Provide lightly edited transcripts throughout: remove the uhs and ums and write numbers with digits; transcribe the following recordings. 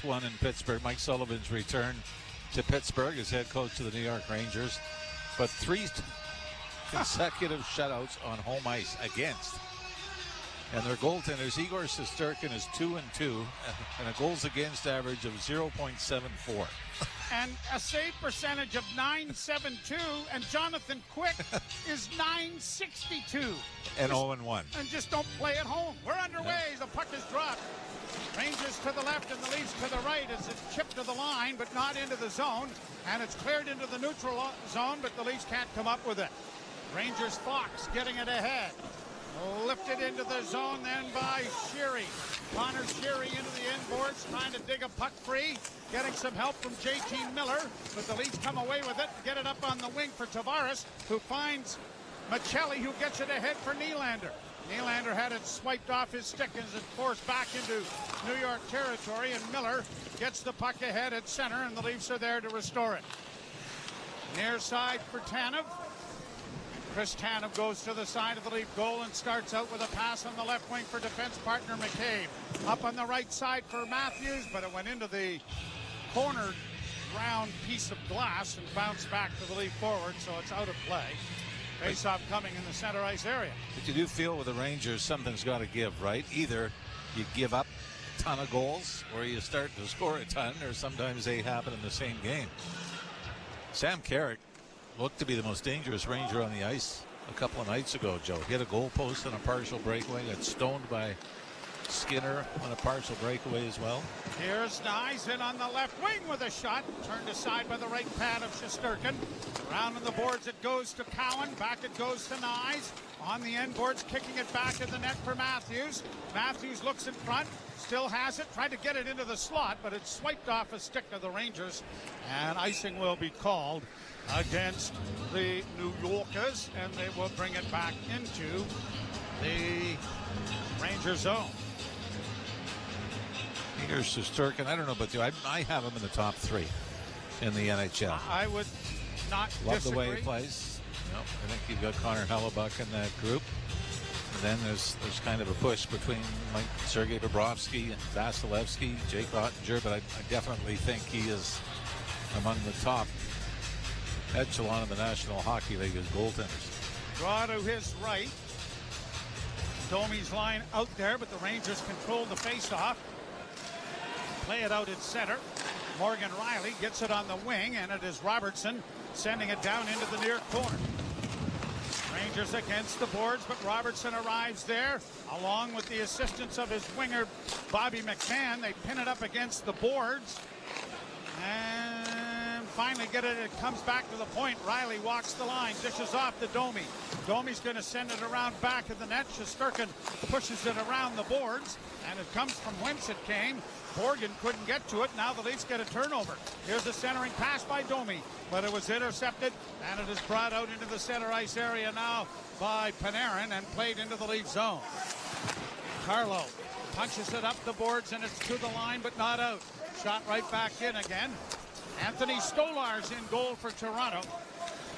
6-1 in Pittsburgh. Mike Sullivan's return to Pittsburgh as head coach of the New York Rangers. But 3 consecutive shutouts on home ice against. And their goaltenders, Igor Shesterkin, is 2-2 and a goals against average of 0.74. And a save percentage of .972, and Jonathan Quick is .962. And 0-1. And just don't play at home. We're underway. The puck is dropped. Rangers to the left and the Leafs to the right as it's chipped to the line, but not into the zone. And it's cleared into the neutral zone, but the Leafs can't come up with it. Rangers Fox getting it ahead. Lifted into the zone then by Sheary. Connor Sheary into the inboards, trying to dig a puck free. Getting some help from JT Miller, but the Leafs come away with it. Get it up on the wing for Tavares, who finds Michelli, who gets it ahead for Nylander. Nylander had it swiped off his stick as it forced back into New York territory, and Miller gets the puck ahead at center, and the Leafs are there to restore it. Near side for Tanev. Chris Tanev goes to the side of the Leaf goal and starts out with a pass on the left wing for defense partner McCabe. Up on the right side for Matthews, but it went into the cornered round piece of glass and bounced back to the Leaf forward, so it's out of play. Face-off coming in the center ice area. But you do feel with the Rangers something's got to give, right? Either you give up a ton of goals or you start to score a ton, or sometimes they happen in the same game. Sam Carrick looked to be the most dangerous Ranger on the ice a couple of nights ago, Joe. Hit a goal post on a partial breakaway. Got stoned by Skinner on a partial breakaway as well. Here's Nyes in on the left wing with a shot. Turned aside by the right pad of Shesterkin. Around on the boards it goes to Cowan. Back it goes to Nyes. On the end boards, kicking it back in the net for Matthews. Matthews looks in front. Still has it. Tried to get it into the slot, but it's swiped off a stick of the Rangers. And icing will be called against the New Yorkers, and they will bring it back into the Ranger zone. Here's Shesterkin. I don't know about you. I have him in the top 3 in the NHL. I would not Love disagree. the way he plays. No, I think you've got Connor Hellebuck in that group. And then there's kind of a push between like Sergei Bobrovsky and Vasilevsky, Jake Ottinger, but I definitely think he is among the top echelon of the National Hockey League as goaltenders. Draw to his right. Domi's line out there, but the Rangers control the face-off. Play it out at center. Morgan Riley gets it on the wing, and it is Robertson sending it down into the near corner. Rangers against the boards, but Robertson arrives there along with the assistance of his winger Bobby McMahon. They pin it up against the boards and finally get it. It comes back to the point. Riley walks the line, dishes off to Domi. Domi's going to send it around back of the net. Shesterkin pushes it around the boards, and it comes from whence it came. Borgen couldn't get to it. Now the Leafs get a turnover. Here's a centering pass by Domi, but it was intercepted, and it is brought out into the center ice area now by Panarin and played into the Leaf zone. Carlo punches it up the boards, and it's to the line, but not out. Shot right back in again. Anthony Stolar's in goal for Toronto.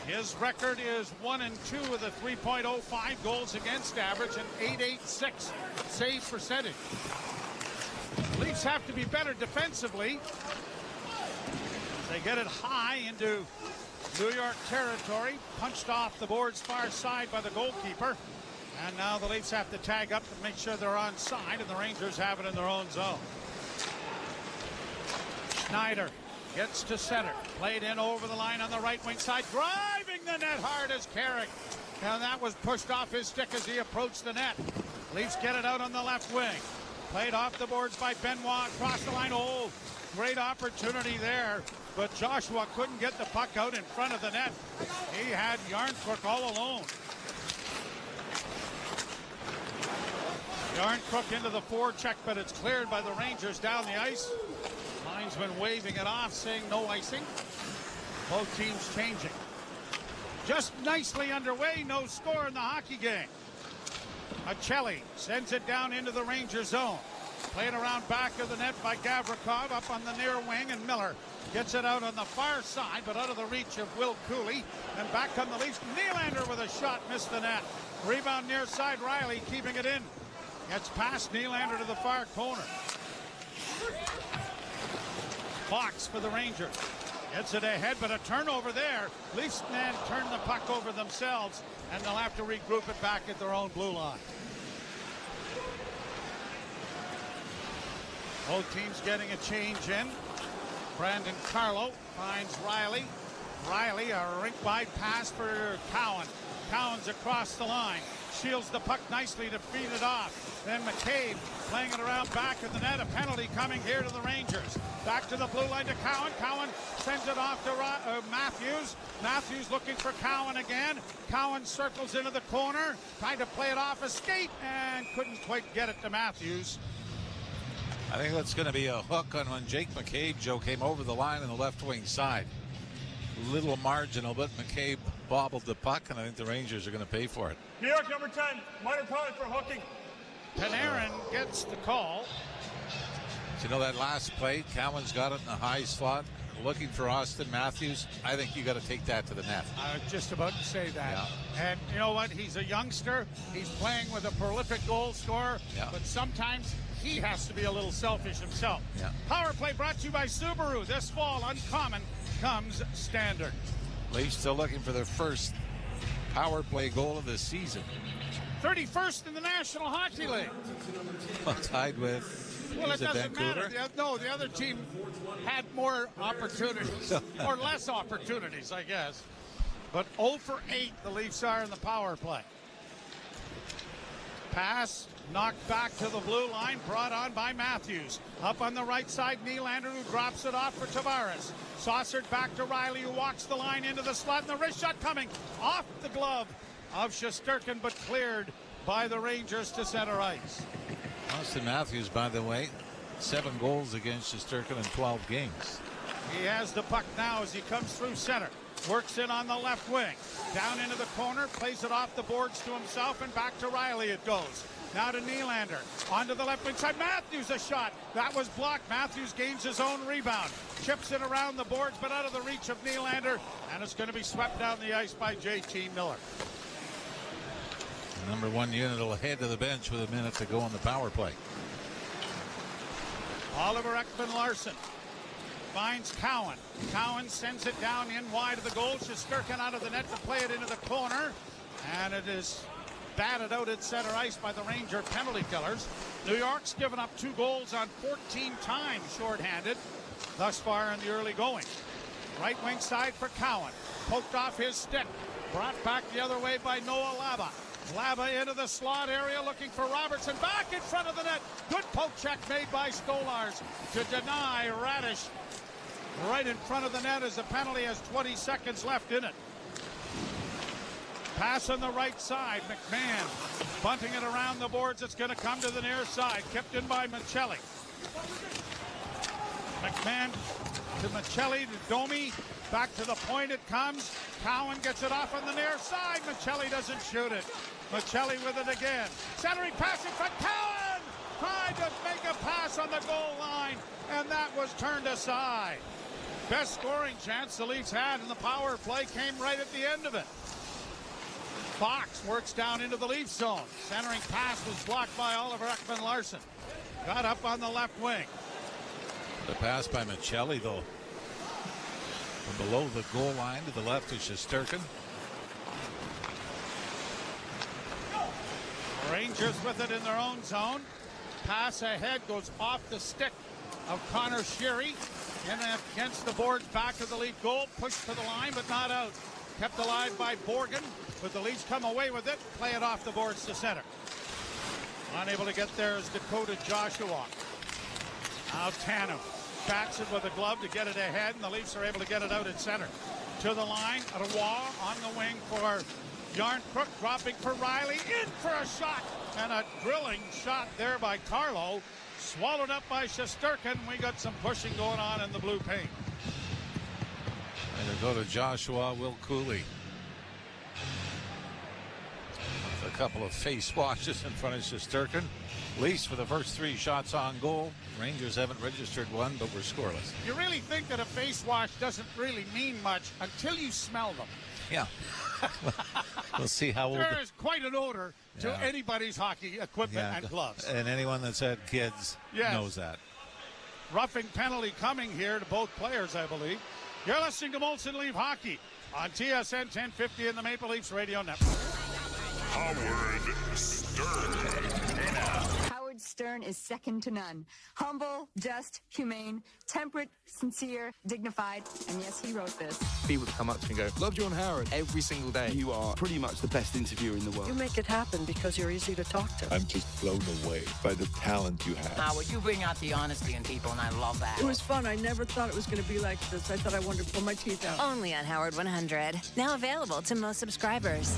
His record is 1-2 with a 3.05 goals against average and .886 save percentage. The Leafs have to be better defensively. They get it high into New York territory, punched off the boards far side by the goalkeeper. And now the Leafs have to tag up to make sure they're onside, and the Rangers have it in their own zone. Schneider gets to center, played in over the line on the right wing side, driving the net hard as Carrick. And that was pushed off his stick as he approached the net. Leafs get it out on the left wing. Played off the boards by Benoit, across the line. Oh, great opportunity there, but Joshua couldn't get the puck out in front of the net. He had Yarncrook all alone. Yarncrook into the forecheck, but it's cleared by the Rangers down the ice. Linesman waving it off, saying no icing. Both teams changing. Just nicely underway, no score in the hockey game. Michelli sends it down into the Ranger zone. Played around back of the net by Gavrikov up on the near wing, and Miller gets it out on the far side, but out of the reach of Will Cooley. And back on the Leafs, Nylander with a shot, missed the net. Rebound near side, Riley keeping it in. Gets past Nylander to the far corner. Fox for the Rangers. Gets it ahead, but a turnover there. Leafs men turn the puck over themselves, and they'll have to regroup it back at their own blue line. Both teams getting a change in. Brandon Carlo finds Riley. Riley, a rink-wide pass for Cowan. Cowan's across the line. Shields the puck nicely to feed it off. Then McCabe playing it around back of the net. A penalty coming here to the Rangers. Back to the blue line to Cowan. Cowan sends it off to Matthews. Matthews looking for Cowan again. Cowan circles into the corner. Trying to play it off a skate and couldn't quite get it to Matthews. I think that's going to be a hook on when Jake McCabe, Joe, came over the line on the left wing side. Little marginal, but McCabe bobbled the puck, and I think the Rangers are going to pay for it. New York, number 10, minor penalty for hooking. Panarin gets the call. You know that last play, Cowan's got it in the high slot, looking for Austin Matthews. I think you got to take that to the net. I was just about to say that. Yeah. And you know what? He's a youngster. He's playing with a prolific goal scorer. Yeah. But sometimes he has to be a little selfish himself. Yeah. Power play brought to you by Subaru. This fall, uncommon comes standard. Leafs still looking for their first power play goal of the season. 31st in the National Hockey League. Well, tied with, Well, it doesn't Vancouver? matter. The other team had more opportunities, or less opportunities, I guess. But 0 for 8, the Leafs are in the power play. Pass knocked back to the blue line, brought on by Matthews. Up on the right side, Nylander, who drops it off for Tavares. Saucered back to Riley, who walks the line into the slot, and the wrist shot coming off the glove of Shesterkin, but cleared by the Rangers to center ice. Austin Matthews, by the way, 7 goals against Shesterkin in 12 games. He has the puck now as he comes through center. Works in on the left wing. Down into the corner, plays it off the boards to himself, and back to Riley it goes. Now to Nylander. Onto the left wing side. Matthews a shot. That was blocked. Matthews gains his own rebound. Chips it around the boards, but out of the reach of Nylander. And it's going to be swept down the ice by JT Miller. The number 1 unit will head to the bench with a minute to go on the power play. Oliver Ekman-Larsson finds Cowan. Cowan sends it down in wide of the goal. Shesterkin out of the net to play it into the corner. And it is batted out at center ice by the Ranger penalty killers. New York's given up 2 goals on 14 times shorthanded thus far in the early going. Right wing side for Cowan. Poked off his stick. Brought back the other way by Noah Laba. Laba into the slot area looking for Robertson. Back in front of the net. Good poke check made by Stolars to deny Radish right in front of the net as the penalty has 20 seconds left in it. Pass on the right side. McMahon bunting it around the boards. It's going to come to the near side. Kept in by Michelli. McMahon to Michelli to Domi. Back to the point it comes. Cowan gets it off on the near side. Michelli doesn't shoot it. Michelli with it again. Centering pass in front. Cowan tried to make a pass on the goal line, and that was turned aside. Best scoring chance the Leafs had in the power play came right at the end of it. Fox works down into the Leaf zone. Centering pass was blocked by Oliver Ekman-Larsson. Got up on the left wing. The pass by Michelli, though, from below the goal line to the left of Shesterkin. Rangers with it in their own zone. Pass ahead goes off the stick of Connor Sheary. In against the boards back of the Leaf goal. Pushed to the line, but not out. Kept alive by Borgen. But the Leafs come away with it. Play it off the boards to center. Unable to get there is Dakota Joshua. Now Tanev backs it with a glove to get it ahead, and the Leafs are able to get it out at center. To the line, Roy on the wing for Yarncrook, dropping for Riley, in for a shot, and a drilling shot there by Carlo. Swallowed up by Shesterkin. We got some pushing going on in the blue paint. And they go to Joshua, Will Cooley. With a couple of face washes in front of Shesterkin. Leafs for the first 3 shots on goal. Rangers haven't registered one, but we're scoreless. You really think that a face wash doesn't really mean much until you smell them. Yeah. We'll see how old. There is quite an odor to anybody's hockey equipment and gloves. And anyone that's had kids knows that. roughing penalty coming here to both players, I believe. You're listening to Molson Leaf Hockey on TSN 1050 and the Maple Leafs Radio Network. Howard Stern. Howard Stern is second to none. Humble, just, humane, temperate, sincere, dignified, and yes, he wrote this. People come up to me and go, "Love you on Howard," every single day. You are pretty much the best interviewer in the world. You make it happen because you're easy to talk to. I'm just blown away by the talent you have. Howard, you bring out the honesty in people, and I love that. It was fun. I never thought it was going to be like this. I thought I wanted to pull my teeth out. Only on Howard 100. Now available to most subscribers.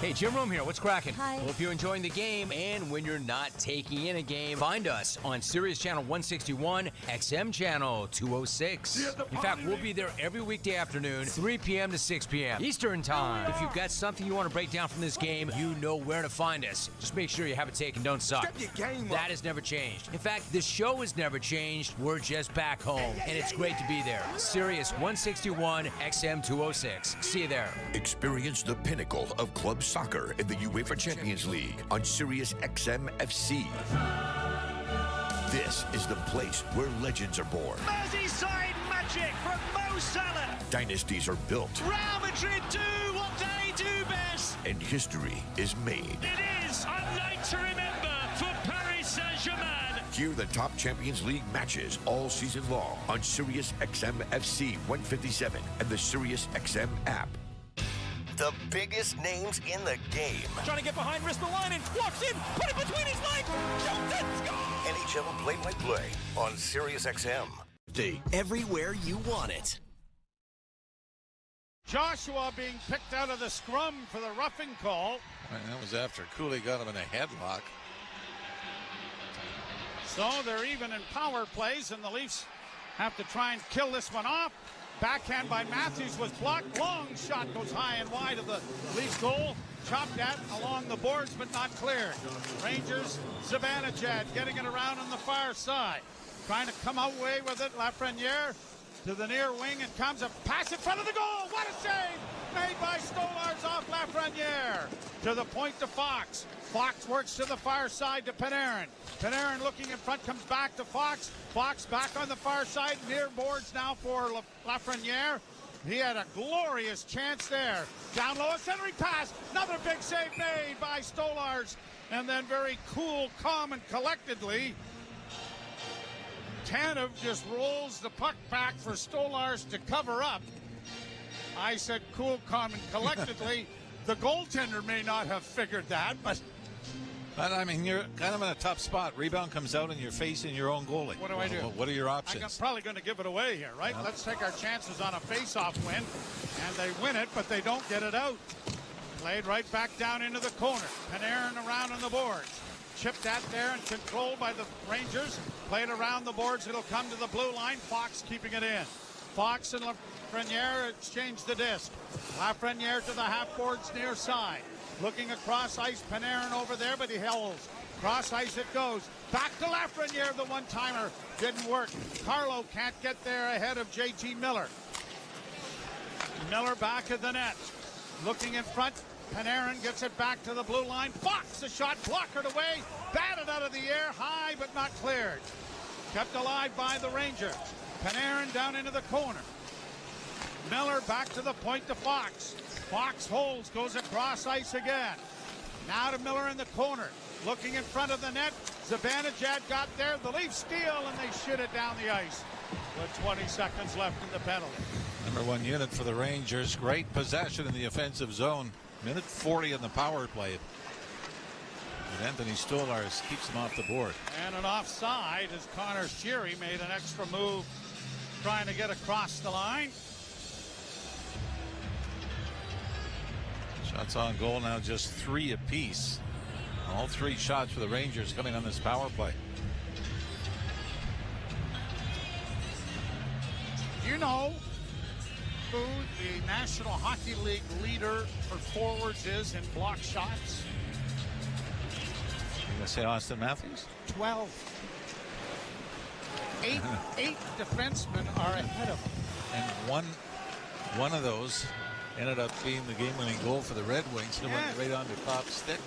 Hey, Jim Rome here. What's cracking? Hi. Hope you're enjoying the game, and when you're not taking in a game, find us on Sirius Channel 161, XM Channel 206. In fact, we'll be there every weekday afternoon, 3 p.m. to 6 p.m. Eastern Time. If you've got something you want to break down from this game, you know where to find us. Just make sure you have it taken, don't suck. That has never changed. In fact, the show has never changed. We're just back home, and it's great to be there. Sirius 161, XM 206. See you there. Experience the pinnacle of club soccer in the UEFA Champions League on Sirius XM FC. This is the place where legends are born. Merseyside magic from Mo Salah. Dynasties are built. Real Madrid do what they do best. And history is made. It is a night to remember for Paris Saint-Germain. Hear the top Champions League matches all season long on Sirius XM FC 157 and the Sirius XM app. The biggest names in the game. Trying to get behind, wrist the line, and walks in, put it between his legs, shoots it, score! NHL play-by-play on Sirius XM. Everywhere you want it. Joshua being picked out of the scrum for the roughing call. And that was after Cooley got him in a headlock. So they're even in power plays, and the Leafs have to try and kill this one off. Backhand by Matthews was blocked. Long shot goes high and wide of the Leafs goal. Chopped at along the boards, but not cleared. Rangers, Zibanejad getting it around on the far side. Trying to come away with it. Lafreniere to the near wing, and comes a pass in front of the goal. What a save made by Stolarz off Lafreniere. To the point to Fox. Fox works to the far side to Panarin. Panarin looking in front, comes back to Fox. Fox back on the far side, near boards now for Lafreniere. He had a glorious chance there. Down low, a centering pass. Another big save made by Stolarz. And then very cool, calm, and collectedly, Tanev just rolls the puck back for Stolarz to cover up. I said cool, calm, and collectedly. The goaltender may not have figured that, but I mean, you're kind of in a tough spot. Rebound comes out and you're facing your own goalie. What do I do? What are your options? I'm probably going to give it away here, right? Let's take our chances on a face-off win. And they win it, but they don't get it out. Played right back down into the corner. Panarin around on the boards. Chipped at there and controlled by the Rangers. Played around the boards. It'll come to the blue line. Fox keeping it in. Fox and Lafreniere exchange the disc. Lafreniere to the half boards near side. Looking across ice, Panarin over there, but he holds. Cross ice it goes. Back to Lafreniere, the one-timer. Didn't work. Carlo can't get there ahead of J.T. Miller. Miller back at the net. Looking in front. Panarin gets it back to the blue line. Fox, a shot blockered away. Batted out of the air, high but not cleared. Kept alive by the Rangers. Panarin down into the corner. Miller back to the point to Fox. Fox holds, goes across ice again. Now to Miller in the corner. Looking in front of the net. Zibanejad got there. The Leafs steal, and they shit it down the ice. With 20 seconds left in the penalty. Number one unit for the Rangers. Great possession in the offensive zone. Minute 40 in the power play. And Anthony Stolarz keeps him off the board. And an offside as Connor Sheary made an extra move trying to get across the line. Shots on goal now, just 3 apiece. All 3 shots for the Rangers coming on this power play. Do you know who the National Hockey League leader for forwards is in block shots? You gonna say Austin Matthews? 12. Eight defensemen are ahead of him. And one of those ended up being the game-winning goal for the Red Wings. It went right on the top stick.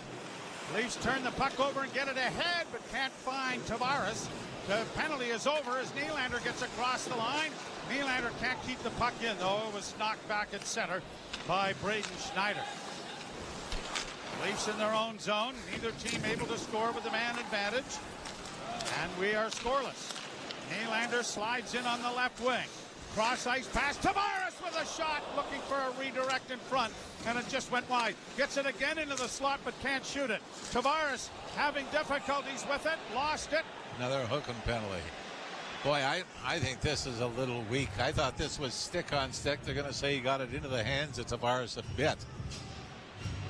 Leafs turn the puck over and get it ahead, but can't find Tavares. The penalty is over as Nylander gets across the line. Nylander can't keep the puck in, though. It was knocked back at center by Braden Schneider. Leafs in their own zone. Neither team able to score with the man advantage. And we are scoreless. Nylander slides in on the left wing. Cross ice pass. Tavares with a shot, looking for a redirect in front, and it just went wide. Gets it again into the slot, but can't shoot it. Tavares having difficulties with it, lost it. Another hooking penalty. Boy, I think this is a little weak. I thought this was stick on stick. They're going to say he got it into the hands of Tavares a bit,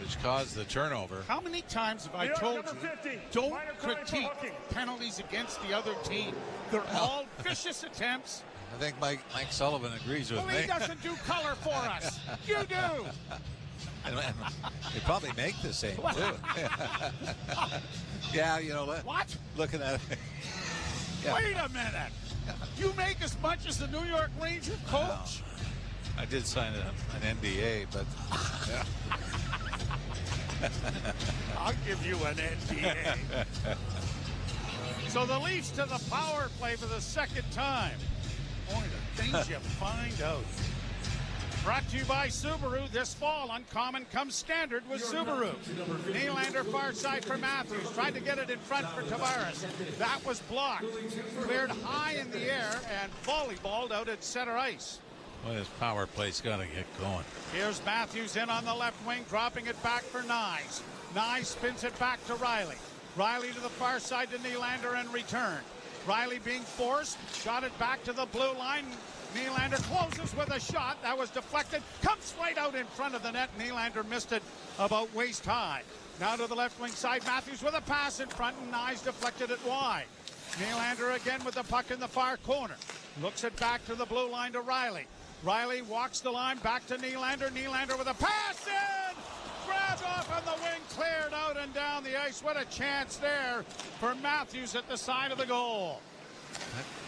which caused the turnover. How many times have I told you, don't critique penalties against the other team? They're all vicious attempts. I think Mike Sullivan agrees with me. Well, he doesn't do color for us. You do. And they probably make the same, too. Yeah, you know what? What? Looking at it. Yeah. Wait a minute. You make as much as the New York Ranger coach? I did sign an NDA, but... Yeah. I'll give you an NDA. So the Leafs to the power play for the second time. Boy, the things you find out. Brought to you by Subaru. This fall, uncommon comes standard with Subaru. Nylander far side for Matthews. Tried to get it in front for Tavares. That was blocked. Cleared high in the air and volleyballed out at center ice. Well, this power play's got to get going. Here's Matthews in on the left wing, dropping it back for Nyes. Nyes spins it back to Riley. Riley to the far side to Nylander and return. Riley being forced, got it back to the blue line. Nylander closes with a shot. That was deflected. Comes right out in front of the net. Nylander missed it about waist high. Now to the left wing side. Matthews with a pass in front, and Nyes deflected it wide. Nylander again with the puck in the far corner. Looks it back to the blue line to Riley. Riley walks the line back to Nylander. Nylander with a pass in. Grabbed off on the wing, cleared out and down the ice. What a chance there for Matthews at the side of the goal.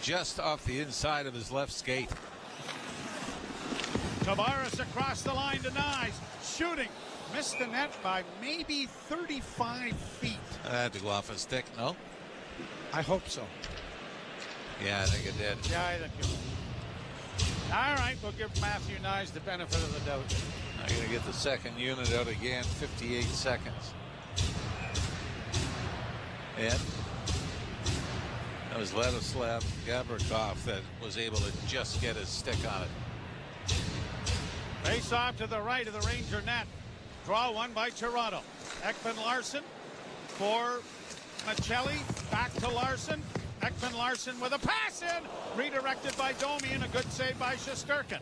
Just off the inside of his left skate. Tavares across the line to Nyes. Shooting. Missed the net by maybe 35 feet. That had to go off a stick, no? I hope so. Yeah, I think it did. Yeah, I think it did. All right, we'll give Matthew Nyes the benefit of the doubt. I'm going to get the second unit out again, 58 seconds. And that was Ladislav Gavrikov that was able to just get his stick on it. Face off to the right of the Ranger net. Draw one by Toronto. Ekman-Larsson for Michelli. Back to Larson. Ekman-Larsson with a pass in. Redirected by Domi and a good save by Shesterkin.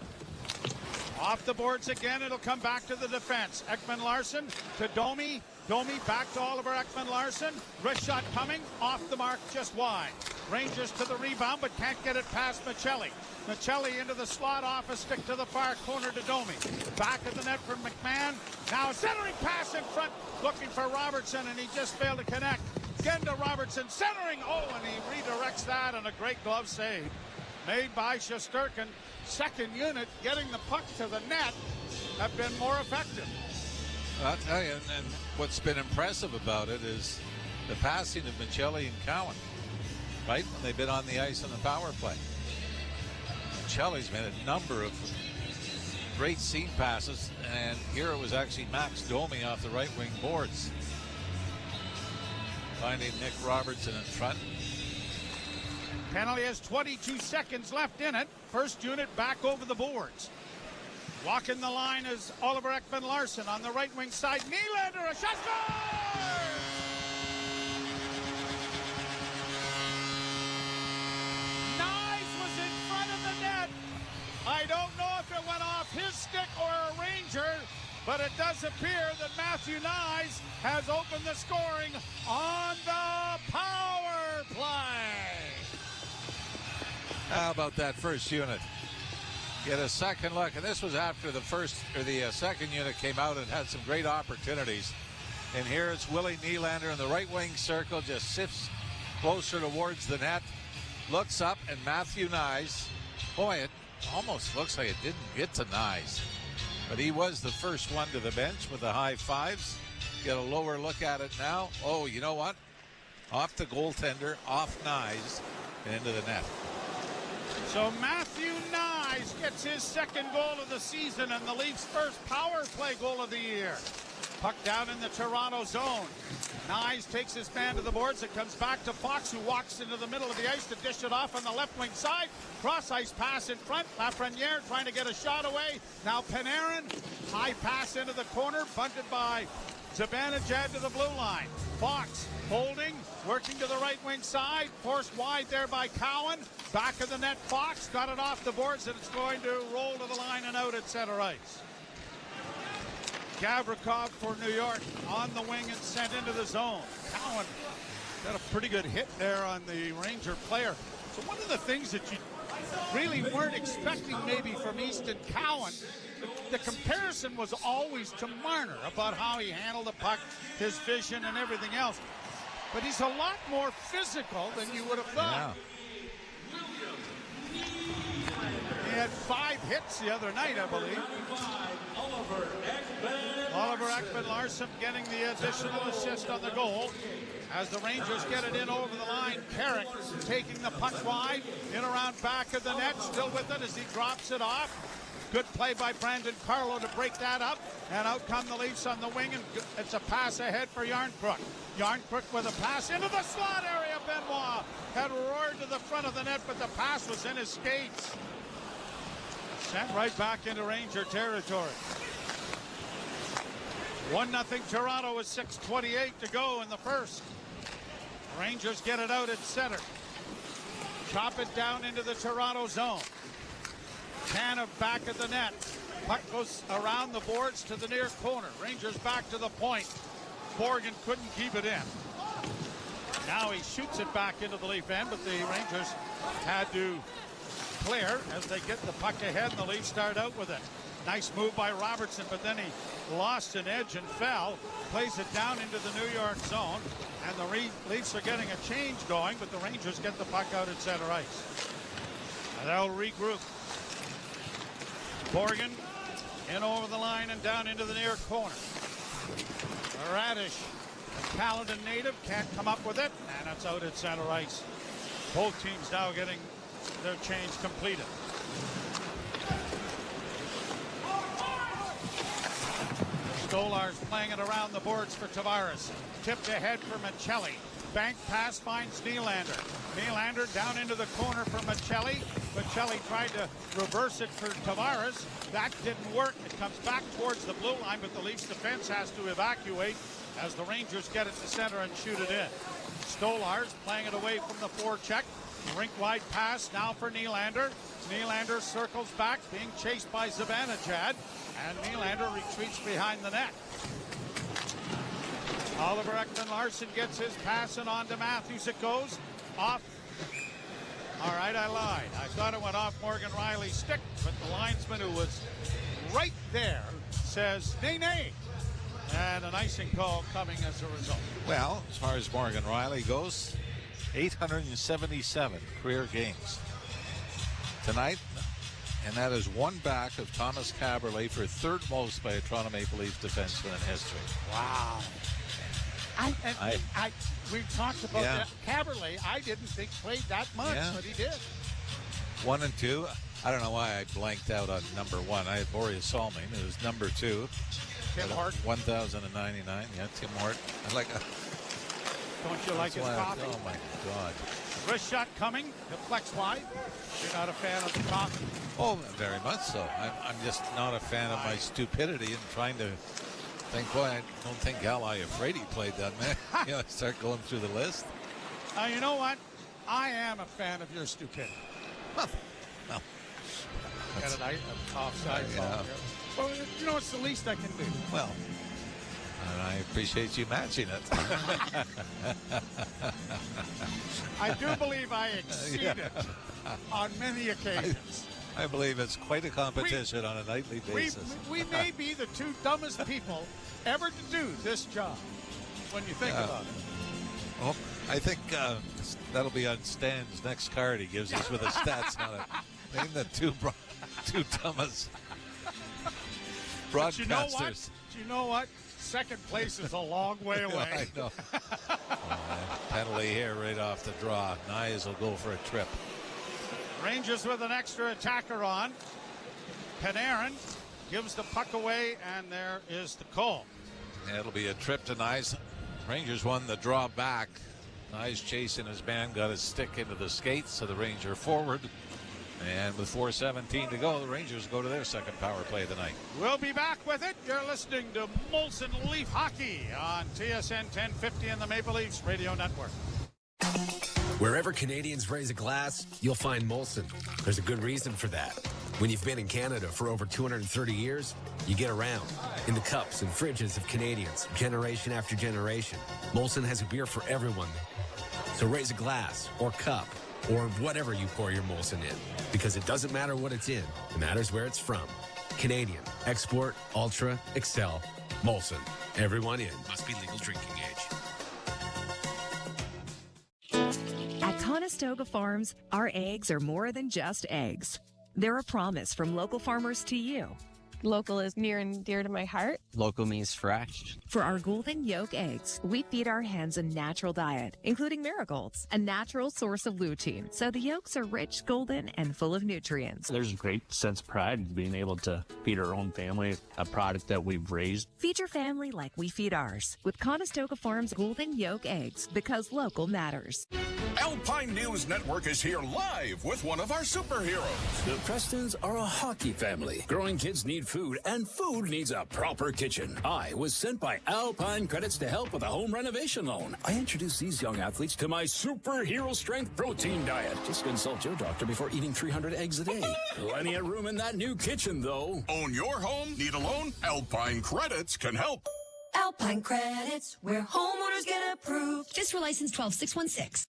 Off the boards again. It'll come back to the defense. Ekman-Larsson to Domi. Domi back to Oliver Ekman-Larsson. Wrist shot coming. Off the mark just wide. Rangers to the rebound but can't get it past Michelli. Michelli into the slot off a stick to the far corner to Domi. Back at the net for McMahon. Now a centering pass in front looking for Robertson and he just failed to connect. Again to Robertson centering. Oh, and he redirects that and a great glove save made by Shesterkin. Second unit getting the puck to the net have been more effective. I'll tell you, and what's been impressive about it is the passing of Michelli and Cowan, right? When they've been on the ice on the power play. Michelli's made a number of great seam passes, and here it was actually Max Domi off the right wing boards, finding Nick Robertson in front. Penalty has 22 seconds left in it. First unit back over the boards. Walking the line is Oliver Ekman-Larsson on the right wing side. Nylander, a shot, score! Nyes was in front of the net. I don't know if it went off his stick or a Ranger, but it does appear that Matthew Nyes has opened the scoring on the power play. How about that first unit? Get a second look, and this was after the second unit came out and had some great opportunities. And here it's Willie Nylander in the right wing circle, just sifts closer towards the net, looks up, and Matthew Nyes. Boy, it almost looks like it didn't get to Nyes, but he was the first one to the bench with the high fives. Get a lower look at it now. Oh, you know what? Off the goaltender, off Nyes, and into the net. So Matthew Nyes gets his second goal of the season and the Leafs' first power play goal of the year. Puck down in the Toronto zone. Nyes takes his man to the boards. It comes back to Fox, who walks into the middle of the ice to dish it off on the left wing side. Cross-ice pass in front. Lafreniere trying to get a shot away. Now Panarin. High pass into the corner. Bunted by Zibanejad to the blue line. Fox holding, working to the right wing side. Forced wide there by Cowan. Back of the net, Fox got it off the boards, and it's going to roll to the line and out at center ice. Gavrikov for New York on the wing and sent into the zone. Cowan got a pretty good hit there on the Ranger player. So one of the things that you really weren't expecting maybe from Easton Cowan, the comparison was always to Marner about how he handled the puck, his vision and everything else. But he's a lot more physical than you would have thought. Yeah. He had 5 hits the other night, I believe. Oliver Ekman-Larsson getting the additional assist on the goal. As the Rangers get it in over the line, Carrick taking the puck wide, in around back of the net, still with it as he drops it off. Good play by Brandon Carlo to break that up, and out come the Leafs on the wing, and it's a pass ahead for Yarncrook. Yarncrook with a pass into the slot area. Benoit had roared to the front of the net, but the pass was in his skates. Sent right back into Ranger territory. 1-0 Toronto with 6:28 to go in the first. Rangers get it out at center. Chop it down into the Toronto zone. Tanev back at the net. Puck goes around the boards to the near corner. Rangers back to the point. Borgen couldn't keep it in. Now he shoots it back into the Leaf end, but the Rangers had to clear as they get the puck ahead, and the Leafs start out with it. Nice move by Robertson, but then he lost an edge and fell. Plays it down into the New York zone, and the Leafs are getting a change going, but the Rangers get the puck out at center ice. And they'll regroup. Borgen in over the line and down into the near corner. Radish, a Caledon native, can't come up with it, and it's out at center ice. Both teams now getting their change completed. Stolarz playing it around the boards for Tavares. Tipped ahead for Michelli. Bank pass finds Nylander. Nylander down into the corner for Michelli. Michelli tried to reverse it for Tavares. That didn't work. It comes back towards the blue line, but the Leafs defense has to evacuate as the Rangers get it to center and shoot it in. Stolarz playing it away from the forecheck. Rink-wide pass now for Nylander. Nylander circles back, being chased by Zibanejad, and Nylander retreats behind the net. Oliver Ekman-Larsson gets his pass and on to Matthews. It goes off. All right, I lied. I thought it went off Morgan Riley's stick, but the linesman who was right there says, nay, nay. And an icing call coming as a result. Well, as far as Morgan Riley goes, 877 career games tonight, and that is one back of Thomas Caberlet for third most by a Toronto Maple Leaf defenseman in history. Wow. We talked about that. Caberlet, I didn't think played that much, but he did. 1 and 2. I don't know why I blanked out on number 1. I had Boreas Salming. It was number 2. Tim Hort. 1,099. Yeah, Tim Hort. I like a. Don't you like his coffee? Oh my God. Wrist shot coming. Deflects wide. You're not a fan of the coffee? Oh, very much so. I'm just not a fan of my stupidity and trying to think, boy, I don't think Ally Afraidy played that, man. You know, start going through the list. You know what? I am a fan of your stupidity. Well. Got an offside ball here. Well, you know, it's the least I can do. Well, and I appreciate you matching it. I do believe I exceeded on many occasions. I believe it's quite a competition on a nightly basis. We may be the two dumbest people ever to do this job when you think about it. Well, I think that'll be on Stan's next card he gives us with the stats on it. Name the two dumbest broadcasters. But you know what? second place is a long way away. I know. Penalty here right off the draw. Nyes will go for a trip. Rangers with an extra attacker on. Panarin gives the puck away, and there is the call. Yeah, it'll be a trip to Nyes. Rangers won the draw back. Nyes chasing his man, got his stick into the skates, so the Ranger forward. And with 4:17 to go, the Rangers go to their second power play of the night. We'll be back with it. You're listening to Molson Leaf Hockey on TSN 1050 and the Maple Leafs Radio Network. Wherever Canadians raise a glass, you'll find Molson. There's a good reason for that. When you've been in Canada for over 230 years, you get around in the cups and fridges of Canadians, generation after generation. Molson has a beer for everyone. So raise a glass or cup or whatever you pour your Molson in, because it doesn't matter what it's in. It matters where it's from. Canadian, export, ultra, excel, Molson. Everyone in. Must be legal drinking age. At Conestoga Farms, our eggs are more than just eggs. They're a promise from local farmers to you. Local is near and dear to my heart. Local means fresh. For our golden yolk eggs, we feed our hens a natural diet, including marigolds, a natural source of lutein, so the yolks are rich, golden, and full of nutrients. There's a great sense of pride in being able to feed our own family a product that we've raised. Feed your family like we feed ours with Conestoga Farms golden yolk eggs, because local matters. Alpine News Network is here live with one of our superheroes. The Prestons are a hockey family. Growing kids need food, and food needs a proper kitchen. I was sent by Alpine Credits to help with a home renovation loan. I introduced these young athletes to my superhero strength protein diet. Just consult your doctor before eating 300 eggs a day. Plenty of room in that new kitchen, though. Own your home? Need a loan? Alpine Credits can help. Alpine Credits, where homeowners get approved. Just license 12616.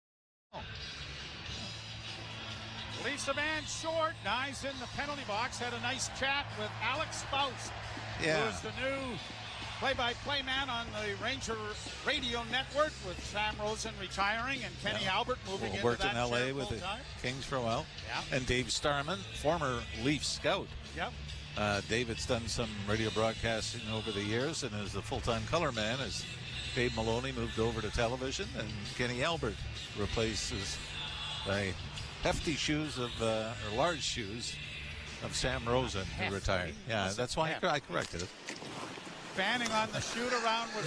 Leafs a man short. Nyes in the penalty box. Had a nice chat with Alex Faust, who is the new play-by-play man on the Ranger Radio Network, with Sam Rosen retiring and Kenny Albert moving into worked that in L.A. chair with the full-time. Kings for a while. Yeah. And Dave Starman, former Leaf scout. Yep. David's done some radio broadcasting over the years and is the full-time color man as Dave Maloney moved over to television, and Kenny Albert replaces by hefty shoes of, or large shoes of Sam Rosen, who retired. Yeah, that's why I corrected it. Fanning on the shoot around was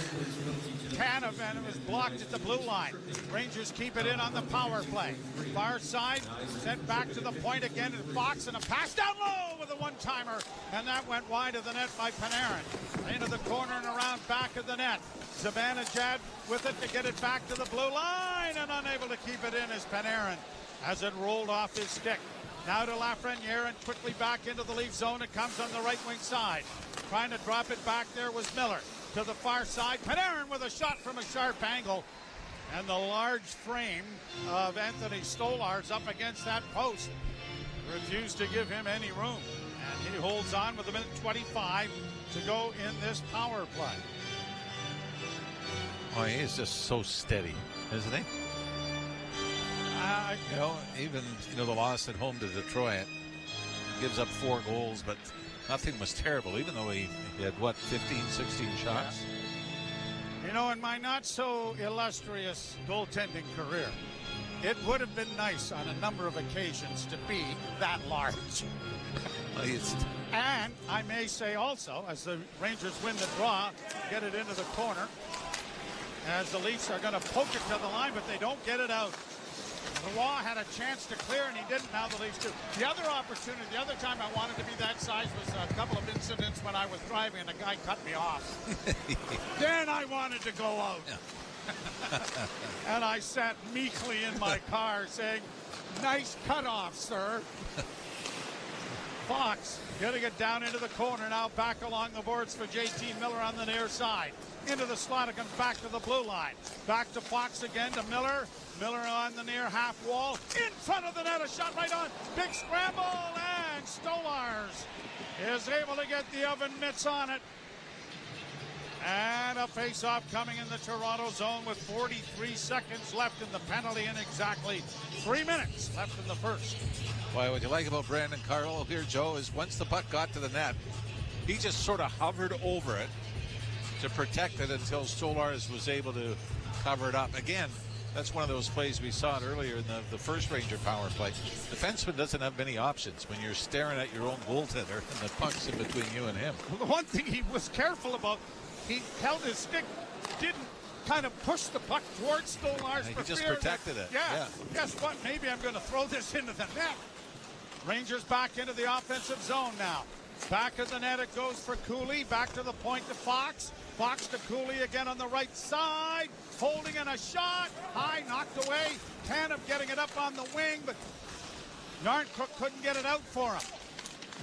Tanev, and it was blocked at the blue line. Rangers keep it in on the power play. Far side, sent back to the point again, and Fox, and a pass down low with a one-timer, and that went wide of the net by Panarin. Into the corner and around back of the net. Zibanejad with it to get it back to the blue line, and unable to keep it in is Panarin as it rolled off his stick. Now to Lafreniere, and quickly back into the Leaf zone. It comes on the right wing side. Trying to drop it back there was Miller. To the far side, Panarin with a shot from a sharp angle. And the large frame of Anthony Stolarz up against that post refused to give him any room. And he holds on with a minute 25 to go in this power play. Oh, he is just so steady, isn't he? Even the loss at home to Detroit, gives up 4 goals, but nothing was terrible, even though he had, 15, 16 shots? Yeah. In my not-so-illustrious goaltending career, it would have been nice on a number of occasions to be that large. And I may say also, as the Rangers win the draw, get it into the corner, as the Leafs are going to poke it to the line, but they don't get it out. Roy had a chance to clear, and he didn't. Now the Leafs do. The other opportunity, the other time I wanted to be that size was a couple of incidents when I was driving and a guy cut me off. Then I wanted to go out. Yeah. And I sat meekly in my car saying, "Nice cutoff, sir." Fox getting it down into the corner now, back along the boards for JT Miller on the near side. Into the slot, it comes back to the blue line. Back to Fox again to Miller. Miller on the near half wall. In front of the net, a shot right on. Big scramble, and Stolarz is able to get the oven mitts on it. And a face-off coming in the Toronto zone with 43 seconds left in the penalty and exactly 3 minutes left in the first. Boy, what you like about Brandon Carlo here, Joe, is once the puck got to the net, he just sort of hovered over it to protect it until Stolarz was able to cover it up. Again, that's one of those plays we saw it earlier in the first Ranger power play. Defenseman doesn't have many options when you're staring at your own goaltender and the puck's in between you and him. Well, the one thing he was careful about, he held his stick, didn't kind of push the puck towards Stolarz. He just protected it. Yeah. Guess what? Maybe I'm going to throw this into the net. Rangers back into the offensive zone now. Back of the net it goes for Cooley. Back to the point to Fox. Fox to Cooley again on the right side. Holding in a shot. High, knocked away. Tanev getting it up on the wing, but Yarncrook couldn't get it out for him.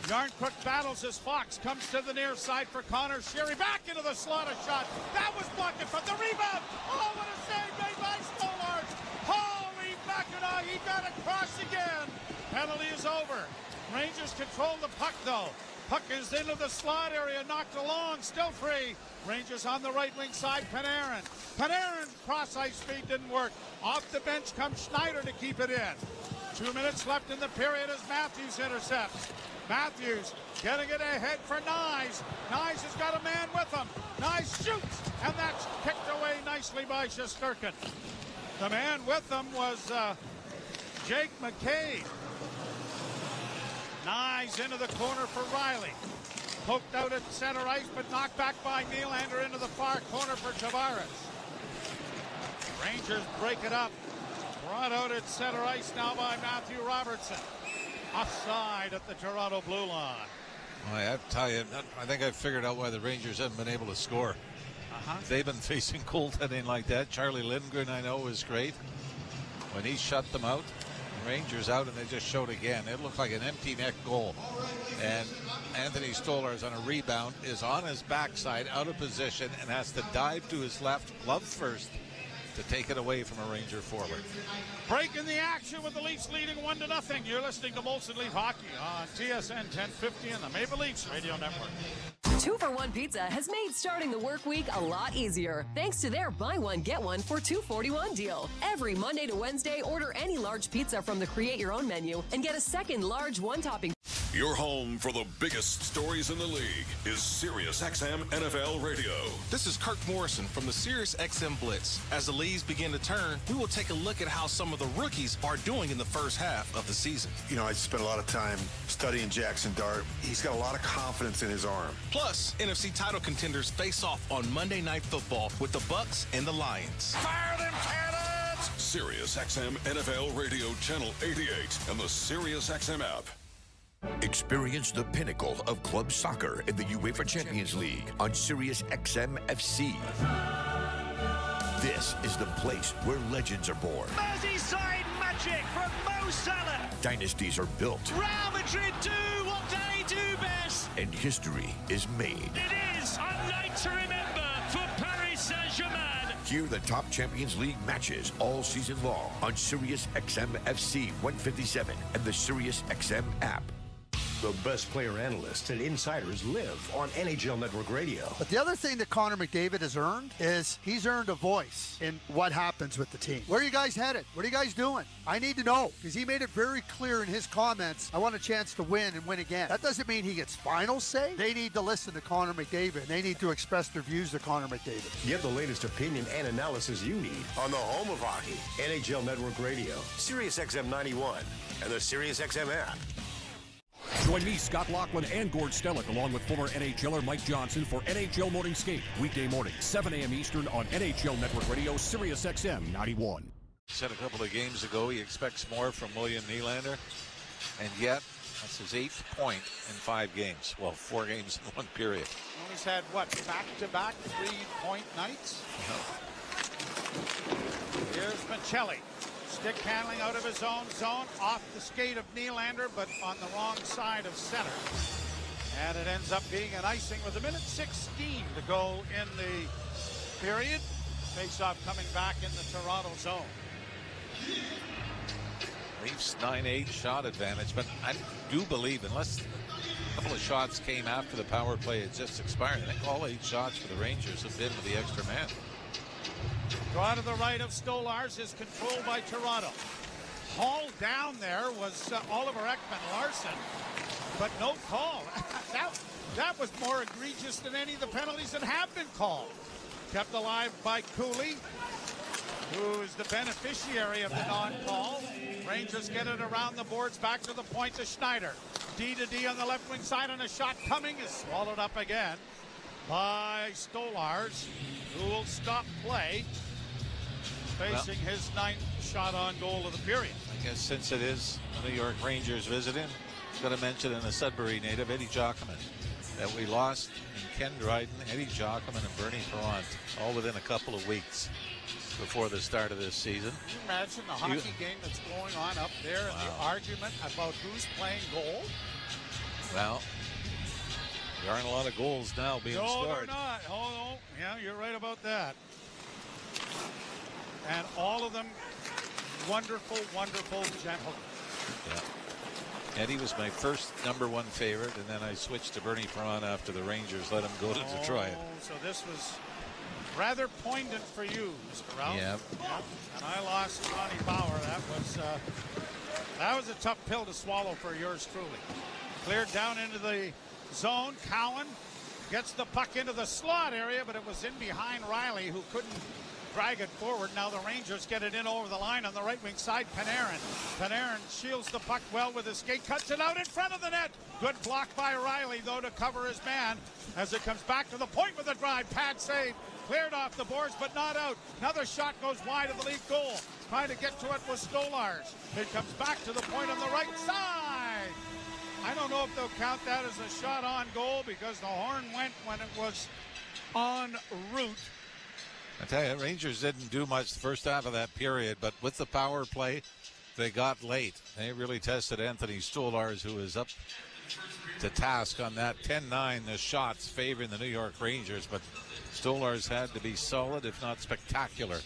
Yarncrook battles as Fox comes to the near side for Connor Sherry. Back into the slot, a shot. That was blocked from the rebound. Oh, what a save made by Stolarz. Holy Mackinac, he got across again. Penalty is over. Rangers control the puck, though. Puck is into the slot area, knocked along, still free. Rangers on the right wing side, Panarin. Panarin, cross-ice speed didn't work. Off the bench comes Schneider to keep it in. 2 minutes left in the period as Matthews intercepts. Matthews getting it ahead for Nyes. Nyes has got a man with him. Nyes shoots, and that's kicked away nicely by Shesterkin. The man with him was Jake McCabe. Nyes into the corner for Riley. Poked out at center ice, but knocked back by Nylander into the far corner for Tavares. Rangers break it up. Brought out at center ice now by Matthew Robertson. Offside at the Toronto blue line. Well, I have to tell you, I think I've figured out why the Rangers haven't been able to score. They've been facing goaltending like that. Charlie Lindgren, I know, was great. When he shut them out, the Rangers out, and they just showed again. It looked like an empty net goal. And Anthony Stolarz on a rebound is on his backside, out of position, and has to dive to his left, glove first, to take it away from a Ranger forward. Breaking the action with the Leafs leading 1-0. You're listening to Molson Leaf Hockey on TSN 1050 and the Maple Leafs Radio Network. 2-for-1 Pizza has made starting the work week a lot easier thanks to their buy one get one for $2.41 deal. Every Monday to Wednesday, order any large pizza from the Create Your Own menu and get a second large one-topping. Your home for the biggest stories in the league is Sirius XM NFL Radio. This is Kirk Morrison from the Sirius XM Blitz. As the leaves begin to turn, we will take a look at how some of the rookies are doing in the first half of the season. You know, I spent a lot of time studying Jackson Dart. He's got a lot of confidence in his arm. Plus, NFC title contenders face off on Monday Night Football with the Bucks and the Lions. Fire them cannons! Sirius XM NFL Radio Channel 88 and the Sirius XM app. Experience the pinnacle of club soccer in the UEFA Champions League on Sirius XM FC. This is the place where legends are born. Merseyside magic from Mo Salah. Dynasties are built. Real Madrid do what they do best. And history is made. It is a night to remember for Paris Saint-Germain. Hear the top Champions League matches all season long on Sirius XM FC 157 and the Sirius XM app. The best player analysts and insiders live on NHL Network Radio. But the other thing that Connor McDavid has earned is he's earned a voice in what happens with the team. Where are you guys headed? What are you guys doing? I need to know, because he made it very clear in his comments, I want a chance to win and win again. That doesn't mean he gets final say. They need to listen to Connor McDavid. They need to express their views to Connor McDavid. Get the latest opinion and analysis you need on the home of hockey, NHL Network Radio, Sirius XM 91, and the Sirius XM app. Join me, Scott Laughlin, and Gord Stellick, along with former NHLer Mike Johnson for NHL Morning Skate. Weekday morning, 7 a.m. Eastern on NHL Network Radio, Sirius XM 91. Said a couple of games ago he expects more from William Nylander, and yet that's his 8th point in 5 games. Well, 4 games in 1 period. He's had, what, back-to-back 3-point nights? Here's Michelli. Stick handling out of his own zone, off the skate of Nylander, but on the wrong side of center. And it ends up being an icing with 1:16 to go in the period. Face-off coming back in the Toronto zone. Leafs 9-8 shot advantage, but I do believe, unless a couple of shots came after the power play had just expired, I think all 8 shots for the Rangers have been with the extra man. Draw to the right of Stolarz is controlled by Toronto. Hauled down there was Oliver Ekman-Larsson, but no call. That was more egregious than any of the penalties that have been called. Kept alive by Cooley, who is the beneficiary of the non-call. Rangers get it around the boards, back to the point to Schneider. D to D on the left wing side, and a shot coming is swallowed up again by Stolars, who will stop play, facing his 9th shot on goal of the period. I guess since it is the New York Rangers visiting, I've got to mention in the Sudbury native, Eddie Jockman, that we lost in Ken Dryden, Eddie Jockman, and Bernie Perrant, all within a couple of weeks before the start of this season. Can you imagine the hockey game that's going on up there and the argument about who's playing goal? Well, there aren't a lot of goals now being scored. No, they're not. Oh, no. Yeah, you're right about that. And all of them wonderful, wonderful gentlemen. Yeah. Eddie was my first #1 favorite, and then I switched to Bernie Perrant after the Rangers let him go to Detroit. So this was rather poignant for you, Mr. Ralph. Yeah. And I lost Johnny Bauer. That was a tough pill to swallow for yours truly. Cleared down into the zone. Cowan gets the puck into the slot area, but it was in behind Riley, who couldn't drag it forward. Now the Rangers get it in over the line on the right wing side. Panarin shields the puck well with his skate, cuts it out in front of the net. Good block by Riley, though, to cover his man as it comes back to the point with a drive. Pad save, cleared off the boards, but not out. Another shot goes wide of the lead goal. Trying to get to it was Stolars. It comes back to the point on the right side. I don't know if they'll count that as a shot on goal because the horn went when it was en route. I tell you, Rangers didn't do much the first half of that period, but with the power play, they got late. They really tested Anthony Stolars, who is up to task on that. 10-9, the shots favoring the New York Rangers, but Stolars had to be solid, if not spectacular,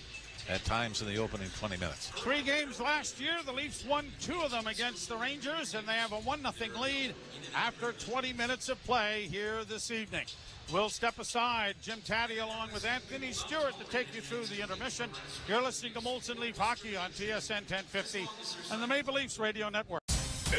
at times in the opening 20 minutes. 3 games last year, the Leafs won 2 of them against the Rangers, and they have a 1-0 lead after 20 minutes of play here this evening. We'll step aside. Jim Taddy along with Anthony Stewart to take you through the intermission. You're listening to Molson Leaf Hockey on TSN 1050 and the Maple Leafs Radio Network.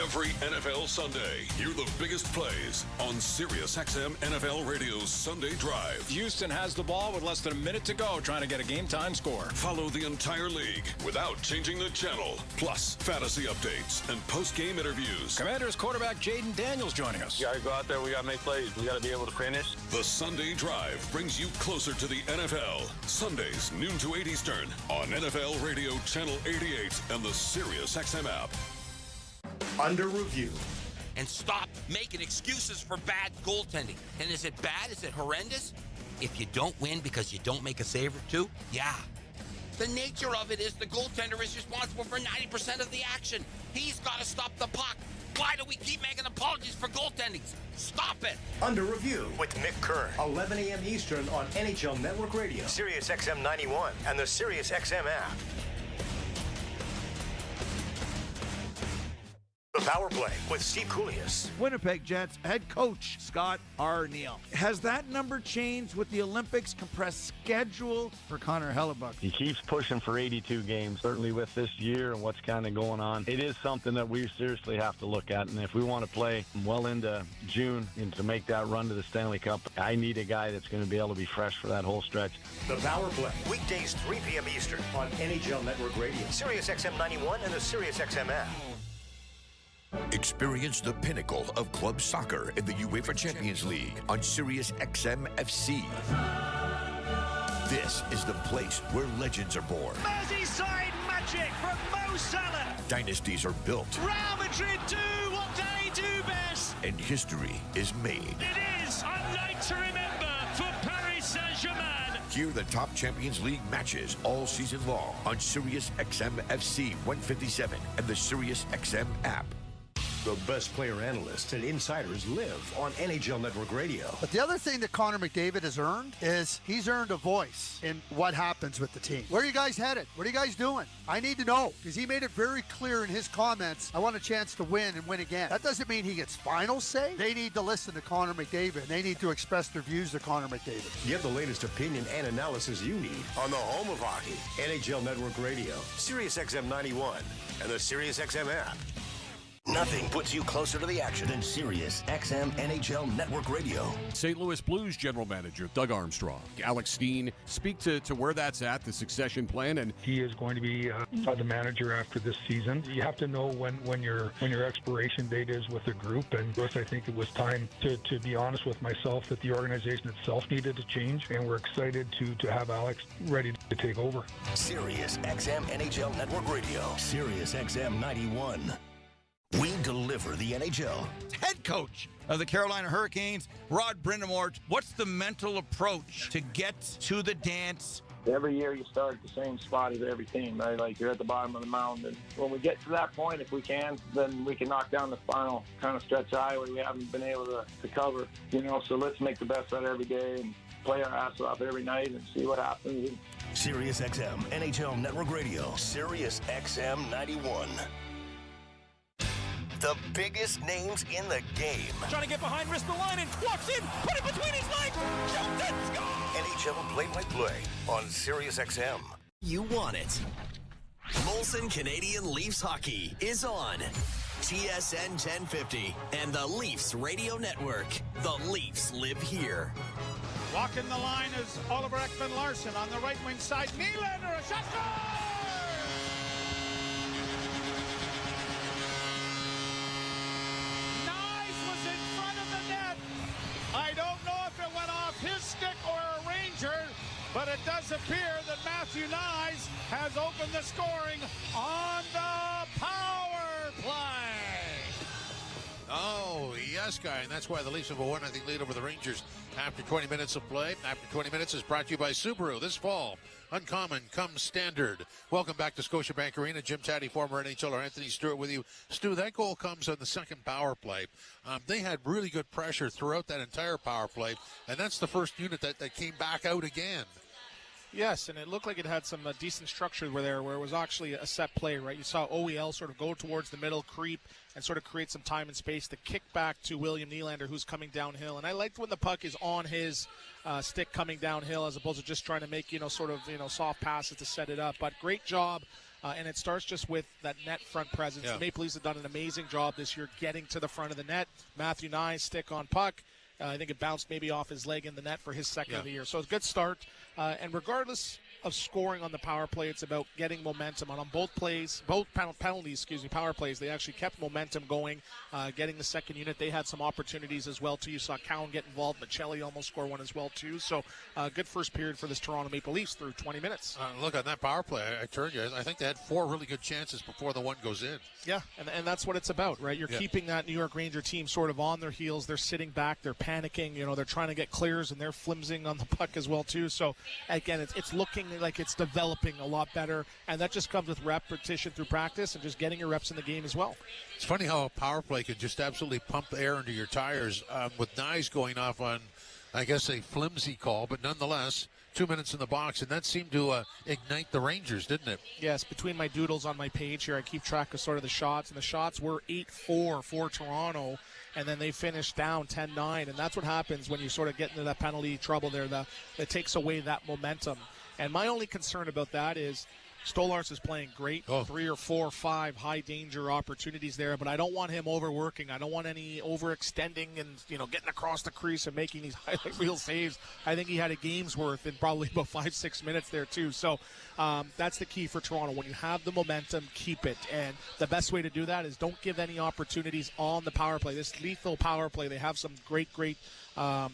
Every NFL Sunday, hear the biggest plays on Sirius XM NFL Radio's Sunday Drive. Houston has the ball with less than a minute to go, trying to get a game-time score. Follow the entire league without changing the channel. Plus, fantasy updates and post-game interviews. Commanders quarterback Jaden Daniels joining us. We got to go out there. We got to make plays. We got to be able to finish. The Sunday Drive brings you closer to the NFL. Sundays, noon to 8 Eastern on NFL Radio Channel 88 and the Sirius XM app. Under review. And stop making excuses for bad goaltending. And is it bad? Is it horrendous? If you don't win because you don't make a save or two, yeah. The nature of it is the goaltender is responsible for 90% of the action. He's got to stop the puck. Why do we keep making apologies for goaltending? Stop it. Under review with Nick Kern. 11 a.m. Eastern on NHL Network Radio, Sirius XM 91, and the Sirius XM app. The Power Play with Steve Koulias. Winnipeg Jets head coach Scott Arniel. Has that number changed with the Olympics compressed schedule for Connor Hellebuck? He keeps pushing for 82 games, certainly with this year and what's kind of going on. It is something that we seriously have to look at, and if we want to play well into June and to make that run to the Stanley Cup, I need a guy that's going to be able to be fresh for that whole stretch. The Power Play, weekdays 3 p.m. Eastern on NHL Network Radio, Sirius XM 91, and the Sirius XM app. Experience the pinnacle of club soccer in the UEFA Champions League on Sirius XM FC. This is the place where legends are born. Merseyside magic from Mo Salah. Dynasties are built. Real Madrid do what they do best. And history is made. It is a night to remember for Paris Saint-Germain. Hear the top Champions League matches all season long on Sirius XM FC 157 and the Sirius XM app. The best player analysts and insiders live on NHL Network Radio. But the other thing that Connor McDavid has earned is he's earned a voice in what happens with the team. Where are you guys headed? What are you guys doing? I need to know, because he made it very clear in his comments, I want a chance to win and win again. That doesn't mean he gets final say. They need to listen to Connor McDavid. They need to express their views to Connor McDavid. Get the latest opinion and analysis you need on the home of hockey, NHL Network Radio, Sirius XM 91, and the Sirius XM app. Nothing puts you closer to the action than Sirius XM NHL Network Radio. St. Louis Blues General Manager Doug Armstrong. Alex Steen, speak to where that's at, the succession plan. And he is going to be the manager after this season. You have to know when your expiration date is with a group. And I think it was time to be honest with myself that the organization itself needed to change. And we're excited to have Alex ready to take over. Sirius XM NHL Network Radio. Sirius XM 91. We deliver the NHL. Head coach of the Carolina Hurricanes, Rod Brind'Amour. What's the mental approach to get to the dance? Every year you start at the same spot as every team, right? Like you're at the bottom of the mountain. And when we get to that point, if we can, then we can knock down the final kind of stretch of highway we haven't been able to cover. So let's make the best out of every day and play our ass off every night and see what happens. Sirius XM NHL Network Radio. Sirius XM 91. The biggest names in the game. Trying to get behind Ristolainen, walks in, put it between his legs, shoots it, score! NHL play-by-play on Sirius XM. You want it. Molson Canadian Leafs Hockey is on TSN 1050 and the Leafs Radio Network. The Leafs live here. Walking the line is Oliver Ekman-Larsson on the right wing side. Nylander, a shot, goal! I don't know if it went off his stick or a Ranger, but it does appear that Matthew Nyes has opened the scoring on the power play. Oh, yes, Guy, and that's why the Leafs have a 1-0 lead over the Rangers after 20 minutes of play. After 20 minutes is brought to you by Subaru. This fall, uncommon comes standard. Welcome back to Scotiabank Arena. Jim Taddy, former NHLer Anthony Stewart with you. Stu, that goal comes on the second power play. They had really good pressure throughout that entire power play, and that's the first unit that came back out again. Yes, and it looked like it had some decent structure where it was actually a set play, right? You saw OEL sort of go towards the middle, creep, and sort of create some time and space to kick back to William Nylander, who's coming downhill. And I liked when the puck is on his stick coming downhill as opposed to just trying to make, soft passes to set it up. But great job. And it starts just with that net front presence. Yeah. The Maple Leafs have done an amazing job this year getting to the front of the net. Matthew Nyes stick on puck. I think it bounced maybe off his leg in the net for his second of the year. So it's a good start. And regardless of scoring on the power play, it's about getting momentum on both plays, both penalties, power plays. They actually kept momentum going, getting the second unit. They had some opportunities as well, too. You saw Cowan get involved. Michelli almost score one as well, too. So good first period for this Toronto Maple Leafs through 20 minutes. Look, on that power play, I told you, I think they had 4 really good chances before the one goes in. Yeah, and that's what it's about, right? You're keeping that New York Ranger team sort of on their heels. They're sitting back. They're panicking. They're trying to get clears, and they're flimsing on the puck as well, too. So, again, it's looking like it's developing a lot better, and that just comes with repetition through practice and just getting your reps in the game as well. It's funny how a power play can just absolutely pump air into your tires with Nyes going off on, I guess, a flimsy call, but nonetheless, 2 minutes in the box, and that seemed to ignite the Rangers, didn't it? Yes, between my doodles on my page here, I keep track of sort of the shots, and the shots were 8-4 for Toronto, and then they finished down 10-9, and that's what happens when you sort of get into that penalty trouble there. That takes away that momentum. And my only concern about that is Stolarz is playing great. 3 or 4 or 5 high-danger opportunities there, but I don't want him overworking. I don't want any overextending and, getting across the crease and making these highlight reel saves. I think he had a game's worth in probably about 5-6 minutes there, too. So that's the key for Toronto. When you have the momentum, keep it. And the best way to do that is don't give any opportunities on the power play. This lethal power play, they have some great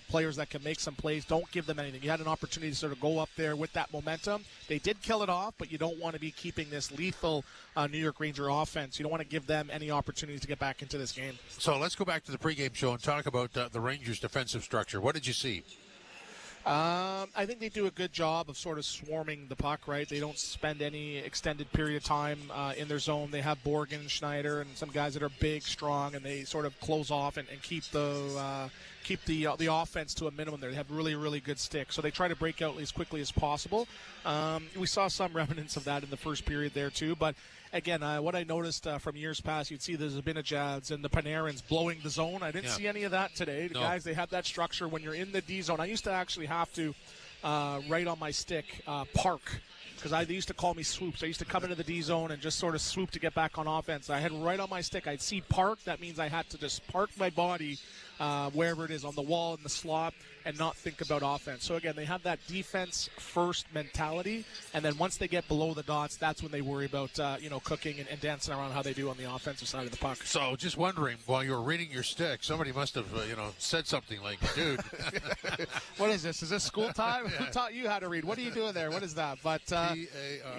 players that can make some plays. Don't give them anything. You had an opportunity to sort of go up there with that momentum. They did kill it off, but you don't want to be keeping this lethal New York Ranger offense. You don't want to give them any opportunities to get back into this game. So let's go back to the pregame show and talk about the Rangers' defensive structure. What did you see? I think they do a good job of sort of swarming the puck, right? They don't spend any extended period of time in their zone. They have Borgen, Schneider, and some guys that are big, strong, and they sort of close off and keep the offense to a minimum there. They have really, really good sticks. So they try to break out as quickly as possible. We saw some remnants of that in the first period there, too. But, again, what I noticed from years past, you'd see the Zibanejad's and the Panarins blowing the zone. I didn't see any of that today. The guys, they have that structure when you're in the D zone. I used to actually have to write on my stick, park. because they used to call me swoops. I used to come into the D zone and just sort of swoop to get back on offense. I had right on my stick. I'd see park. That means I had to just park my body wherever it is, on the wall, in the slot, and not think about offense. So, again, they have that defense-first mentality, and then once they get below the dots, that's when they worry about, cooking and dancing around how they do on the offensive side of the puck. So, just wondering, while you were reading your stick, somebody must have, said something like, dude. What is this? Is this school time? Who taught you how to read? What are you doing there? What is that? But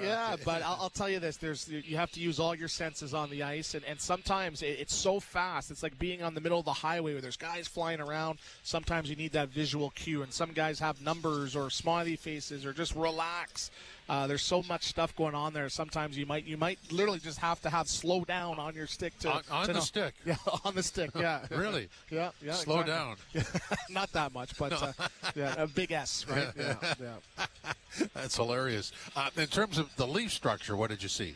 yeah, but I'll tell you this. You have to use all your senses on the ice, and sometimes it's so fast. It's like being on the middle of the highway where there's guys flying around. Sometimes you need that visual cue, and some guys have numbers or smiley faces or just relax. There's so much stuff going on there. Sometimes you might literally just have to have slow down on your stick to the stick. Yeah, on the stick. Yeah. Really? Yeah. Slow exactly. down. Not that much, but a big S, right? Yeah. That's hilarious. In terms of the Leaf structure, what did you see?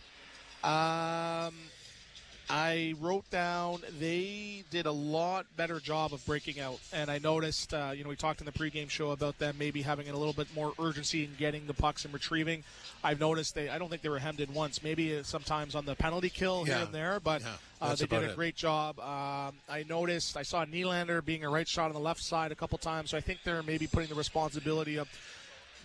I wrote down they did a lot better job of breaking out. And I noticed, we talked in the pregame show about them maybe having a little bit more urgency in getting the pucks and retrieving. I've noticed I don't think they were hemmed in once. Maybe sometimes on the penalty kill here and there, but they did a great job. I saw Nylander being a right shot on the left side a couple times, so I think they're maybe putting the responsibility of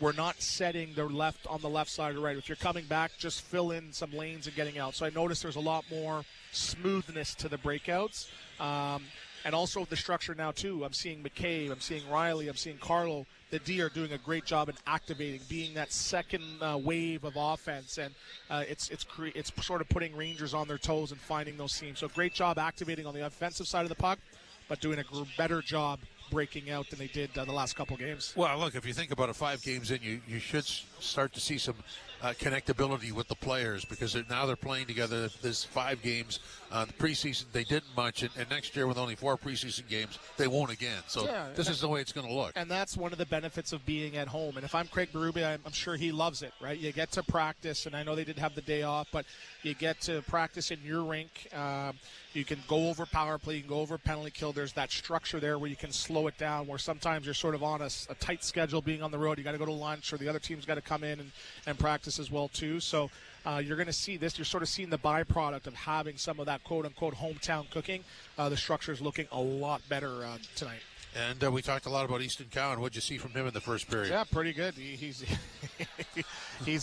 we're not setting the left on the left side or right. If you're coming back, just fill in some lanes and getting out. So I noticed there's a lot more smoothness to the breakouts. And also the structure now, too. I'm seeing McCabe, I'm seeing Riley, I'm seeing Carlo. The D are doing a great job in activating, being that second wave of offense. And it's sort of putting Rangers on their toes and finding those seams. So great job activating on the offensive side of the puck, but doing a better job breaking out than they did the last couple games. Well, look, if you think about it, 5 games in, you should start to see some connectability with the players, because now they're playing together. This 5 games. The preseason, they didn't much, and next year with only 4 preseason games, they won't again. So this is the way it's going to look. And that's one of the benefits of being at home. And if I'm Craig Berube, I'm sure he loves it, right? You get to practice, and I know they did have the day off, but you get to practice in your rink. You can go over power play, you can go over penalty kill. There's that structure there where you can slow it down, where sometimes you're sort of on a tight schedule being on the road. You got to go to lunch, or the other team's got to come in and practice as well, too. So you're going to see this. You're sort of seeing the byproduct of having some of that quote-unquote hometown cooking. The structure is looking a lot better tonight. And we talked a lot about Easton Cowan. What'd you see from him in the first period? Yeah, pretty good. He's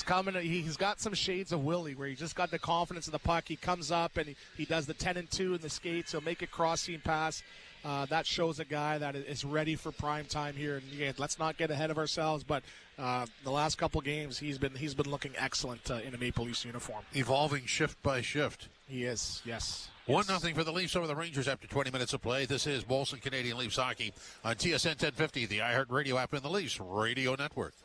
coming. He's got some shades of Willie, where he just got the confidence in the puck. He comes up and he does the 10-2 in the skates. He'll make a cross-seam pass. That shows a guy that is ready for prime time here. And again, let's not get ahead of ourselves, but the last couple games he's been looking excellent in a Maple Leafs uniform. Evolving shift by shift. He is, yes. 1-0 for the Leafs over the Rangers after 20 minutes of play. This is Molson Canadian Leafs Hockey on TSN 1050, the iHeartRadio app, and the Leafs Radio Network.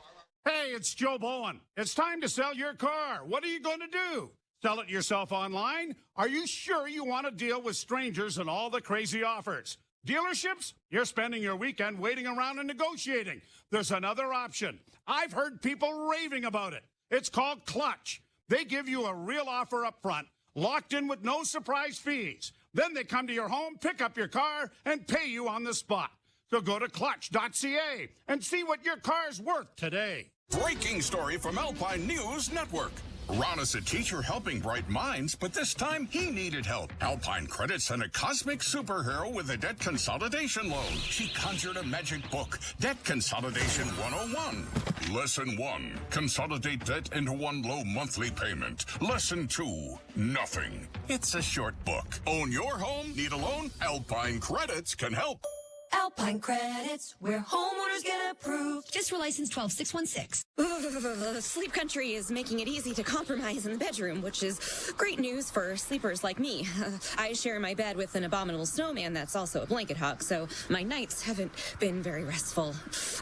Hey, it's Joe Bowen. It's time to sell your car. What are you going to do? Sell it yourself online? Are you sure you want to deal with strangers and all the crazy offers? Dealerships? You're spending your weekend waiting around and negotiating. There's another option. I've heard people raving about it. It's called Clutch. They give you a real offer up front, locked in with no surprise fees. Then they come to your home, pick up your car, and pay you on the spot. So go to clutch.ca and see what your car's worth today. Breaking story from Alpine News Network. Ron is a teacher helping bright minds, but this time he needed help. Alpine Credit sent a cosmic superhero with a debt consolidation loan. She conjured a magic book, Debt Consolidation 101. Lesson 1, consolidate debt into one low monthly payment. Lesson 2, nothing. It's a short book. Own your home? Need a loan? Alpine Credits can help. Alpine Credits, where homeowners get approved. District license 12616. Sleep Country is making it easy to compromise in the bedroom, which is great news for sleepers like me. I share my bed with an abominable snowman that's also a blanket hog, so my nights haven't been very restful.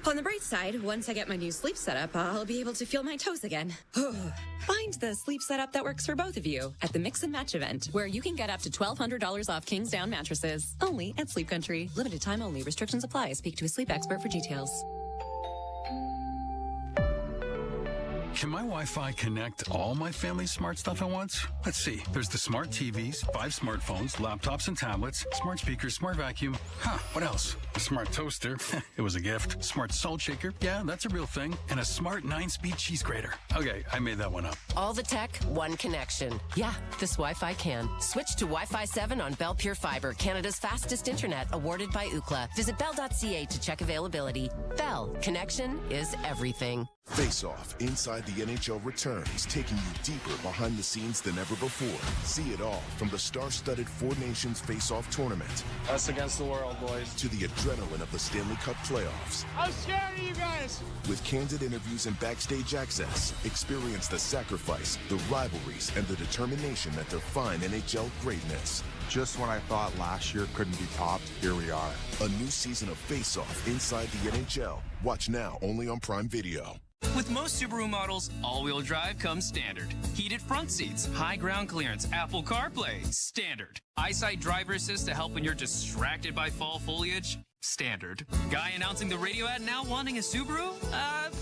On the bright side, once I get my new sleep setup, I'll be able to feel my toes again. Find the sleep setup that works for both of you at the Mix and Match event, where you can get up to $1,200 off Kings Down mattresses. Only at Sleep Country. Limited time only. Restrictions apply. Speak to a sleep expert for details. Can my Wi-Fi connect all my family's smart stuff at once? Let's see. There's the smart TVs, 5 smartphones, laptops and tablets, smart speakers, smart vacuum. What else? A smart toaster. It was a gift. Smart salt shaker. Yeah, that's a real thing. And a smart 9-speed cheese grater. Okay, I made that one up. All the tech, one connection. Yeah, this Wi-Fi can. Switch to Wi-Fi 7 on Bell Pure Fiber, Canada's fastest internet, awarded by Ookla. Visit bell.ca to check availability. Bell, connection is everything. Face Off Inside the NHL returns, taking you deeper behind the scenes than ever before. See it all from the star-studded Four Nations Face Off tournament. Us against the world, boys. To the adrenaline of the Stanley Cup playoffs. I'm scared of you guys. With candid interviews and backstage access, experience the sacrifice, the rivalries, and the determination that define NHL greatness. Just when I thought last year couldn't be topped, here we are. A new season of Face Off Inside the NHL. Watch now only on Prime Video. With most Subaru models, all-wheel drive comes standard. Heated front seats, high ground clearance, Apple CarPlay, standard. EyeSight driver assist to help when you're distracted by fall foliage, standard. Guy announcing the radio ad now wanting a Subaru?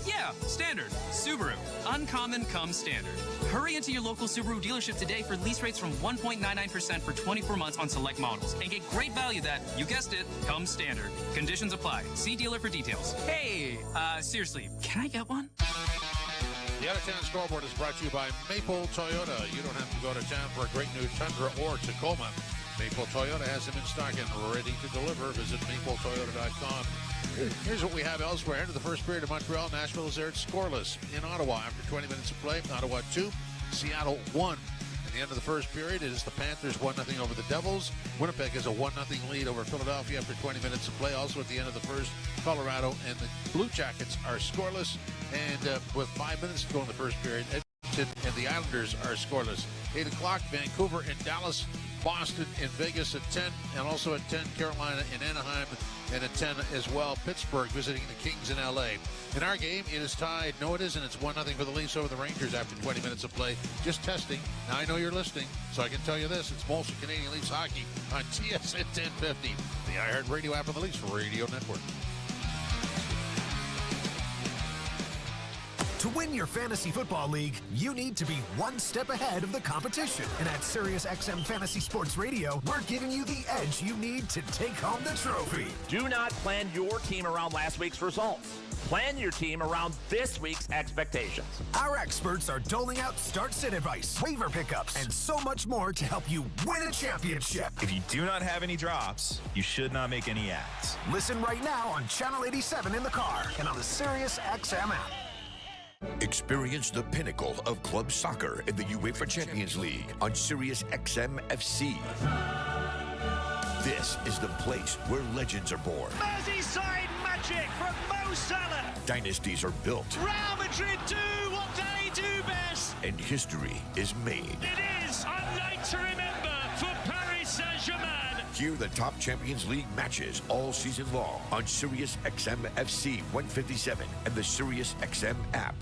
Yeah, standard. Subaru. Uncommon comes standard. Hurry into your local Subaru dealership today for lease rates from 1.99% for 24 months on select models and get great value that, you guessed it, comes standard. Conditions apply. See dealer for details. Hey, seriously, can I get one? The out-of-town scoreboard is brought to you by Maple Toyota. You don't have to go to town for a great new Tundra or Tacoma. Maple Toyota has them in stock and ready to deliver. Visit mapletoyota.com. Here's what we have elsewhere. Into the first period of Montreal, Nashville is there. It's scoreless in Ottawa after 20 minutes of play. Ottawa 2, Seattle 1. At the end of the first period, it is the Panthers 1-0 over the Devils. Winnipeg has a 1-0 lead over Philadelphia after 20 minutes of play. Also at the end of the first, Colorado and the Blue Jackets are scoreless. And with 5 minutes to go in the first period, Edmonton and the Islanders are scoreless. 8 o'clock, Vancouver and Dallas. Boston in Vegas at 10, and also at 10, Carolina in Anaheim, and at 10 as well, Pittsburgh visiting the Kings in L.A. In our game, it is tied. No, it isn't. It's 1-0 for the Leafs over the Rangers after 20 minutes of play. Just testing. Now, I know you're listening, so I can tell you this. It's Molson Canadian Leafs Hockey on TSN 1050, the iHeartRadio app of the Leafs Radio Network. To win your fantasy football league, you need to be one step ahead of the competition. And at SiriusXM Fantasy Sports Radio, we're giving you the edge you need to take home the trophy. Do not plan your team around last week's results. Plan your team around this week's expectations. Our experts are doling out start-sit advice, waiver pickups, and so much more to help you win a championship. If you do not have any drops, you should not make any ads. Listen right now on Channel 87 in the car and on the SiriusXM app. Experience the pinnacle of club soccer in the UEFA Champions League on SiriusXM FC. This is the place where legends are born. Merseyside magic from Mo Salah. Dynasties are built. Real Madrid do what they do best. And history is made. It is a night to remember for Paris Saint-Germain. Hear the top Champions League matches all season long on SiriusXM FC 157 and the SiriusXM app.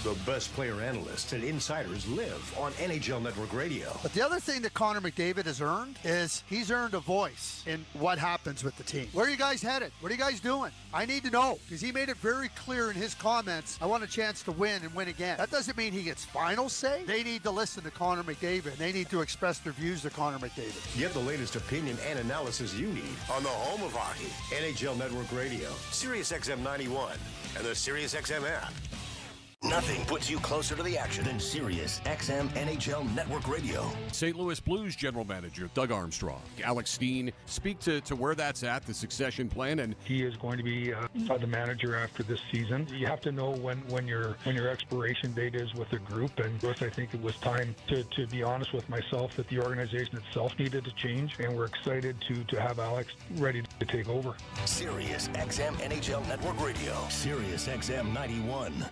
The best player analysts and insiders live on NHL Network Radio. But the other thing that Connor McDavid has earned is he's earned a voice in what happens with the team. Where are you guys headed? What are you guys doing? I need to know, because he made it very clear in his comments, I want a chance to win and win again. That doesn't mean he gets final say. They need to listen to Connor McDavid. They need to express their views to Connor McDavid. Get the latest opinion and analysis you need on the home of hockey, NHL Network Radio, SiriusXM 91, and the SiriusXM app. Nothing puts you closer to the action than Sirius XM NHL Network Radio. St. Louis Blues general manager Doug Armstrong, Alex Steen, speak to where that's at, the succession plan, and he is going to be the manager after this season. You have to know when your expiration date is with a group, and I think it was time to be honest with myself that the organization itself needed to change, and we're excited to have Alex ready to take over. Sirius XM NHL Network Radio, Sirius XM 91.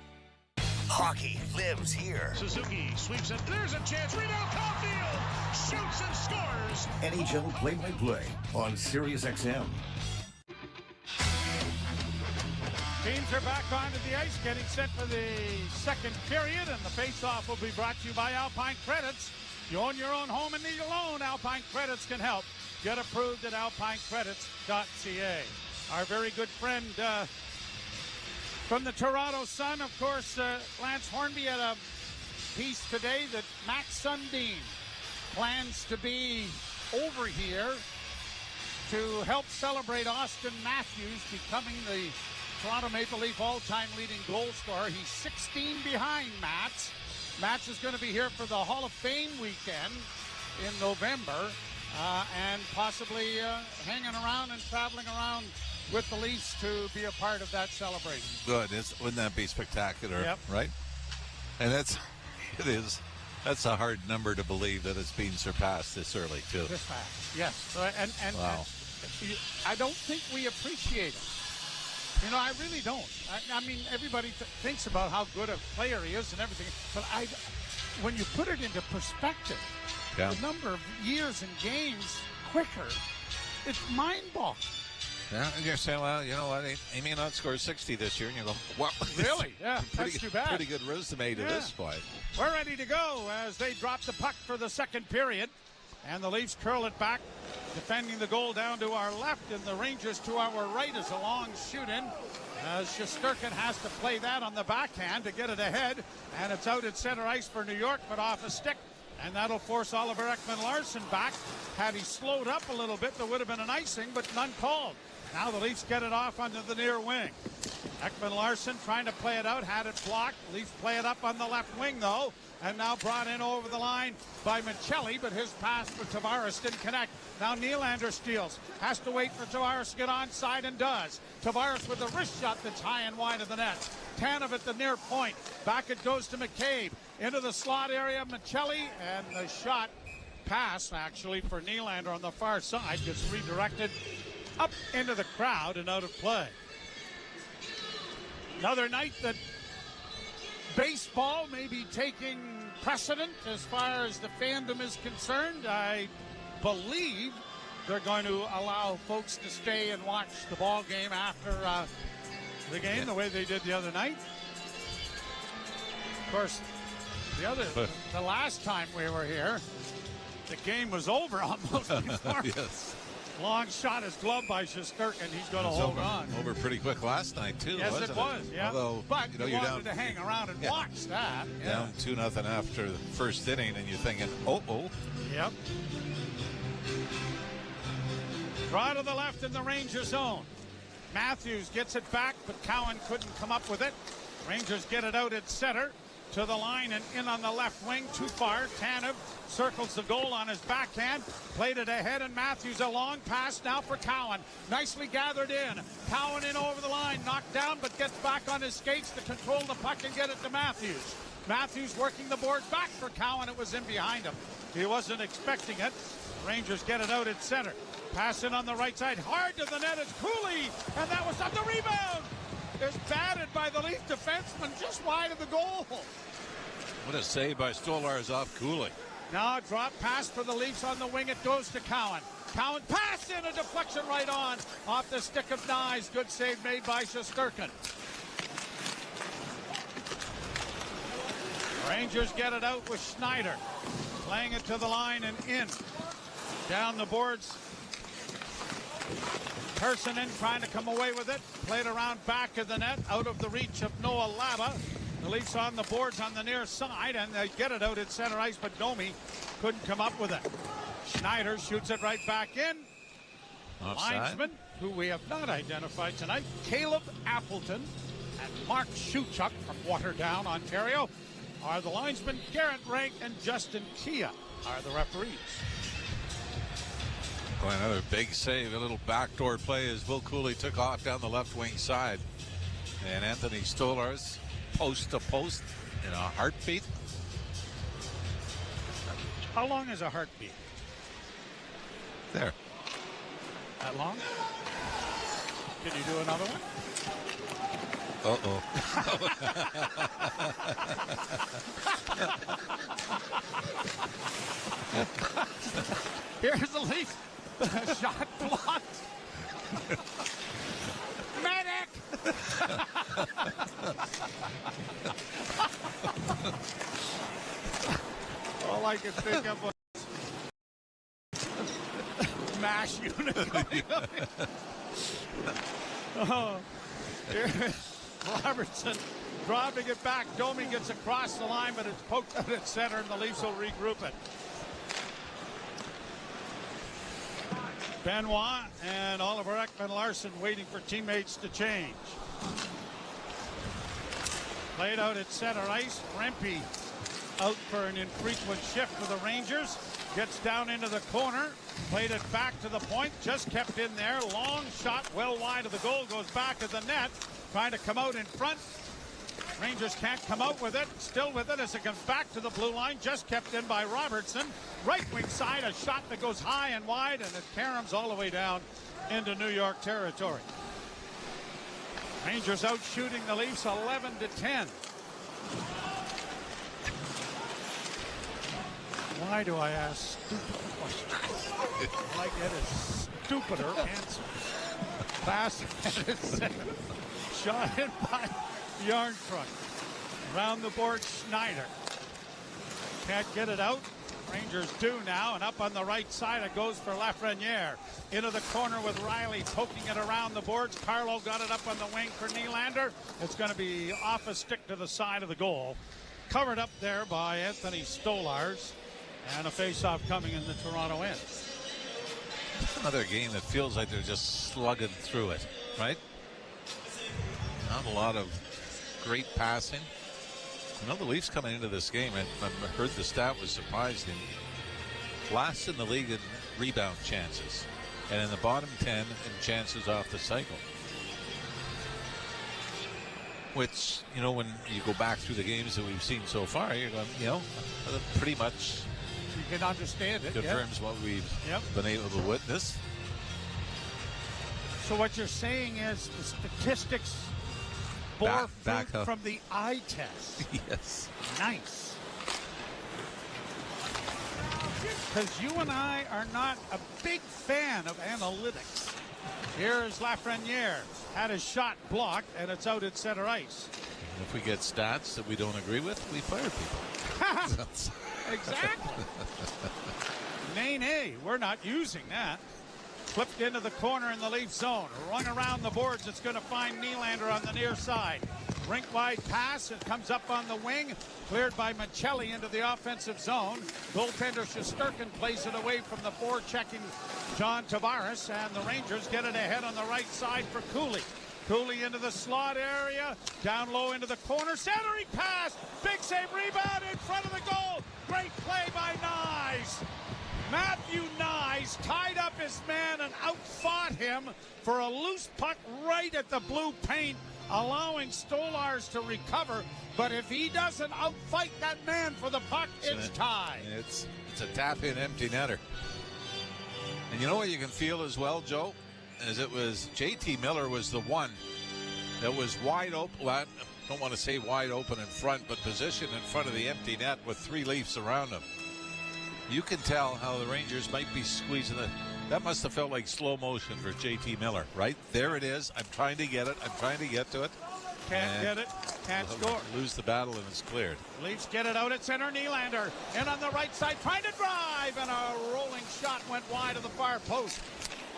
Hockey lives here. Suzuki sweeps it. There's a chance. Rebound, Caulfield shoots and scores. NHL play-by-play on Sirius XM. Teams are back onto the ice, getting set for the second period, and the face-off will be brought to you by Alpine Credits. You own your own home and need a loan. Alpine Credits can help. Get approved at alpinecredits.ca. Our very good friend From the Toronto Sun, of course, Lance Hornby had a piece today that Max Sundin plans to be over here to help celebrate Austin Matthews becoming the Toronto Maple Leaf all-time leading goal scorer. He's 16 behind Mats. Mats is going to be here for the Hall of Fame weekend in November and possibly hanging around and traveling around with the Leafs to be a part of that celebration. Good. Wouldn't that be spectacular? Yep. Right? And it is. That's a hard number to believe that it's being surpassed this early, too. This fast, yes. And wow. I don't think we appreciate it. You know, I really don't. I mean, everybody thinks about how good a player he is and everything, but when you put it into perspective, the number of years and games quicker, it's mind-boggling. Yeah, and you're saying, well, you know what, he may not score 60 this year, and you go, well, really? Yeah, that's too bad. Pretty good resume to this point. We're ready to go as they drop the puck for the second period, and the Leafs curl it back, defending the goal down to our left, and the Rangers to our right is a long shoot-in, as Shesterkin has to play that on the backhand to get it ahead, and it's out at center ice for New York, but off a stick. And that'll force Oliver Ekman-Larsson back. Had he slowed up a little bit, there would have been an icing, but none called. Now the Leafs get it off onto the near wing. Ekman-Larsson trying to play it out, had it blocked. Leafs play it up on the left wing, though, and now brought in over the line by Michelli, but his pass for Tavares didn't connect. Now Nylander steals. Has to wait for Tavares to get onside and does. Tavares with a wrist shot that's high and wide of the net. Tanev at the near point. Back it goes to McCabe. Into the slot area, Michelli, and the shot pass, actually, for Nylander on the far side gets redirected up into the crowd and out of play. Another night that baseball may be taking precedent as far as the fandom is concerned. I believe they're going to allow folks to stay and watch the ball game after the game, the way they did the other night. Of course, the last time we were here, the game was over almost before. Yes. Long shot is gloved by Shesterkin. He's going to hold on. Over pretty quick last night, too, yes, wasn't it was, yeah. Although, but you know, you you're wanted down, to hang around and watch that. Yeah. Down 2-0 after the first inning, and you're thinking, oh. Yep. Draw to the left in the Ranger zone. Matthews gets it back, but Cowan couldn't come up with it. Rangers get it out at center. To the line and in on the left wing, too far. Tanev circles the goal on his backhand, played it ahead, and Matthews a long pass now for Cowan. Nicely gathered in. Cowan in over the line, knocked down, but gets back on his skates to control the puck and get it to Matthews. Matthews working the board back for Cowan. It was in behind him. He wasn't expecting it. Rangers get it out at center. Pass in on the right side, hard to the net. It's Cooley, and that was on the rebound. It's batted by the Leaf defenseman just wide of the goal. What a save by Stolarz off Cooley. Now a drop pass for the Leafs on the wing. It goes to Cowan. Cowan pass in, a deflection right on off the stick of Nyes. Good save made by Shesterkin. Rangers get it out with Schneider. Playing it to the line and in. Down the boards. Personen trying to come away with it. Played around back of the net, out of the reach of Noah Laba. The Leafs on the boards on the near side, and they get it out at center ice, but Domi couldn't come up with it. Schneider shoots it right back in. Offside. Linesman, who we have not identified tonight, Caleb Appleton and Mark Shuchuk from Waterdown, Ontario, are the linesmen. Garrett Rank and Justin Kia are the referees. Boy, another big save, a little backdoor play as Will Cooley took off down the left wing side. And Anthony Stolarz post to post in a heartbeat. How long is a heartbeat? There. That long? Can you do another one? Uh-oh. Here's the Leaf. Shot blocked. Medic! All I could think of was MASH unit. Oh, Robertson dropping it back. Domi gets across the line, but it's poked out at center, and the Leafs will regroup it. Benoit and Oliver Ekman-Larsson waiting for teammates to change. Played out at center ice. Rempe out for an infrequent shift for the Rangers. Gets down into the corner. Played it back to the point. Just kept in there. Long shot well wide of the goal. Goes back of the net. Trying to come out in front. Rangers can't come out with it. Still with it as it comes back to the blue line. Just kept in by Robertson. Right wing side, a shot that goes high and wide, and it caroms all the way down into New York territory. Rangers out shooting the Leafs 11-10. Why do I ask stupid questions? All I get is stupider answers. Pass shot in by Yarncrook. Around the board, Schneider. Can't get it out. Rangers do now, and up on the right side it goes for Lafreniere. Into the corner with Riley poking it around the boards. Carlo got it up on the wing for Nylander. It's going to be off a stick to the side of the goal. Covered up there by Anthony Stolarz. And a face-off coming in the Toronto end. Another game that feels like they're just slugging through it, right? Not a lot of great passing. I know the Leafs coming into this game, and I heard the stat was surprising. Last in the league in rebound chances, and in the bottom 10 in chances off the cycle. Which, you know, when you go back through the games that we've seen so far, you're going, you know, pretty much. You can understand it. Confirms what we've been able to witness. So what you're saying is the statistics bore fruit from the eye test. Yes. Nice. Because you and I are not a big fan of analytics. Here's Lafreniere. Had his shot blocked, and it's out at center ice. And if we get stats that we don't agree with, we fire people. Exactly. Nay, we're not using that. Flipped into the corner in the Leaf zone. Run around the boards. It's going to find Nylander on the near side. Rink-wide pass. It comes up on the wing. Cleared by Michelli into the offensive zone. Goaltender Shesterkin plays it away from the forechecking John Tavares. And the Rangers get it ahead on the right side for Cooley. Cooley into the slot area. Down low into the corner. Centering pass. Big save. Rebound in front of the goal. Great play by Nyes. Matthew Nyes tied up his man and outfought him for a loose puck right at the blue paint, allowing Stolarz to recover. But if he doesn't outfight that man for the puck, it's tied. It's a tap-in empty netter. And you know what you can feel as well, Joe? As it was JT Miller was the one that was wide open. Well, I don't want to say wide open in front, but positioned in front of the empty net with three Leafs around him. You can tell how the Rangers might be squeezing it. That must have felt like slow motion for JT Miller, right? There it is. I'm trying to get it. I'm trying to get to it. Can't get it. Can't score. Lose the battle and it's cleared. Leafs get it out at center. Nylander in on the right side, trying to drive, and a rolling shot went wide of the far post.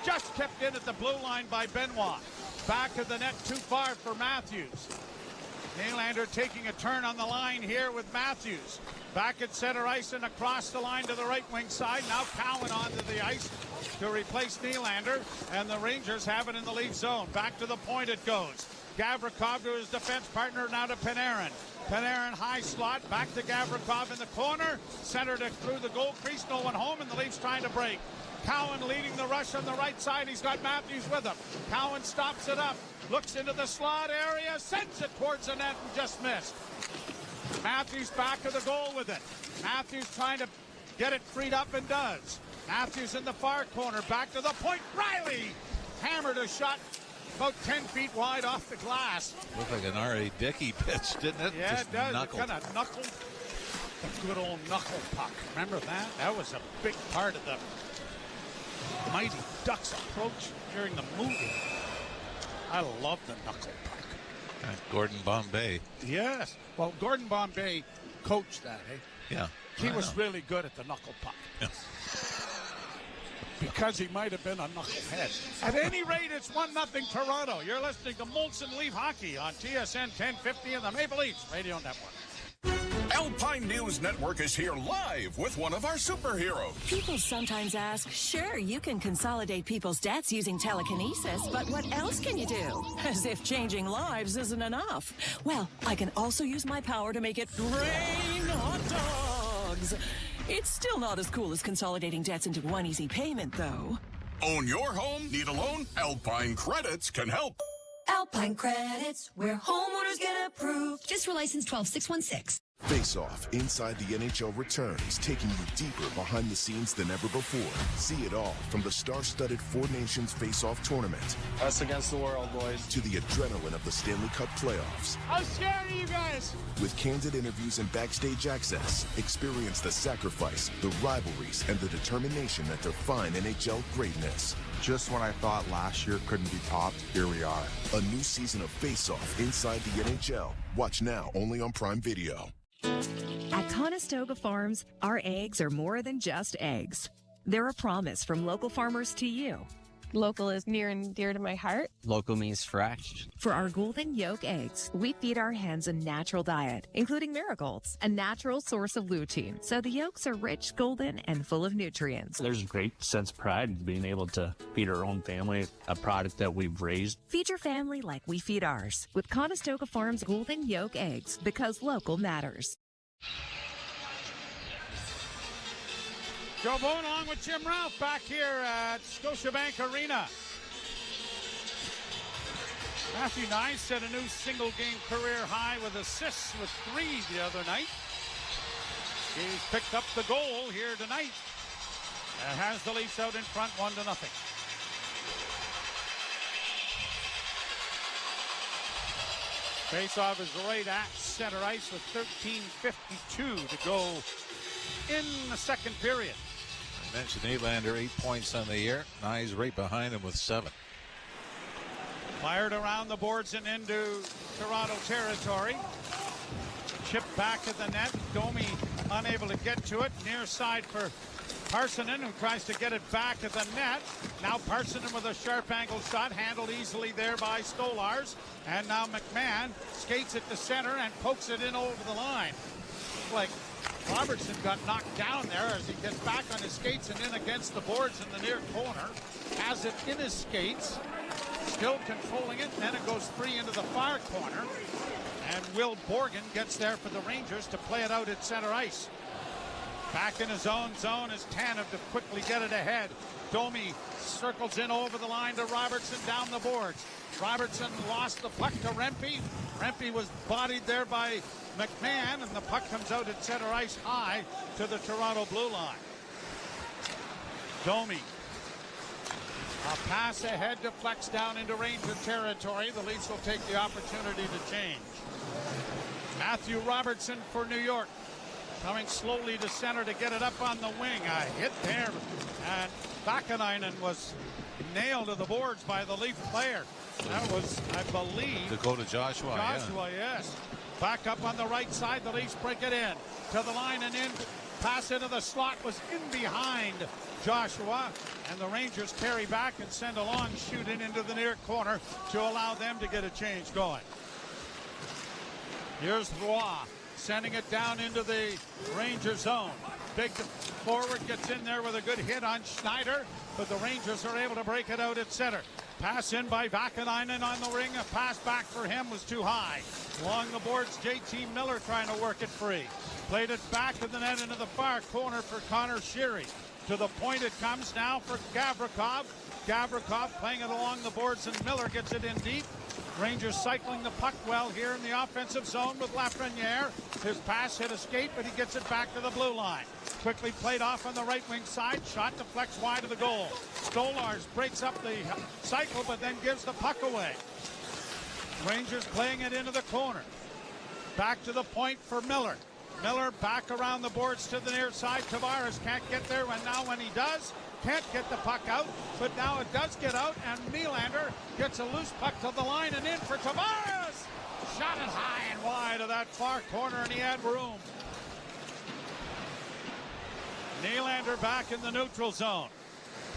Just kept in at the blue line by Benoit. Back of the net, too far for Matthews. Nylander taking a turn on the line here with Matthews. Back at center ice and across the line to the right wing side. Now Cowan onto the ice to replace Nylander. And the Rangers have it in the Leaf zone. Back to the point it goes. Gavrikov to his defense partner, now to Panarin. Panarin high slot, back to Gavrikov in the corner. Centered it through the goal crease, no one home, and the Leafs trying to break. Cowan leading the rush on the right side. He's got Matthews with him. Cowan stops it up, looks into the slot area, sends it towards the net and just missed. Matthews back of the goal with it. Matthews trying to get it freed up and does. Matthews in the far corner, back to the point. Riley hammered a shot about 10 feet wide off the glass. Looked like an R.A. Dickey pitch, didn't it? Yeah, just it does. Knuckled. It kind of knuckled. The good old knuckle puck. Remember that? That was a big part of the Mighty Ducks approach during the movie. I love the knuckle puck. Gordon Bombay. Yes. Well, Gordon Bombay coached that, eh? Yeah. He was really good at the knuckle puck. Yeah. because he might have been a knucklehead. At any rate, it's 1-0 Toronto. You're listening to Molson Leaf Hockey on TSN 1050 and the Maple Leafs Radio Network. Alpine News Network is here live with one of our superheroes. People sometimes ask, sure, you can consolidate people's debts using telekinesis, but what else can you do? As if changing lives isn't enough. Well, I can also use my power to make it rain hot dogs. It's still not as cool as consolidating debts into one easy payment, though. Own your home? Need a loan? Alpine Credits can help. Alpine Credits, where homeowners get approved. Just for license 12616. Face Off Inside the NHL returns, taking you deeper behind the scenes than ever before. See it all from the star-studded Four Nations Face Off tournament. Us against the world, boys. To the adrenaline of the Stanley Cup playoffs. How scared are you guys? With candid interviews and backstage access, experience the sacrifice, the rivalries, and the determination that define NHL greatness. Just when I thought last year couldn't be topped, here we are. A new season of Face Off Inside the NHL. Watch now only on Prime Video. At Conestoga Farms, our eggs are more than just eggs. They're a promise from local farmers to you. Local is near and dear to my heart. Local means fresh. For our golden yolk eggs, we feed our hens a natural diet, including marigolds, a natural source of lutein, so the yolks are rich, golden, and full of nutrients. There's a great sense of pride in being able to feed our own family a product that we've raised. Feed your family like we feed ours with Conestoga Farms golden yolk eggs, because local matters. Joe Bone on with Jim Ralph back here at Scotiabank Arena. Matthew Nyes set a new single-game career high with assists with 3 the other night. He's picked up the goal here tonight and has the Leafs out in front 1-0. Face-off is right at center ice with 13:52 to go in the second period. I mentioned Nylander, 8 points on the year. Nyes right behind him with 7. Fired around the boards and into Toronto territory. Chip back at the net. Domi unable to get to it. Near side for Parsonen, who tries to get it back at the net. Now Parsonen with a sharp angle shot, handled easily there by Stolars. And now McMahon skates it to center and pokes it in over the line. Like Robertson got knocked down there as he gets back on his skates and in against the boards in the near corner. Has it in his skates, still controlling it, and then it goes free into the far corner. And Will Borgen gets there for the Rangers to play it out at center ice. Back in his own zone is Tanev to quickly get it ahead. Domi circles in over the line to Robertson down the boards. Robertson lost the puck to Rempe. Rempe was bodied there by McMahon, and the puck comes out at center ice high to the Toronto blue line. Domi. A pass ahead deflects down into Ranger territory. The Leafs will take the opportunity to change. Matthew Robertson for New York. Coming slowly to center to get it up on the wing. A hit there. And Vakanainen was nailed to the boards by the Leaf player. That was, I believe, Dakota Joshua. Joshua, yes. Back up on the right side. The Leafs break it in. To the line and in. Pass into the slot was in behind Joshua. And the Rangers carry back and send a long shoot into the near corner to allow them to get a change going. Here's Roy sending it down into the Ranger zone. Big forward gets in there with a good hit on Schneider, but the Rangers are able to break it out at center. Pass in by Vakanainen on the ring. A pass back for him was too high. Along the boards, JT Miller trying to work it free. Played it back to the net into the far corner for Connor Sheary. To the point it comes now for Gavrikov. Gavrikov playing it along the boards, and Miller gets it in deep. Rangers cycling the puck well here in the offensive zone with Lafreniere. His pass hit a skate, but he gets it back to the blue line. Quickly played off on the right wing side. Shot deflects wide of the goal. Stolars breaks up the cycle, but then gives the puck away. Rangers playing it into the corner. Back to the point for Miller. Miller back around the boards to the near side. Tavares can't get there, and now when he does, can't get the puck out, but now it does get out, and Nylander gets a loose puck to the line and in for Tavares. Shot it high and wide of that far corner, and he had room. Nylander back in the neutral zone.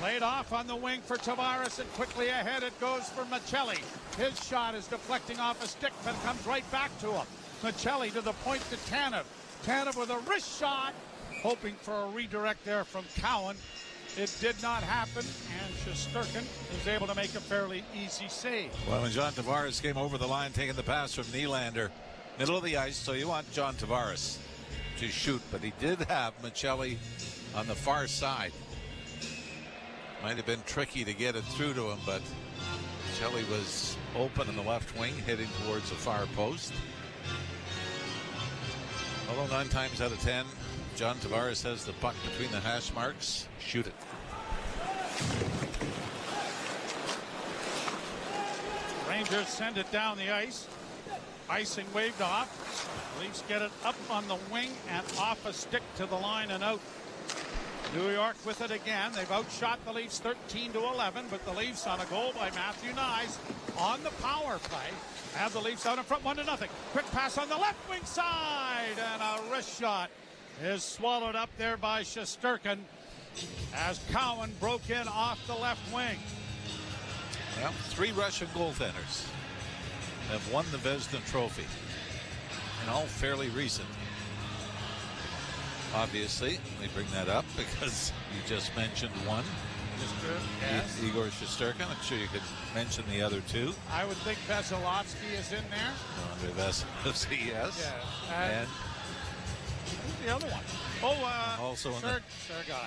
Played off on the wing for Tavares, and quickly ahead it goes for Michelli. His shot is deflecting off a stick, but comes right back to him. Michelli to the point to Tanev. Tanev with a wrist shot, hoping for a redirect there from Cowan. It did not happen, and Shesterkin is able to make a fairly easy save. Well, when John Tavares came over the line, taking the pass from Nylander, middle of the ice, so you want John Tavares to shoot, but he did have Michelli on the far side. Might have been tricky to get it through to him, but Michelli was open in the left wing, heading towards the far post. Although 9 times out of 10, John Tavares has the puck between the hash marks. Shoot it. Rangers send it down the ice. Icing waved off. Leafs get it up on the wing and off a stick to the line and out. New York with it again. They've outshot the Leafs 13-11, but the Leafs on a goal by Matthew Nyes on the power play have the Leafs out in front 1-0. Quick pass on the left wing side, and a wrist shot is swallowed up there by Shesterkin as Cowan broke in off the left wing. Well, 3 Russian goaltenders have won the Vezina Trophy, and all fairly recent. Obviously, we bring that up because you just mentioned one. Yes. Igor Shesterkin. I'm sure you could mention the other 2. I would think Vasilevsky is in there. Andre Vasilevsky, yes. Yes. And who's the other one? also Sergei.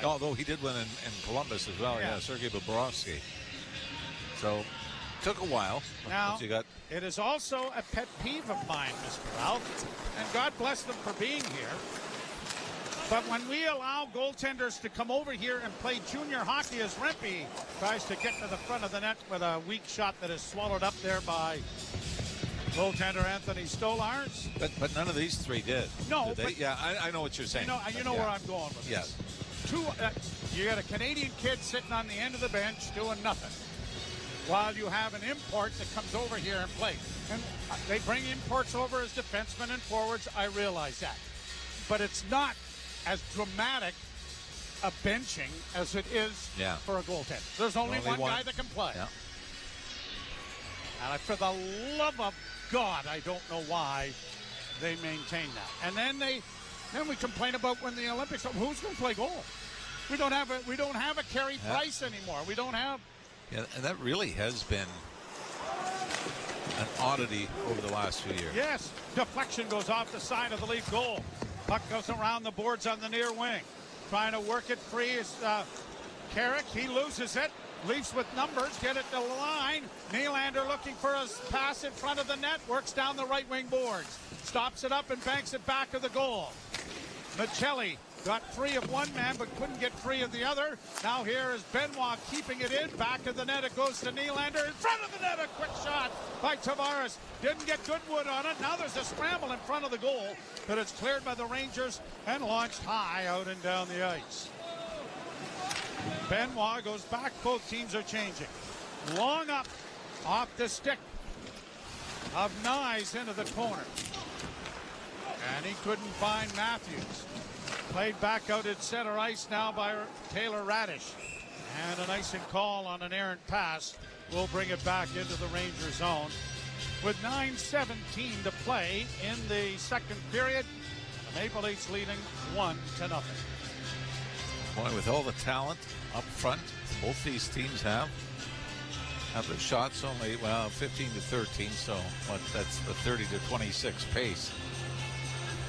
Although he did win in Columbus as well. Yeah, Sergei Bobrovsky. So, took a while. Now, you got? It is also a pet peeve of mine, Mr. Ralph, and God bless them for being here. But when we allow goaltenders to come over here and play junior hockey, as Rempe tries to get to the front of the net with a weak shot that is swallowed up there by goaltender Anthony Stolarz. But none of these 3 did. No. Did they? Yeah, I know what you're saying. You know where I'm going with this. You got a Canadian kid sitting on the end of the bench doing nothing, while you have an import that comes over here and plays. And they bring imports over as defensemen and forwards. I realize that. But it's not as dramatic a benching as it is for a goaltender. There's only one guy that can play. Yeah. And for the love of God, I don't know why they maintain that. And then we complain about when the Olympics. Who's going to play goal? We don't have a Carey Price anymore. We don't have. Yeah, and that really has been an oddity over the last few years. Yes, deflection goes off the side of the Leaf goal. Puck goes around the boards on the near wing. Trying to work it free is Carrick. He loses it. Leafs with numbers get it to the line. Nylander looking for a pass in front of the net. Works down the right wing boards. Stops it up and banks it back to the goal. Michelli got free of one man but couldn't get free of the other. Now here is Benoit keeping it in. Back of the net it goes to Nylander. In front of the net, a quick shot by Tavares. Didn't get Goodwood on it. Now there's a scramble in front of the goal, but it's cleared by the Rangers and launched high out and down the ice. Benoit goes back. Both teams are changing. Long up off the stick of Nyes into the corner. And he couldn't find Matthews. Played back out at center ice now by Taylor Radish. And an icing call on an errant pass will bring it back into the Ranger zone. With 9:17 to play in the second period, the Maple Leafs leading 1-0. Boy, with all the talent up front, both these teams have the shots only, 15-13, so that's the 30-26 pace.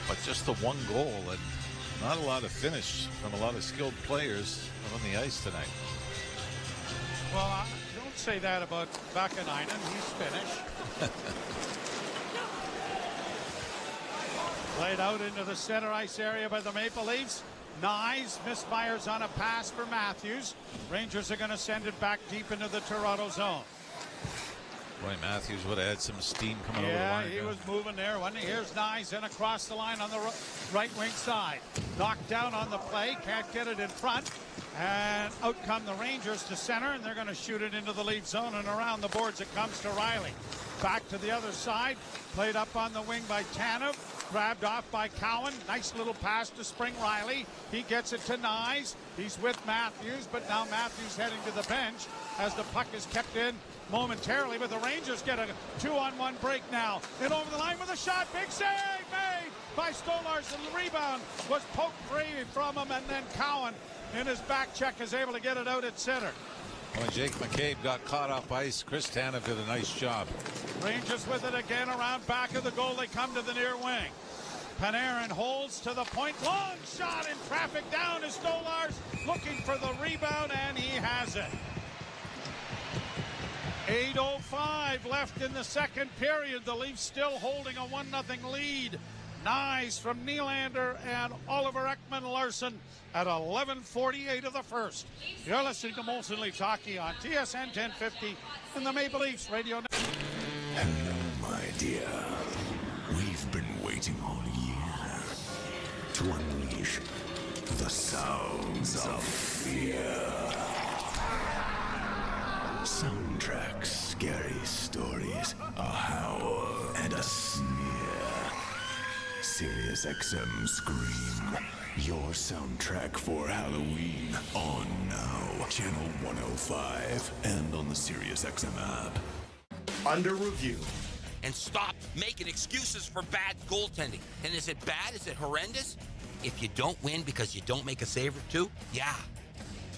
But just the one goal and not a lot of finish from a lot of skilled players on the ice tonight. Well, don't say that about Vakanainen. He's finished. Played out into the center ice area by the Maple Leafs. Nyes misfires on a pass for Matthews. Rangers are going to send it back deep into the Toronto zone. Boy, Matthews would have had some steam coming over the line. Yeah, he was moving there, wasn't he? Here's Nyes in across the line on the right wing side. Knocked down on the play, can't get it in front. And out come the Rangers to center, and they're going to shoot it into the Leaf zone, and around the boards it comes to Riley. Back to the other side, played up on the wing by Tanev. grabbed off by Cowan. Nice little pass to Spring Riley. He gets it to Nyes. He's with Matthews, but now Matthews heading to the bench as the puck is kept in momentarily. But the Rangers get a 2-on-1 break now. In over the line with a shot. Big save made by Stolarz. And the rebound was poked free from him, and then Cowan in his back check is able to get it out at center. When Jake McCabe got caught off ice, Chris Tanev did a nice job. Rangers with it again around back of the goal. They come to the near wing. Panarin holds to the point. Long shot in traffic. Down is Stolarz looking for the rebound, and he has it. 8:05 left in the second period. The Leafs still holding a 1-0 lead. Nyes from Nylander and Oliver Ekman-Larsson at 11:48 of the first. You're listening to Molson Leafs Hockey on TSN 1050 and the Maple Leafs Radio Network. Hello, my dear. We've been waiting all year to unleash the sounds of fear. Soundtracks, scary stories, a howl, and a sneer. Sirius XM Scream, your soundtrack for Halloween, on now, channel 105, and on the Sirius XM app. Under review. And stop making excuses for bad goaltending. And is it bad? Is it horrendous? If you don't win because you don't make a save or two, yeah.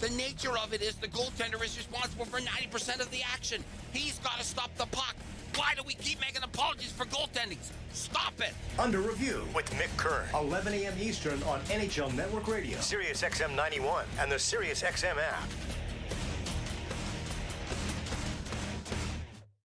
The nature of it is the goaltender is responsible for 90% of the action. He's got to stop the puck. Why do we keep making apologies for goaltending? Stop it. Under review with Mick Kern. 11 a.m. Eastern on NHL Network Radio, Sirius XM 91, and the Sirius XM app.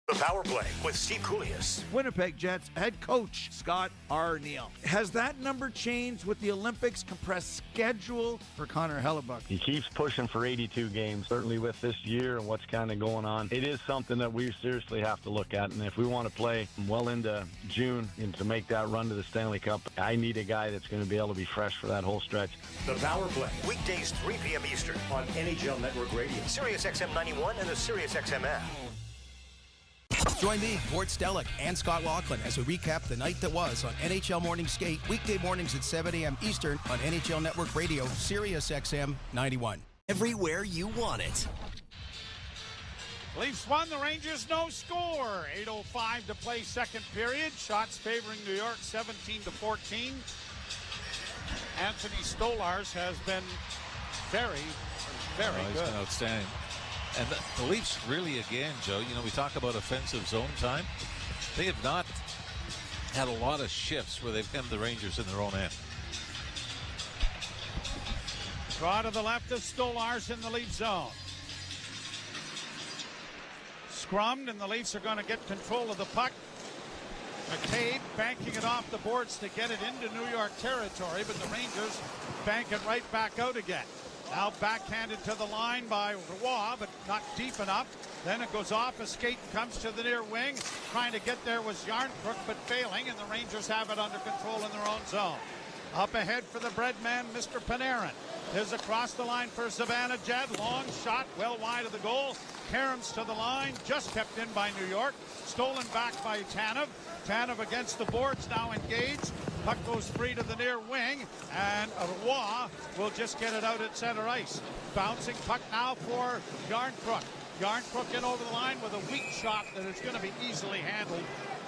The Power Play with Steve Koulias. Winnipeg Jets head coach Scott Arniel. Has that number changed with the Olympics compressed schedule for Connor Hellebuck? He keeps pushing for 82 games, certainly with this year and what's kind of going on. It is something that we seriously have to look at, and if we want to play well into June and to make that run to the Stanley Cup, I need a guy that's going to be able to be fresh for that whole stretch. The Power Play, weekdays 3 p.m. Eastern on NHL Network Radio, Sirius XM 91, and the Sirius XM app. Join me, Gord Stellick, and Scott Laughlin as we recap the night that was on NHL Morning Skate, weekday mornings at 7 a.m. Eastern on NHL Network Radio, Sirius XM 91. Everywhere you want it. Leafs won, the Rangers no score. 8:05 to play second period. Shots favoring New York 17-14. Anthony Stolarz has been very He's good. been outstanding. And the Leafs really, again, Joe, we talk about offensive zone time. They have not had a lot of shifts where they've kept the Rangers in their own end. Draw to the left of Stolarz in the Leaf zone. Scrummed, and the Leafs are going to get control of the puck. McCabe banking it off the boards to get it into New York territory, but the Rangers bank it right back out again. Now backhanded to the line by Roy, but not deep enough. Then it goes off a skate and comes to the near wing. Trying to get there was Yarncrook, but failing, and the Rangers have it under control in their own zone. Up ahead for the bread man, Mr. Panarin. Is across the line for Savannah Jed. Long shot, well wide of the goal. Karam's to the line, just kept in by New York. Stolen back by Tanev. Tanev against the boards, now engaged. Puck goes free to the near wing, and Roy will just get it out at center ice. Bouncing puck now for Yarncrook. Yarncrook in over the line with a weak shot that is going to be easily handled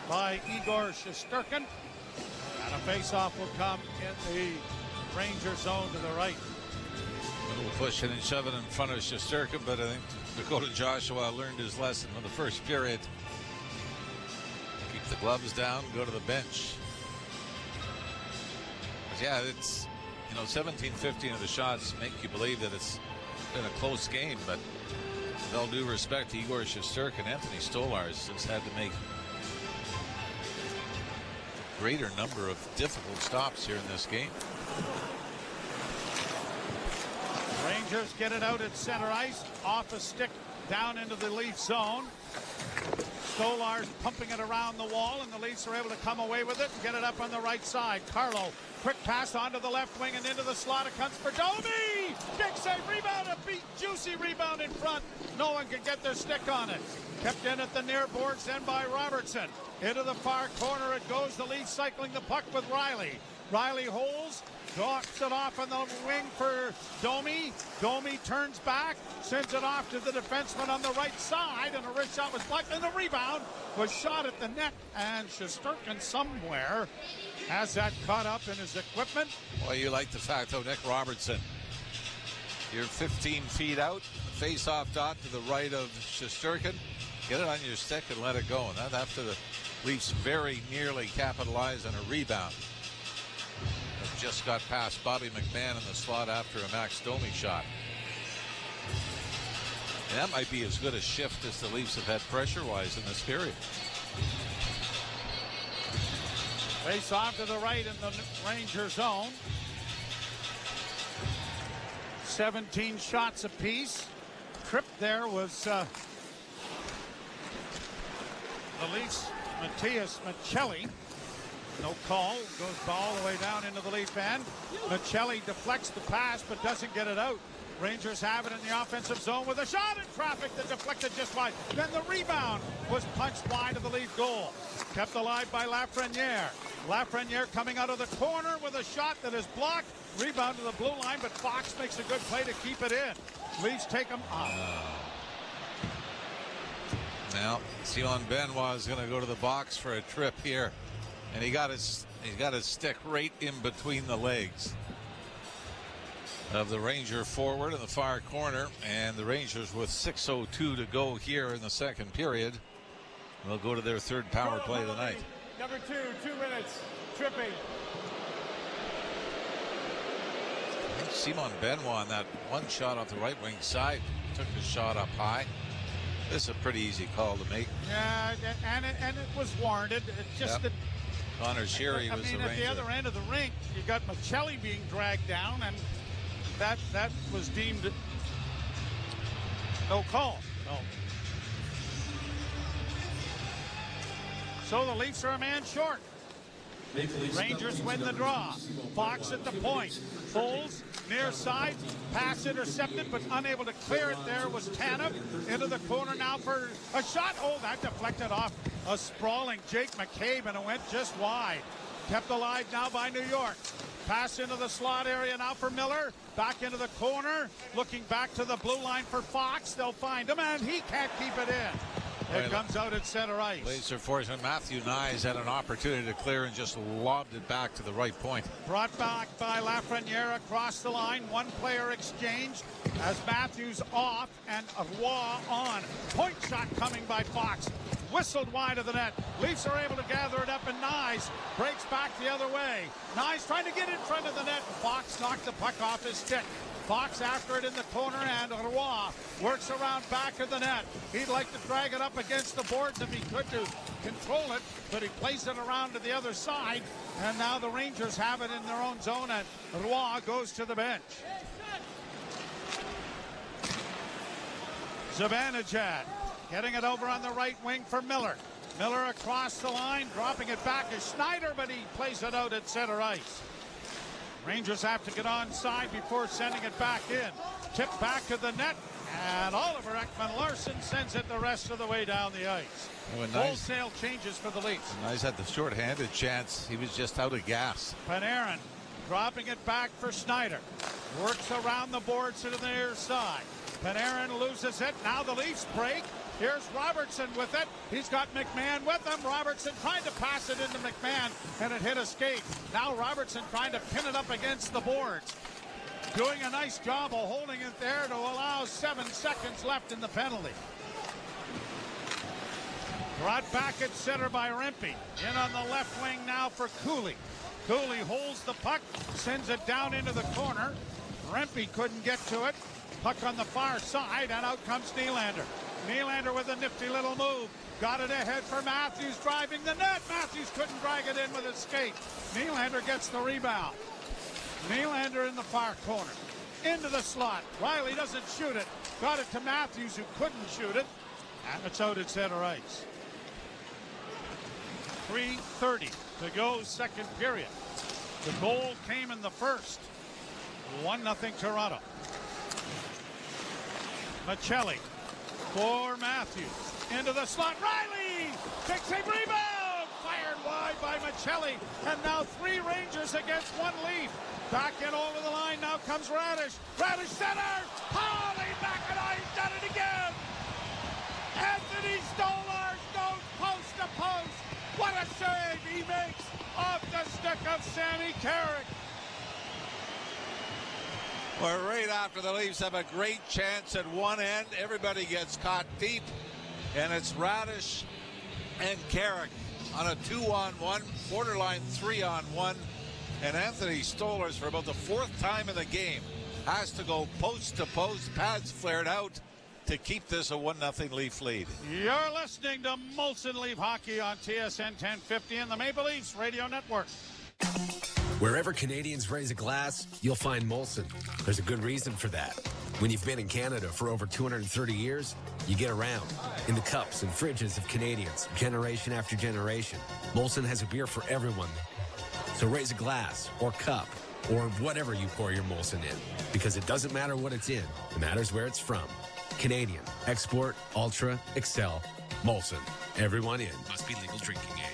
by Igor Shesterkin. And a face-off will come in the Ranger zone to the right. A little pushing and shoving in front of Shesterkin, but I think Dakota Joshua learned his lesson in the first period. Keep the gloves down, go to the bench. Yeah, it's, 17-15 of the shots make you believe that it's been a close game, but with all due respect to Igor Shesterkin, Anthony Stolarz has had to make a greater number of difficult stops here in this game. Rangers get it out at center ice, off a stick, down into the Leaf zone. Stolar's pumping it around the wall, and the Leafs are able to come away with it and get it up on the right side. Carlo, quick pass onto the left wing and into the slot. It comes for Domi. Big save, rebound, a big juicy rebound in front. No one can get their stick on it. Kept in at the near boards, then by Robertson. Into the far corner it goes. The Leafs cycling the puck with Riley. Riley holds, drops it off on the wing for Domi. Domi turns back, sends it off to the defenseman on the right side, and a wrist shot was blocked, and the rebound was shot at the net, and Shesterkin somewhere has that caught up in his equipment. Well, you like the fact, though, Nick Robertson, you're 15 feet out, face-off dot to the right of Shesterkin. Get it on your stick and let it go. And that after the Leafs very nearly capitalize on a rebound. Just got past Bobby McMahon in the slot after a Max Domi shot. And that might be as good a shift as the Leafs have had pressure-wise in this period. Face off to the right in the Ranger zone. 17 shots apiece. Trip there was the Leafs, Matthias Michelli. No call. Goes all the way down into the Leaf end. Michelli deflects the pass but doesn't get it out. Rangers have it in the offensive zone with a shot in traffic that deflected just wide. Then the rebound was punched wide of the Leaf goal. Kept alive by Lafreniere. Lafreniere coming out of the corner with a shot that is blocked. Rebound to the blue line, but Fox makes a good play to keep it in. Leafs take them off. Now, Simon Benoit is going to go to the box for a trip here. And he's got his stick right in between the legs of the Ranger forward in the far corner, and the Rangers with 6:02 to go here in the second period will go to their third power play of the night. Number 2, 2 minutes, tripping. Simon Benoit on that one shot off the right wing side took the shot up high. This is a pretty easy call to make. Yeah, and it was warranted. It's just that Connor Sherry was the Ranger. At the other end of the rink, you got Michelli being dragged down, and that was deemed no call. No. So the Leafs are a man short. Rangers win the draw. Fox at the point. Foles, near side. Pass intercepted, but unable to clear it there was Tanev. Into the corner now for a shot. Oh, that deflected off a sprawling Jake McCabe, and it went just wide. Kept alive now by New York. Pass into the slot area now for Miller. Back into the corner. Looking back to the blue line for Fox. They'll find him, and he can't keep it in. It comes out at center ice. Leafs are fortunate. Matthew Nyes had an opportunity to clear and just lobbed it back to the right point. Brought back by Lafreniere across the line. One player exchange as Matthews off and Roy on. Point shot coming by Fox. Whistled wide of the net. Leafs are able to gather it up, and Nyes breaks back the other way. Nyes trying to get in front of the net. Fox knocked the puck off his stick. Fox after it in the corner, and Roy works around back of the net. He'd like to drag it up against the boards if he could to control it, but he plays it around to the other side, and now the Rangers have it in their own zone, and Roy goes to the bench. Zibanejad getting it over on the right wing for Miller. Miller across the line, dropping it back to Schneider, but he plays it out at center ice. Rangers have to get onside before sending it back in. Tip back to the net, and Oliver Ekman-Larsson sends it the rest of the way down the ice. Wholesale changes for the Leafs. Nice had the short-handed chance. He was just out of gas. Panarin dropping it back for Schneider. Works around the boards to the near side. Panarin loses it. Now the Leafs break. Here's Robertson with it. He's got McMahon with him. Robertson trying to pass it into McMahon, and it hit a skate. Now Robertson trying to pin it up against the boards. Doing a nice job of holding it there to allow 7 seconds left in the penalty. Brought back at center by Rempe. In on the left wing now for Cooley. Cooley holds the puck, sends it down into the corner. Rempe couldn't get to it. Puck on the far side, and out comes Nylander. Nylander with a nifty little move. Got it ahead for Matthews, driving the net. Matthews couldn't drag it in with his skate. Nylander gets the rebound. Nylander in the far corner. Into the slot. Riley doesn't shoot it. Got it to Matthews, who couldn't shoot it. And it's out at center ice. 3:30 to go, second period. The goal came in the first. 1-0 Toronto. Michelli for Matthews. Into the slot. Riley! Big save, rebound! Fired wide by Michelli. And now 3 Rangers against 1 Leaf. Back in over the line. Now comes Radish. Radish center! Holy McIntyre! He's done it again! Anthony Stolarz goes post to post. What a save he makes off the stick of Sammy Carrick. Well, right after the Leafs have a great chance at one end, everybody gets caught deep, and it's Radish and Carrick on a 2-on-1, borderline 3-on-1, and Anthony Stolarz, for about the 4th time in the game, has to go post to post, pads flared out, to keep this a 1-0 Leaf lead. You're listening to Molson Leaf Hockey on TSN 1050 and the Maple Leafs Radio Network. Wherever Canadians raise a glass, you'll find Molson. There's a good reason for that. When you've been in Canada for over 230 years, you get around in the cups and fridges of Canadians, generation after generation. Molson has a beer for everyone. So raise a glass or cup or whatever you pour your Molson in, because it doesn't matter what it's in. It matters where it's from. Canadian, export, ultra, excel, Molson. Everyone in. Must be legal drinking age.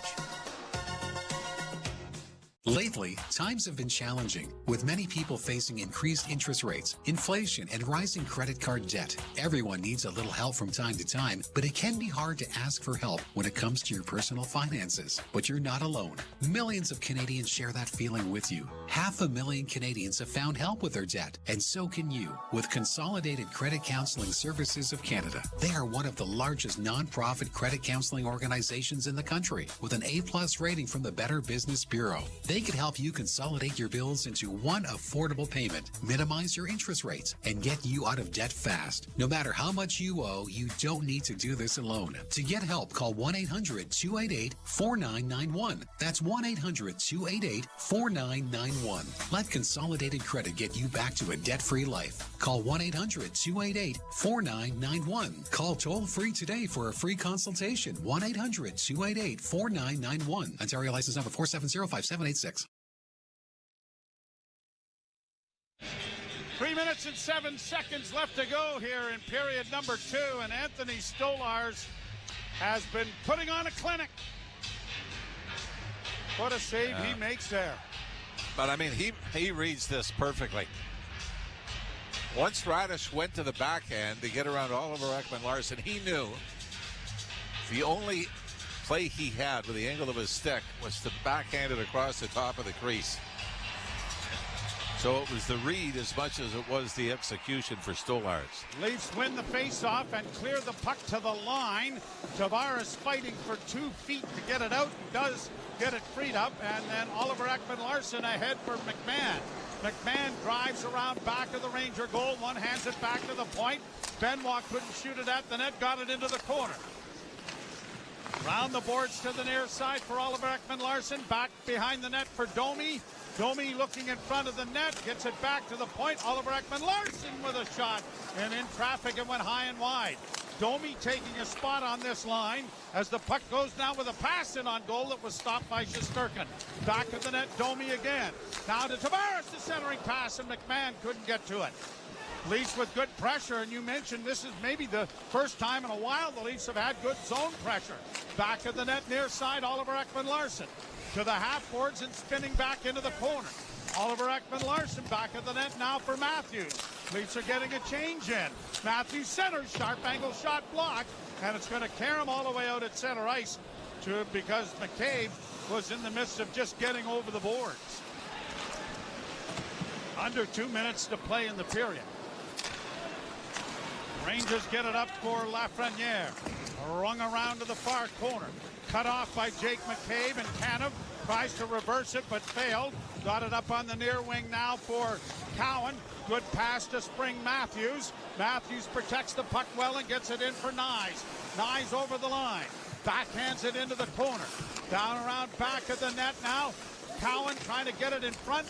Lately, times have been challenging, with many people facing increased interest rates, inflation, and rising credit card debt. Everyone needs a little help from time to time, but it can be hard to ask for help when it comes to your personal finances. But you're not alone. Millions of Canadians share that feeling with you. 500,000 Canadians have found help with their debt, and so can you, with Consolidated Credit Counseling Services of Canada. They are one of the largest non-profit credit counseling organizations in the country, with an A+ rating from the Better Business Bureau. They can help you consolidate your bills into one affordable payment, minimize your interest rates, and get you out of debt fast. No matter how much you owe, you don't need to do this alone. To get help, call 1-800-288-4991. That's 1-800-288-4991. Let Consolidated Credit get you back to a debt-free life. Call 1-800-288-4991. Call toll-free today for a free consultation. 1-800-288-4991. Ontario license number 4705786. 3 minutes and 7 seconds left to go here in period number 2, and Anthony Stolarz has been putting on a clinic. What a save he makes there. But, I mean, he reads this perfectly. Once Radish went to the backhand to get around Oliver Ekman-Larsson, he knew the only play he had with the angle of his stick was to backhand it across the top of the crease. So it was the read as much as it was the execution for Stolarz. Leafs win the faceoff and clear the puck to the line. Tavares fighting for 2 feet to get it out. Does get it freed up, and then Oliver Ekman-Larsson ahead for McMahon. McMahon drives around back of the Ranger goal. One hands it back to the point. Benoit couldn't shoot it at the net. Got it into the corner. Round the boards to the near side for Oliver Ekman-Larsson. Back behind the net for Domi. Domi looking in front of the net. Gets it back to the point. Oliver Ekman-Larsson with a shot. And in traffic, it went high and wide. Domi taking a spot on this line as the puck goes down with a pass in on goal that was stopped by Shesterkin. Back of the net, Domi again. Now to Tavares, the centering pass, and McMahon couldn't get to it. Leafs with good pressure, and you mentioned this is maybe the first time in a while the Leafs have had good zone pressure. Back of the net, near side, Oliver Ekman-Larsson. To the half boards and spinning back into the corner. Oliver Ekman-Larsson back of the net now for Matthews. Leafs are getting a change in. Matthews centers, sharp angle shot blocked, and it's going to carry him all the way out at center ice because McCabe was in the midst of just getting over the boards. Under 2 minutes to play in the period. Rangers get it up for Lafreniere. Rung around to the far corner. Cut off by Jake McCabe, and Tanev tries to reverse it but failed. Got it up on the near wing now for Cowan. Good pass to Spring Matthews. Matthews protects the puck well and gets it in for Nyes. Nyes over the line. Backhands it into the corner. Down around back of the net now. Cowan trying to get it in front.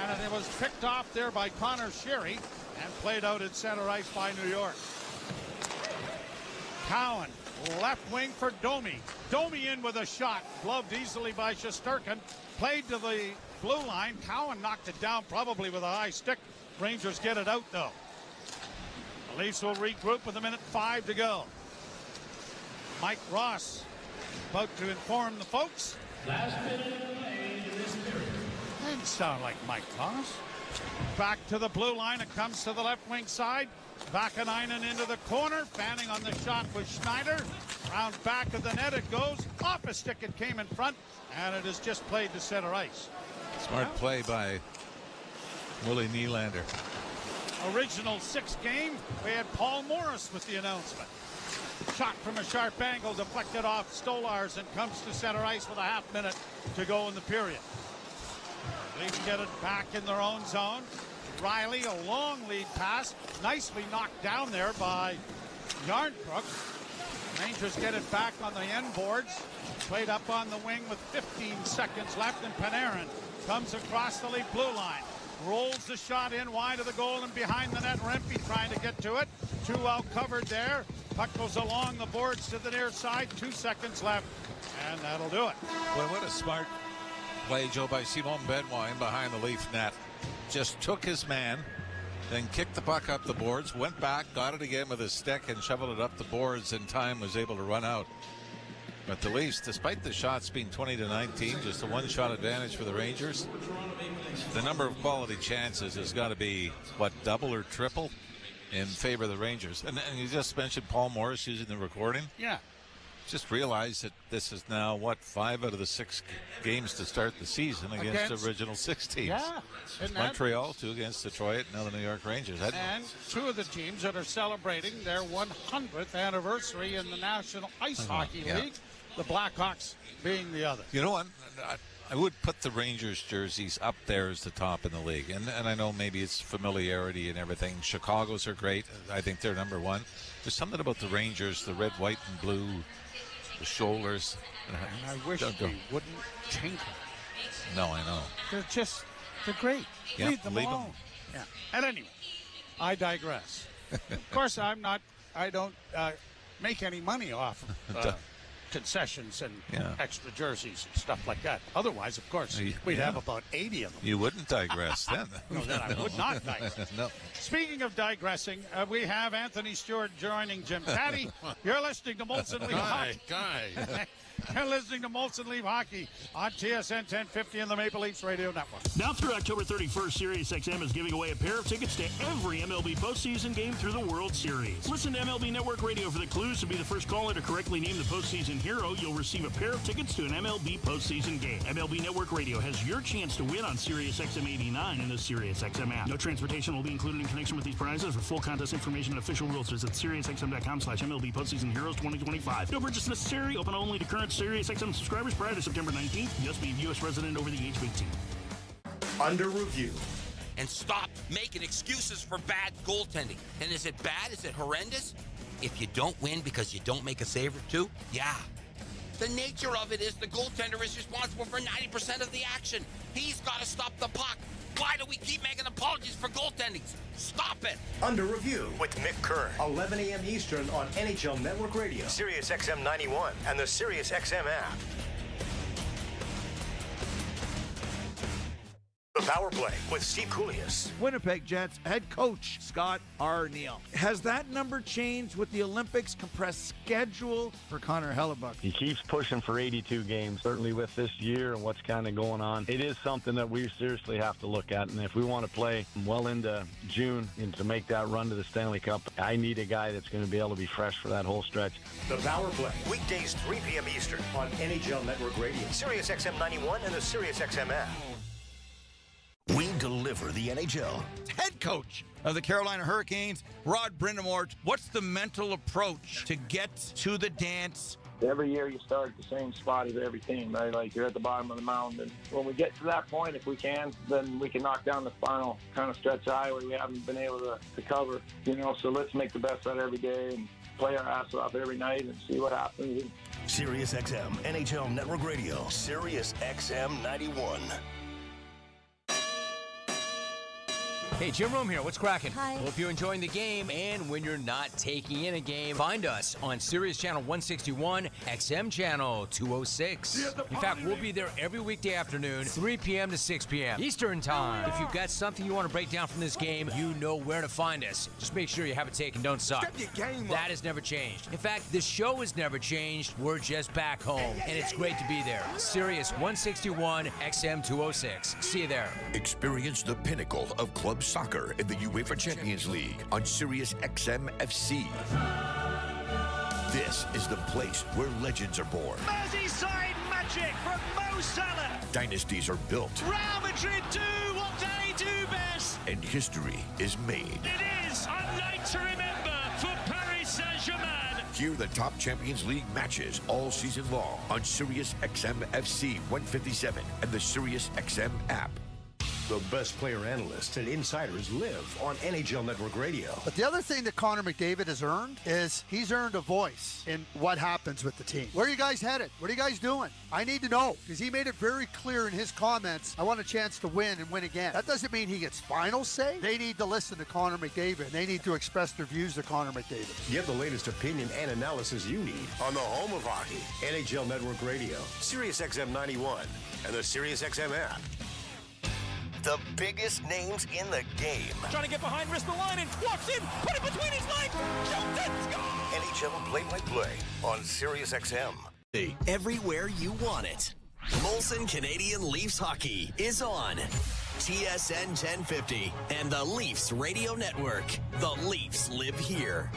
And it was picked off there by Connor Sherry and played out at center ice by New York. Cowan Left wing for Domi. Domi in with a shot. Gloved easily by Shesterkin. Played to the blue line. Cowan knocked it down probably with a high stick. Rangers get it out though. The Leafs will regroup with 1:05 to go. Mike Ross about to inform the folks. Last minute in this period. Didn't sound like Mike Ross. Back to the blue line. It comes to the left wing side. Vakanainen into the corner. Fanning on the shot with Schneider. Round back of the net it goes. Off a stick it came in front. And it is just played to center ice. Smart play by Willie Nylander. Original 6 game. We had Paul Morris with the announcement. Shot from a sharp angle. Deflected off Stolars and comes to center ice with a half minute to go in the period. Leafs get it back in their own zone. Riley, a long lead pass. Nicely knocked down there by Yarncrook. Rangers get it back on the end boards. Played up on the wing with 15 seconds left, and Panarin comes across the Leaf blue line. Rolls the shot in wide of the goal and behind the net. Rempe trying to get to it. 2 out covered there. Puck goes along the boards to the near side. 2 seconds left, and that'll do it. Well, what a smart play, Joe, by Simon Benoit in behind the Leaf net. Just took his man, then kicked the puck up the boards, went back, got it again with his stick, and shoveled it up the boards in time, was able to run out. But the Leafs, despite the shots being 20-19, just a one-shot advantage for the Rangers, the number of quality chances has got to be, what, double or triple in favor of the Rangers. And you just mentioned Paul Morris using the recording. Yeah. Just realized that this is now, 5 out of the 6 games to start the season against the original 6 teams. Yeah. Montreal, 2 against Detroit, now the New York Rangers. And 2 of the teams that are celebrating their 100th anniversary in the National Ice Hockey League, the Blackhawks being the other. You know what? I would put the Rangers jerseys up there as the top in the league. And I know maybe it's familiarity and everything. Chicago's are great. I think they're number 1. There's something about the Rangers, the red, white, and blue, the shoulders. And I wish they wouldn't tinker. No, I know. They're great. Yeah, leave them alone. Yeah. And anyway, I digress. Of course, I don't make any money off of concessions and extra jerseys and stuff like that. Otherwise, of course, we'd have about 80 of them. You wouldn't digress then. No, then I would not digress. No. Speaking of digressing, we have Anthony Stewart joining Jim Patty. You're listening to Molson Leaf Hockey. You're listening to Molson Leaf Hockey on TSN 1050 and the Maple Leafs Radio Network. Now through October 31st, SiriusXM is giving away a pair of tickets to every MLB postseason game through the World Series. Listen to MLB Network Radio for the clues to be the first caller to correctly name the postseason hero. You'll receive a pair of tickets to an MLB postseason game. MLB Network Radio has your chance to win on SiriusXM 89 in the SiriusXM app. No transportation will be included in connection with these prizes. For full contest information and official rules, visit SiriusXM.com/MLB Postseason Heroes 2025. No purchase necessary. Open only to current SiriusXM subscribers prior to September 19th. You must be a U.S. resident over the age of 18. Under review. And stop making excuses for bad goaltending. And is it bad? Is it horrendous? If you don't win because you don't make a save or 2, yeah. The nature of it is the goaltender is responsible for 90% of the action. He's got to stop the puck. Why do we keep making apologies for goaltending? Stop it. Under review with Mick Kern. 11 a.m. Eastern on NHL Network Radio, Sirius XM 91, and the Sirius XM app. The Power Play with Steve Koulias. Winnipeg Jets head coach Scott Arniel. Has that number changed with the Olympics compressed schedule for Connor Hellebuck? He keeps pushing for 82 games, certainly with this year and what's kind of going on. It is something that we seriously have to look at. And if we want to play well into June and to make that run to the Stanley Cup, I need a guy that's going to be able to be fresh for that whole stretch. The Power Play, weekdays 3 p.m. Eastern on NHL Network Radio, Sirius XM 91, and the Sirius XM app. We deliver the NHL. Head coach of the Carolina Hurricanes, Rod Brind'Amour. What's the mental approach to get to the dance? Every year you start at the same spot as every team, right? Like you're at the bottom of the mountain. And when we get to that point, if we can, then we can knock down the final kind of stretch of highway we haven't been able to cover. So let's make the best out of every day and play our ass off every night and see what happens. Sirius XM, NHL Network Radio, Sirius XM 91. Hey, Jim Rome here. What's cracking? Hi. Hope you're enjoying the game. And when you're not taking in a game, find us on Sirius Channel 161, XM Channel 206. In fact, we'll be there every weekday afternoon, 3 p.m. to 6 p.m. Eastern Time. If you've got something you want to break down from this game, you know where to find us. Just make sure you have a take and don't suck. Step your game up. That has never changed. In fact, the show has never changed. We're just back home. And it's great to be there. Sirius 161, XM 206. See you there. Experience the pinnacle of club soccer in the UEFA Champions League on Sirius XM FC. This is the place where legends are born. Merseyside magic from Mo Salah. Dynasties are built. Real Madrid do what they do best. And history is made. It is a night to remember for Paris Saint-Germain. Hear the top Champions League matches all season long on Sirius XM FC 157 and the Sirius XM app. The best player analysts and insiders live on NHL Network Radio. But the other thing that Connor McDavid has earned is he's earned a voice in what happens with the team. Where are you guys headed? What are you guys doing? I need to know, because he made it very clear in his comments, I want a chance to win and win again. That doesn't mean he gets final say. They need to listen to Connor McDavid. They need to express their views to Connor McDavid. Get the latest opinion and analysis you need on the home of hockey, NHL Network Radio, Sirius XM 91, and the Sirius XM app. The biggest names in the game. Trying to get behind, wrist the line, and walks in, put it between his legs, shoots it, score! NHL play-by-play on Sirius XM. Everywhere you want it. Molson Canadian Leafs Hockey is on TSN 1050 and the Leafs Radio Network. The Leafs live here.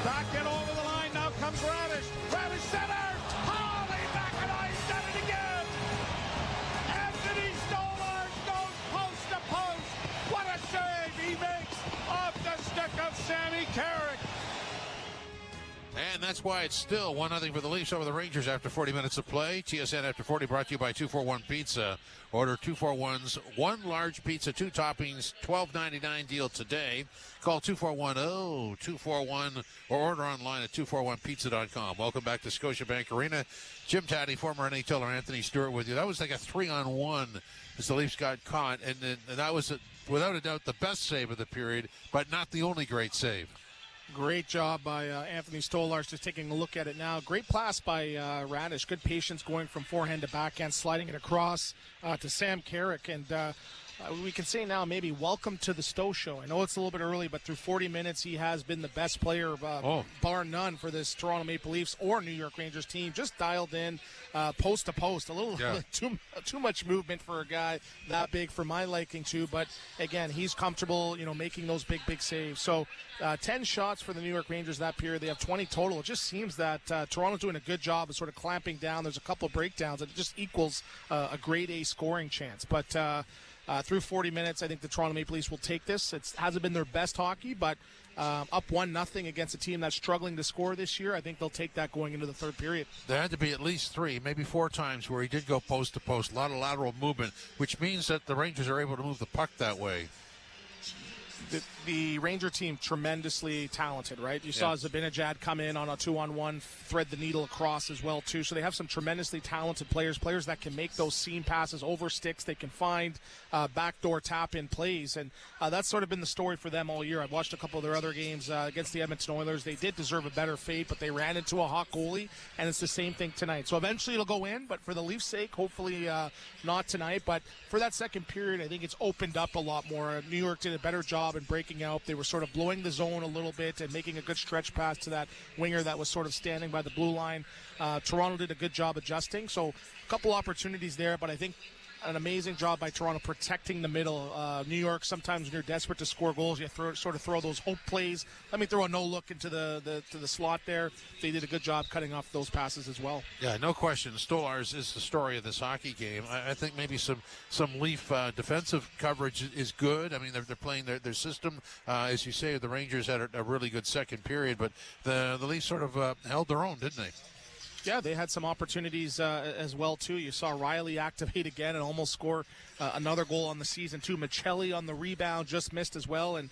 Back and over the line, now comes Radish. Radish center! Holy Mackinac, done it again! Anthony Stolarz goes post to post. What a save he makes off the stick of Sammy Carrick. And that's why it's still 1-0 for the Leafs over the Rangers after 40 minutes of play. TSN After 40 brought to you by 241 Pizza. Order 241's one large pizza, 2 toppings, $12.99 deal today. Call 241-0241 or order online at 241pizza.com. Welcome back to Scotiabank Arena. Jim Taddy, former NHLer Anthony Stewart with you. That was like a 3-on-1 as the Leafs got caught. And that was, without a doubt, the best save of the period, but not the only great save. Great job by Anthony Stolarz. Just taking a look at it now. Great pass by Radish. Good patience going from forehand to backhand, sliding it across to Sam Carrick. And we can say now maybe welcome to the Stowe Show. I know it's a little bit early, but through 40 minutes, he has been the best player, bar none, for this Toronto Maple Leafs or New York Rangers team. Just dialed in post to post. A little too much movement for a guy that big for my liking too. But again, he's comfortable, making those big saves. So 10 shots for the New York Rangers that period. They have 20 total. It just seems that Toronto's doing a good job of sort of clamping down. There's a couple of breakdowns, and it just equals a grade A scoring chance. But through 40 minutes, I think the Toronto Maple Leafs will take this. It hasn't been their best hockey, but up 1-0 against a team that's struggling to score this year, I think they'll take that going into the third period. There had to be at least 3, maybe 4 times where he did go post to post. A lot of lateral movement, which means that the Rangers are able to move the puck that way. The Ranger team tremendously talented, right? You saw Zibanejad come in on a 2-on-1, thread the needle across as well too. So they have some tremendously talented players that can make those seam passes over sticks. They can find backdoor tap-in plays, and that's sort of been the story for them all year. I've watched a couple of their other games against the Edmonton Oilers. They did deserve a better fate, but they ran into a hot goalie, and it's the same thing tonight. So eventually it'll go in, but for the Leafs' sake, hopefully not tonight. But for that second period, I think it's opened up a lot more. New York did a better job in breaking out. They were sort of blowing the zone a little bit and making a good stretch pass to that winger that was sort of standing by the blue line. Toronto did a good job adjusting. So a couple opportunities there, but I think an amazing job by Toronto protecting the middle. New York, sometimes when you're desperate to score goals, you sort of throw those hope plays. Let me throw a no-look into the slot there. They did a good job cutting off those passes as well. Yeah, no question. Stolarz is the story of this hockey game. I think maybe some Leaf defensive coverage is good. I mean, they're playing their system. As you say, the Rangers had a really good second period, but the Leafs sort of held their own, didn't they? Yeah, they had some opportunities as well, too. You saw Riley activate again and almost score another goal on the season, too. Michelli on the rebound, just missed as well, and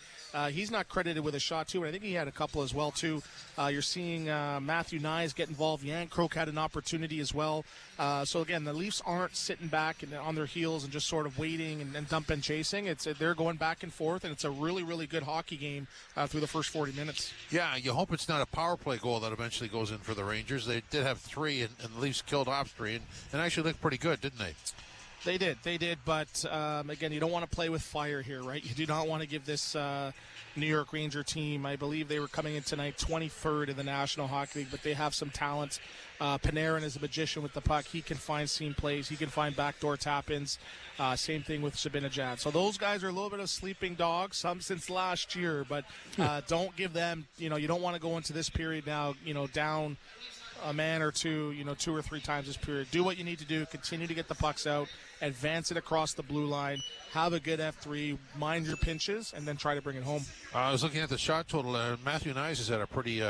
he's not credited with a shot, too, and I think he had a couple as well, too. You're seeing Matthew Nyes get involved. Yankroke had an opportunity as well. So, again, the Leafs aren't sitting back and on their heels and just sort of waiting and dumping chasing. They're going back and forth, and it's a really, really good hockey game through the first 40 minutes. Yeah, you hope it's not a power play goal that eventually goes in for the Rangers. They did have 3, and the Leafs killed off 3, and actually looked pretty good, didn't they? They did, but again, you don't want to play with fire here, right? You do not want to give this New York Ranger team, I believe they were coming in tonight 23rd in the National Hockey League, but they have some talent. Panarin is a magician with the puck. He can find seam plays. He can find backdoor tap-ins. Same thing with Zibanejad. So those guys are a little bit of sleeping dogs, some since last year, but don't give them, you don't want to go into this period now, down a man or two, 2 or 3 times this period. Do what you need to do. Continue to get the pucks out. Advance it across the blue line. Have a good F3. Mind your pinches, and then try to bring it home. I was looking at the shot total. Matthew Nyes has had a pretty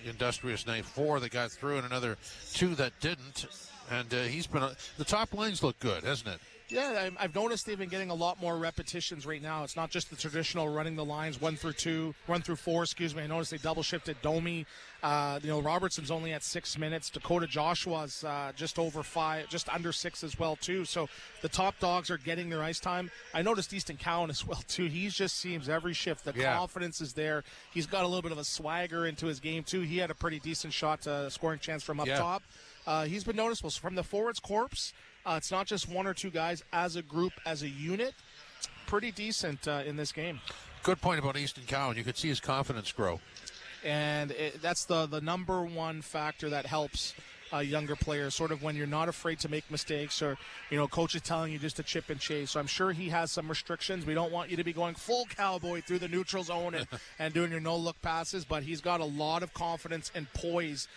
industrious night. 4 that got through, and another 2 that didn't. And he's been the top lines look good, hasn't it? Yeah, I've noticed they've been getting a lot more repetitions right now. It's not just the traditional running the lines 1 through 4. I noticed they double shifted Domi. Robertson's only at 6 minutes. Dakota Joshua's just over 5, just under 6 as well too. So the top dogs are getting their ice time. I noticed Easton Cowan as well too. He just seems every shift. The confidence is there. He's got a little bit of a swagger into his game too. He had a pretty decent shot, scoring chance from up top. He's been noticeable. So from the forwards corps, it's not just 1 or 2 guys. As a group, as a unit, pretty decent in this game. Good point about Easton Cowan. You could see his confidence grow. And that's the number one factor that helps younger players, sort of when you're not afraid to make mistakes, or coach is telling you just to chip and chase. So I'm sure he has some restrictions. We don't want you to be going full cowboy through the neutral zone and doing your no-look passes, but he's got a lot of confidence and poise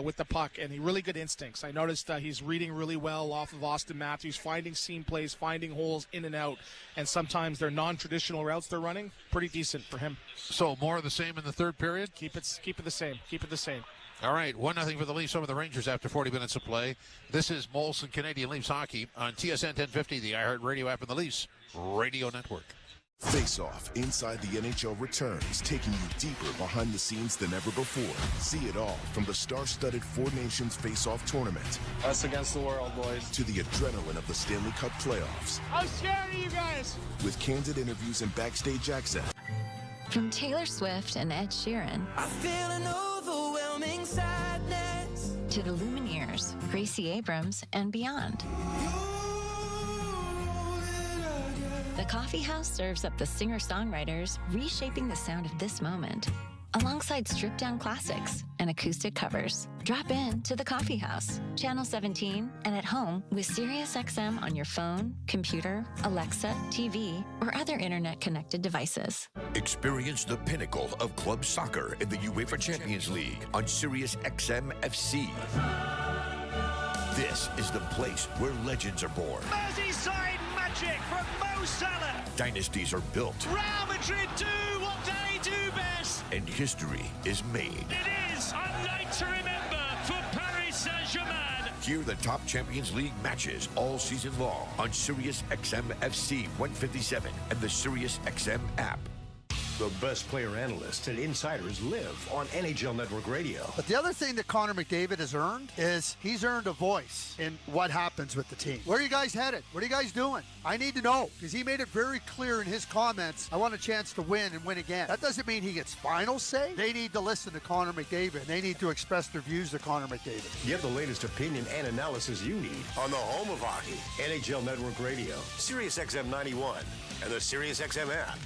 with the puck, and really good instincts. I noticed he's reading really well off of Austin Matthews, finding seam plays, finding holes in and out, and sometimes they're non-traditional routes they're running. Pretty decent for him. So more of the same in the third period? Keep it the same. Keep it the same. All right, 1-0 for the Leafs over the Rangers after 40 minutes of play. This is Molson Canadian Leafs Hockey on TSN 1050, the iHeartRadio app, and the Leafs Radio Network. Face Off Inside the NHL returns, taking you deeper behind the scenes than ever before. See it all from the star-studded Four Nations Face Off tournament. Us against the world, boys. To the adrenaline of the Stanley Cup playoffs. I'm scared of you guys. With candid interviews and backstage access. From Taylor Swift and Ed Sheeran. I feel an overwhelming sadness. To the Lumineers, Gracie Abrams, and beyond. The Coffee House serves up the singer-songwriters reshaping the sound of this moment, alongside stripped-down classics and acoustic covers. Drop in to the Coffee House, Channel 17, and at home with SiriusXM on your phone, computer, Alexa, TV, or other internet-connected devices. Experience the pinnacle of club soccer in the UEFA Champions League on SiriusXM FC. This is the place where legends are born. Merseyside magic from Mo Salah. Dynasties are built. Real Madrid do what they do best. And history is made. It is a night to remember for Paris Saint-Germain. Hear the top Champions League matches all season long on SiriusXM FC 157 and the SiriusXM app. The best player analysts and insiders live on NHL Network Radio. But the other thing that Connor McDavid has earned is he's earned a voice in what happens with the team. Where are you guys headed? What are you guys doing? I need to know, because he made it very clear in his comments, I want a chance to win and win again. That doesn't mean he gets final say. They need to listen to Connor McDavid, and they need to express their views to Connor McDavid. Get the latest opinion and analysis you need on the home of hockey, NHL Network Radio, SiriusXM 91, and the SiriusXM app.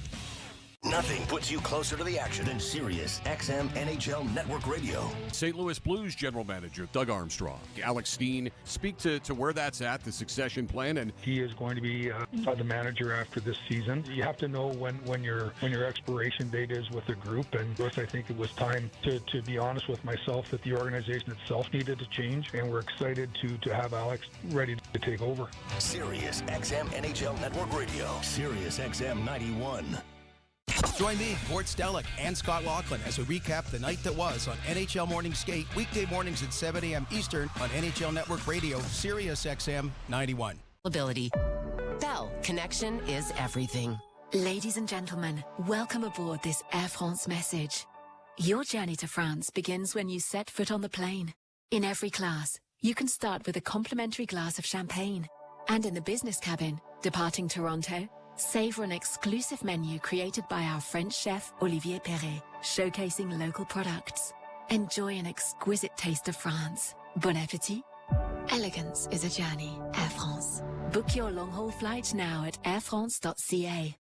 Nothing puts you closer to the action than Sirius XM NHL Network Radio. St. Louis Blues General Manager Doug Armstrong, Alex Steen, speak to where that's at, the succession plan. And he is going to be the manager after this season. You have to know when your expiration date is with the group, and I think it was time to be honest with myself that the organization itself needed to change, and we're excited to have Alex ready to take over. Sirius XM NHL Network Radio, Sirius XM 91. Join me, Gord Stellick, and Scott Laughlin as we recap the night that was on NHL Morning Skate, weekday mornings at 7 a.m. Eastern on NHL Network Radio, Sirius XM 91. Ability. Bell. NHL, connection is everything. Ladies and gentlemen, welcome aboard this Air France message. Your journey to France begins when you set foot on the plane. In every class, you can start with a complimentary glass of champagne. And in the business cabin, departing Toronto, savor an exclusive menu created by our French chef Olivier Perret, showcasing local products. Enjoy an exquisite taste of France. Bon appétit. Elegance is a journey. Air France. Book your long-haul flight now at airfrance.ca.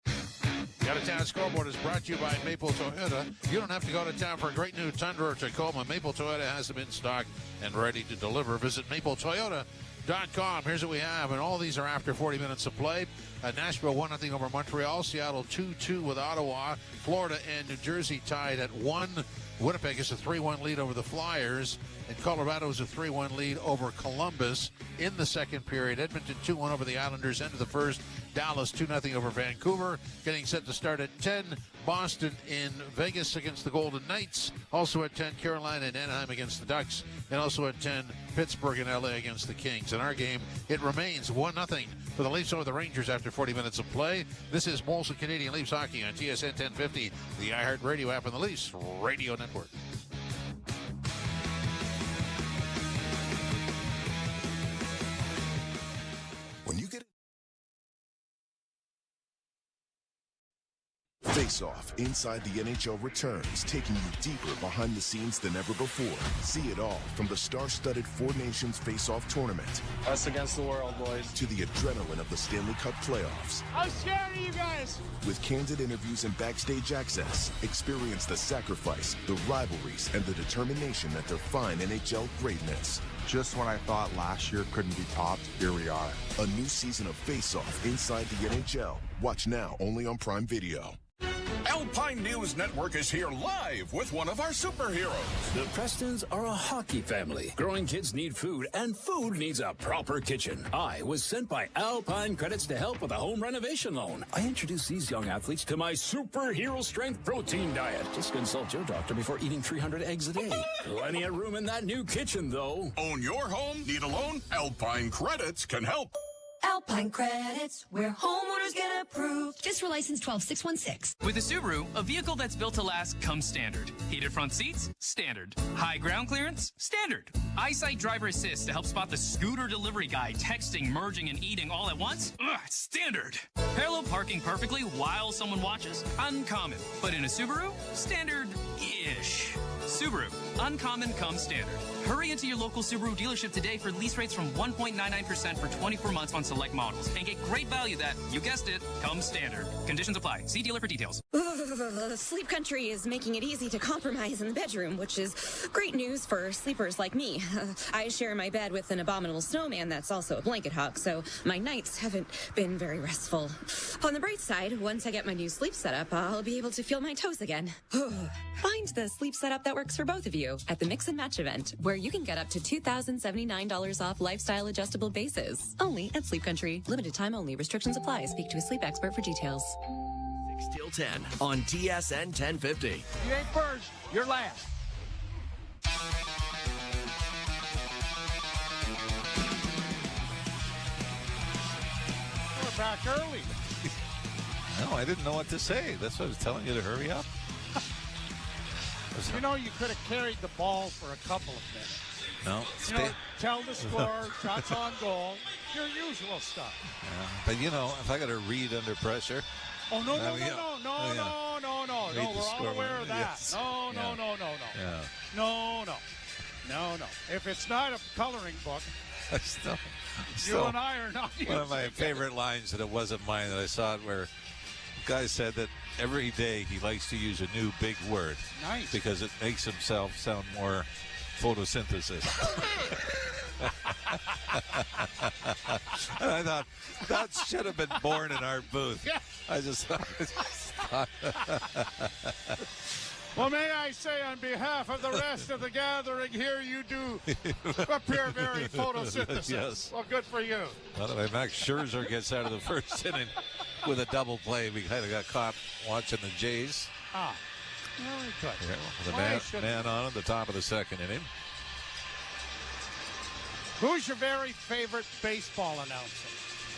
The Out-of-Town Scoreboard is brought to you by Maple Toyota. You don't have to go to town for a great new Tundra or Tacoma. Maple Toyota has them in stock and ready to deliver. Visit mapletoyota.com. Here's what we have, and all these are after 40 minutes of play. Nashville 1-0 over Montreal. Seattle 2-2 with Ottawa. Florida and New Jersey tied at 1. Winnipeg is a 3-1 lead over the Flyers, and Colorado is a 3-1 lead over Columbus in the second period. Edmonton 2-1 over the Islanders, end of the first. Dallas 2-0 over Vancouver. Getting set to start at 10. Boston in Vegas against the Golden Knights. Also at 10, Carolina and Anaheim against the Ducks. And also at 10, Pittsburgh and LA against the Kings. In our game, it remains 1-0 for the Leafs over the Rangers after 40 minutes of play. This is Molson Canadian Leafs Hockey on TSN 1050, the iHeartRadio app, and the Leafs Radio Network. When you get Face Off Inside the NHL returns, taking you deeper behind the scenes than ever before. See it all from the star-studded Four Nations Face Off tournament. Us against the world, boys. To the adrenaline of the Stanley Cup playoffs. I'm scared of you guys. With candid interviews and backstage access, experience the sacrifice, the rivalries, and the determination that define NHL greatness. Just when I thought last year couldn't be topped, here we are. A new season of Face Off Inside the NHL. Watch now only on Prime Video. Alpine News Network is here live with one of our superheroes. The Prestons are a hockey family. Growing kids need food, and food needs a proper kitchen. I was sent by Alpine Credits to help with a home renovation loan. I introduced these young athletes to my superhero strength protein diet. Just consult your doctor before eating 300 eggs a day. Plenty of room in that new kitchen, though. Own your home? Need a loan? Alpine Credits can help. Alpine Credits, where homeowners get approved. Fiscal license 12616. With a Subaru, a vehicle that's built to last comes standard. Heated front seats? Standard. High ground clearance? Standard. EyeSight Driver Assist to help spot the scooter delivery guy texting, merging, and eating all at once? Ugh, standard. Parallel parking perfectly while someone watches? Uncommon. But in a Subaru? Standard-ish. Subaru. Uncommon comes standard. Hurry into your local Subaru dealership today for lease rates from 1.99% for 24 months on select models and get great value that, you guessed it, comes standard. Conditions apply. See dealer for details. Sleep Country is making it easy to compromise in the bedroom, which is great news for sleepers like me. I share my bed with an abominable snowman that's also a blanket hog, so my nights haven't been very restful. On the bright side, once I get my new sleep setup, I'll be able to feel my toes again. Find the sleep setup that works for both of you at the Mix and Match event, where you can get up to $2,079 off lifestyle adjustable bases. Only at Sleep Country. Limited time only. Restrictions apply. Speak to a sleep expert for details. 6 till 10 on TSN 1050. You ain't first, you're last. We're back early. No, I didn't know what to say. That's what I was telling you, to hurry up. You know, you could have carried the ball for a couple of minutes. No. You know, tell the score, shots on goal, your usual stuff. Yeah, but, you know, if I got to read under pressure. Oh, no, no. No, we're all aware of that. Yes. No. Yeah. No. If it's not a coloring book, Still, you and I are not one of my favorite lines, and it wasn't mine, that I saw it, where the guy said that every day he likes to use a new big word. Nice. Because it makes himself sound more photosynthesis. And I thought, that should have been born in our booth. Yeah. I just thought. Well, may I say, on behalf of the rest of the gathering here, you do appear very photosynthesis. Yes. Well, good for you. Well, if Max Scherzer gets out of the first inning with a double play, we kind of got caught watching the Jays. Well, we could. Yeah, the man on at the top of the second inning. Who's your very favorite baseball announcer?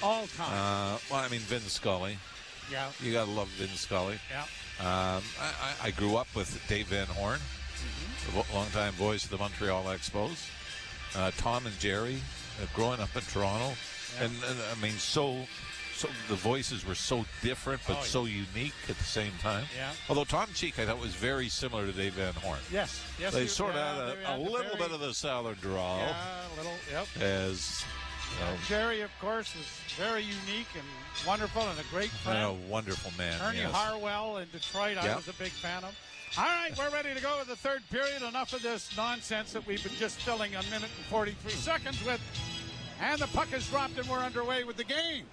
All time. Well, I mean, Vin Scully. Yeah. You got to love Vin Scully. Yeah. I grew up with Dave Van Horn, the longtime voice of the Montreal Expos. Tom and Jerry, growing up in Toronto. Yeah. And I mean, so the voices were so different, but so unique at the same time. Yeah. Although Tom Cheek, I thought, was very similar to Dave Van Horn. Yes. They sort of had a little bit of the southern drawl. Yeah, a little, yep. As Jerry, of course, was very unique and wonderful and a great friend. And a wonderful man. Ernie yes. Harwell in Detroit, I was a big fan of. All right, we're ready to go with the third period. Enough of this nonsense that we've been just filling a minute and 43 seconds with. And the puck is dropped and we're underway with the game.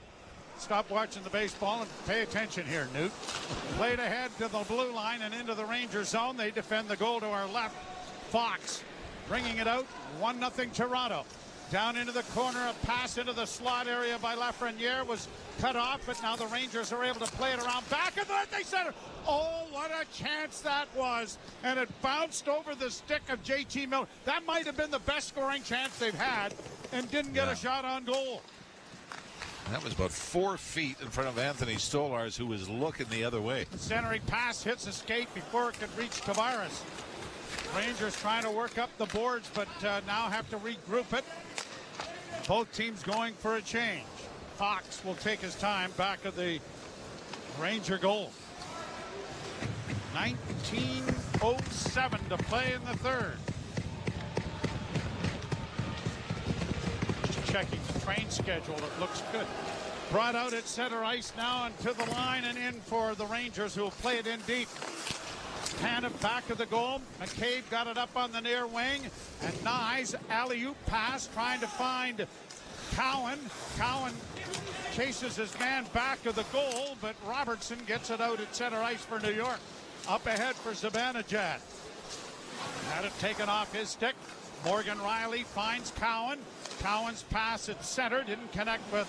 Stop watching the baseball and pay attention here, Newt. Played ahead to the blue line and into the Rangers zone. They defend the goal to our left. Fox bringing it out. 1-0 Toronto. Down into the corner, a pass into the slot area by Lafreniere was cut off, but now the Rangers are able to play it around back of the net. They center. Oh, what a chance that was. And it bounced over the stick of JT Miller. That might have been the best scoring chance they've had and didn't get a shot on goal. That was about 4 feet in front of Anthony Stolarz, who was looking the other way. The centering pass hits a skate before it could reach Tavares. Rangers trying to work up the boards, but now have to regroup it. Both teams going for a change. Fox will take his time back of the Ranger goal. 19:07 to play in the third. Just checking the train schedule. It looks good. Brought out at center ice now and to the line and in for the Rangers, who will play it in deep. Tanev back of the goal. McCabe got it up on the near wing. And Nyes, alley-oop pass, trying to find Cowan. Cowan chases his man back of the goal, but Robertson gets it out at center ice for New York. Up ahead for Zibanejad. Had it taken off his stick. Morgan Riley finds Cowan. Cowan's pass at center didn't connect with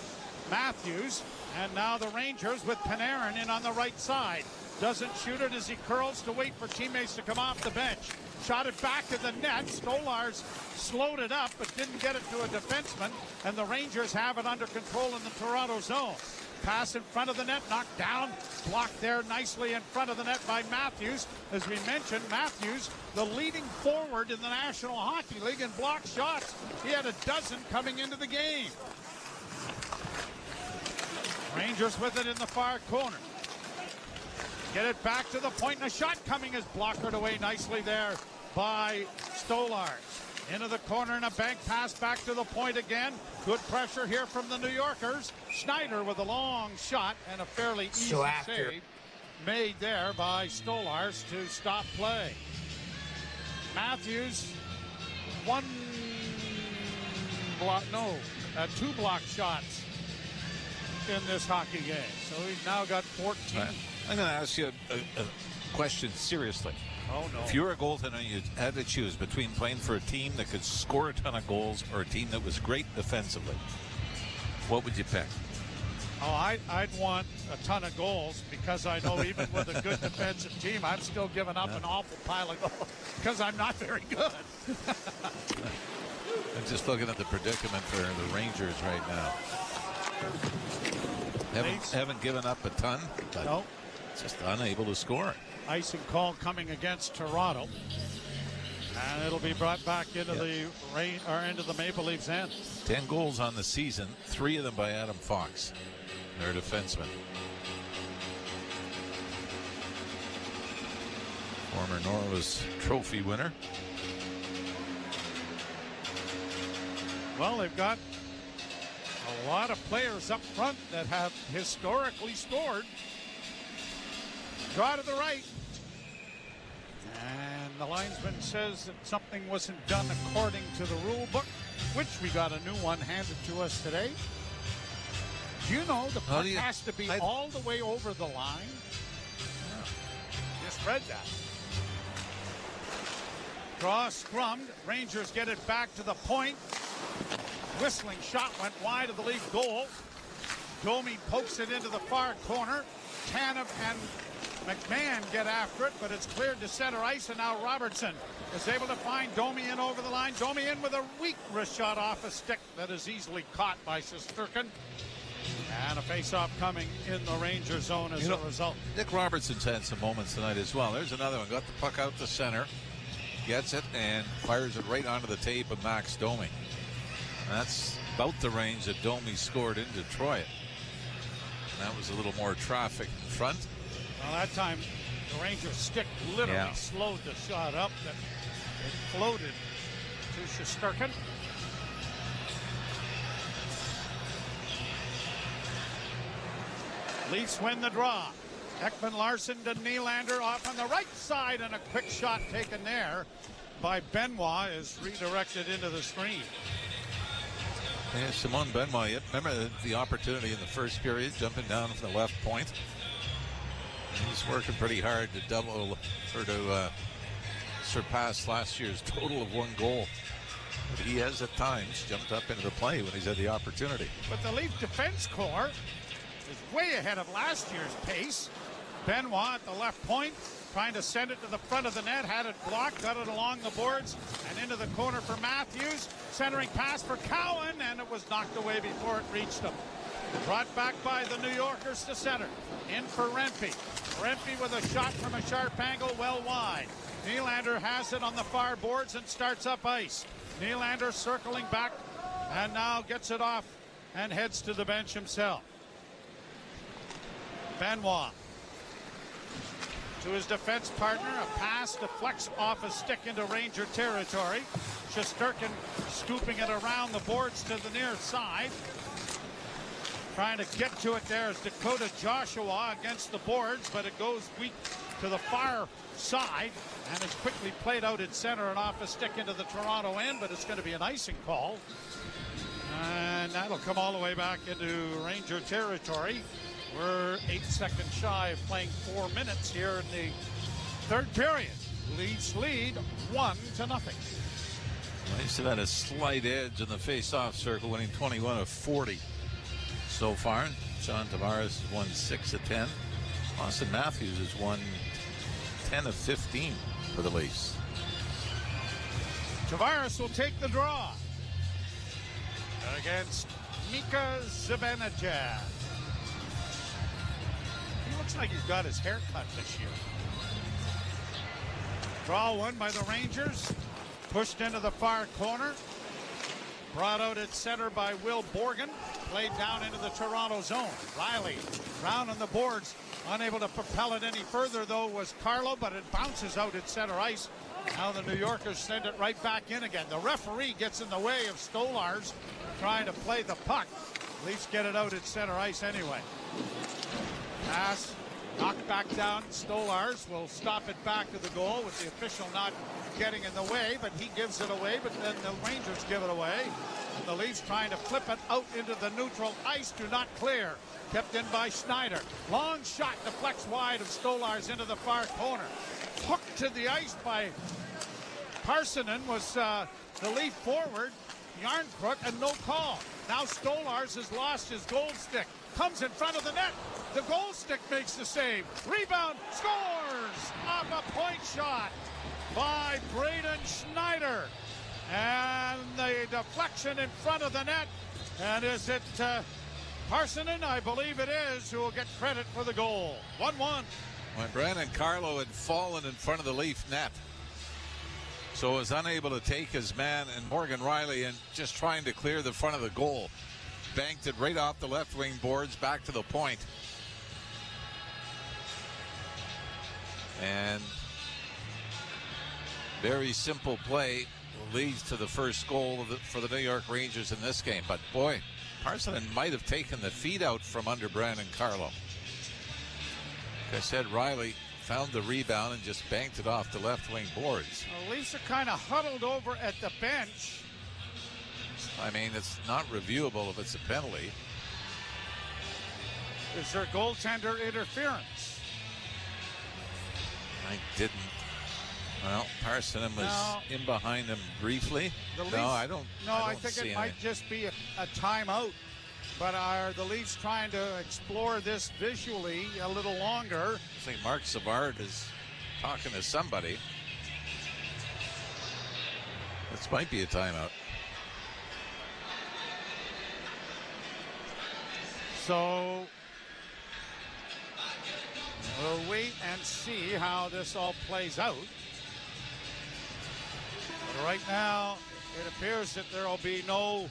Matthews. And now the Rangers with Panarin in on the right side. Doesn't shoot it as he curls to wait for teammates to come off the bench. Shot it back to the net. Stolarz slowed it up but didn't get it to a defenseman. And the Rangers have it under control in the Toronto zone. Pass in front of the net, knocked down. Blocked there nicely in front of the net by Matthews. As we mentioned, Matthews, the leading forward in the National Hockey League in block shots. He had a dozen coming into the game. Rangers with it in the far corner. Get it back to the point, and a shot coming is blockered away nicely there by Stolarz. Into the corner and a bank pass back to the point again. Good pressure here from the New Yorkers. Schneider with a long shot and a fairly easy save made there by Stolarz to stop play. Matthews, two block shots in this hockey game. So he's now got 14. I'm going to ask you a question seriously. Oh, no. If you were a goaltender, you had to choose between playing for a team that could score a ton of goals or a team that was great defensively, what would you pick? Oh, I'd want a ton of goals, because I know even with a good defensive team, I'm still giving up an awful pile of goals because I'm not very good. I'm just looking at the predicament for the Rangers right now. Haven't given up a ton, but no. Just unable to score. Icing call coming against Toronto, and it'll be brought back into into the Maple Leafs end. 10 goals on the season, 3 of them by Adam Fox, their defenseman. Former Norris Trophy winner. Well, they've got a lot of players up front that have historically scored. Draw to the right. And the linesman says that something wasn't done according to the rule book, which we got a new one handed to us today. Do you know the puck has to be all the way over the line? Just read that. Draw scrummed. Rangers get it back to the point. Whistling shot went wide of the Leaf goal. Domi pokes it into the far corner. Tanev and McMahon get after it, but it's cleared to center ice, and now Robertson is able to find Domi in over the line. Domi in with a weak wrist shot off a stick that is easily caught by Shesterkin. And a face-off coming in the Ranger zone as a result. Nick Robertson's had some moments tonight as well. There's another one. Got the puck out to center. Gets it and fires it right onto the tape of Max Domi. That's about the range that Domi scored in Detroit. And that was a little more traffic in front. Well, that time the Rangers stick literally slowed the shot up. That it floated to Shesterkin. Leafs win the draw. Ekman Larson to Nylander off on the right side, and a quick shot taken there by Benoit is redirected into the screen. Yeah, Simone Benoit, you remember the opportunity in the first period, jumping down from the left point. He's working pretty hard to double or to surpass last year's total of 1 goal. But he has at times jumped up into the play when he's had the opportunity. But the Leaf defense corps is way ahead of last year's pace. Benoit at the left point, trying to send it to the front of the net, had it blocked, got it along the boards, and into the corner for Matthews. Centering pass for Cowan, and it was knocked away before it reached him. Brought back by the New Yorkers to center. In for Rempe. Rempe with a shot from a sharp angle, well wide. Nylander has it on the far boards and starts up ice. Nylander circling back, and now gets it off and heads to the bench himself. Benoit to his defense partner, a pass deflects off a stick into Ranger territory. Shesterkin scooping it around the boards to the near side. Trying to get to it there is Dakota Joshua against the boards, but it goes weak to the far side and is quickly played out at center and off a stick into the Toronto end, but it's going to be an icing call. And that'll come all the way back into Ranger territory. We're 8 seconds shy of playing 4 minutes here in the third period. Leafs lead 1-0. Leafs have had a slight edge in the face-off circle, winning 21 of 40 so far. John Tavares has won 6 of 10. Austin Matthews has won 10 of 15 for the Leafs. Tavares will take the draw against Mika Zibanejad. He looks like he's got his hair cut this year. Draw one by the Rangers. Pushed into the far corner. Brought out at center by Will Borgen. Played down into the Toronto zone. Riley round on the boards. Unable to propel it any further, though, was Carlo, but it bounces out at center ice. Now the New Yorkers send it right back in again. The referee gets in the way of Stolarz trying to play the puck. Leafs get it out at center ice anyway. Pass knocked back down. Stolarz will stop it back to the goal with the official not getting in the way, but he gives it away, but then the Rangers give it away. And the Leafs trying to flip it out into the neutral ice, do not clear. Kept in by Schneider. Long shot deflects wide of Stolarz into the far corner. Hooked to the ice by Parsonen was the Leaf forward, Yarncrook, and no call. Now Stolarz has lost his goal stick. Comes in front of the net. The goal stick makes the save. Rebound, scores off a point shot by Braden Schneider. And the deflection in front of the net. And is it Parsonen? I believe it is, who will get credit for the goal. 1-1. When Brandon Carlo had fallen in front of the Leaf net, so was unable to take his man, and Morgan Riley, and just trying to clear the front of the goal, banked it right off the left wing boards back to the point. And very simple play leads to the first goal for the New York Rangers in this game. But boy, Parsonen might have taken the feet out from under Brandon Carlo. Like I said, Riley found the rebound and just banked it off the left wing boards. Well, Leafs are kind of huddled over at the bench. I mean, it's not reviewable if it's a penalty. Is there goaltender interference? I didn't. Well, Parsonen was in behind him briefly. I think it might just be a timeout. But are the Leafs trying to explore this visually a little longer? I think Mark Savard is talking to somebody. This might be a timeout. So we'll wait and see how this all plays out. But right now, it appears that there will be no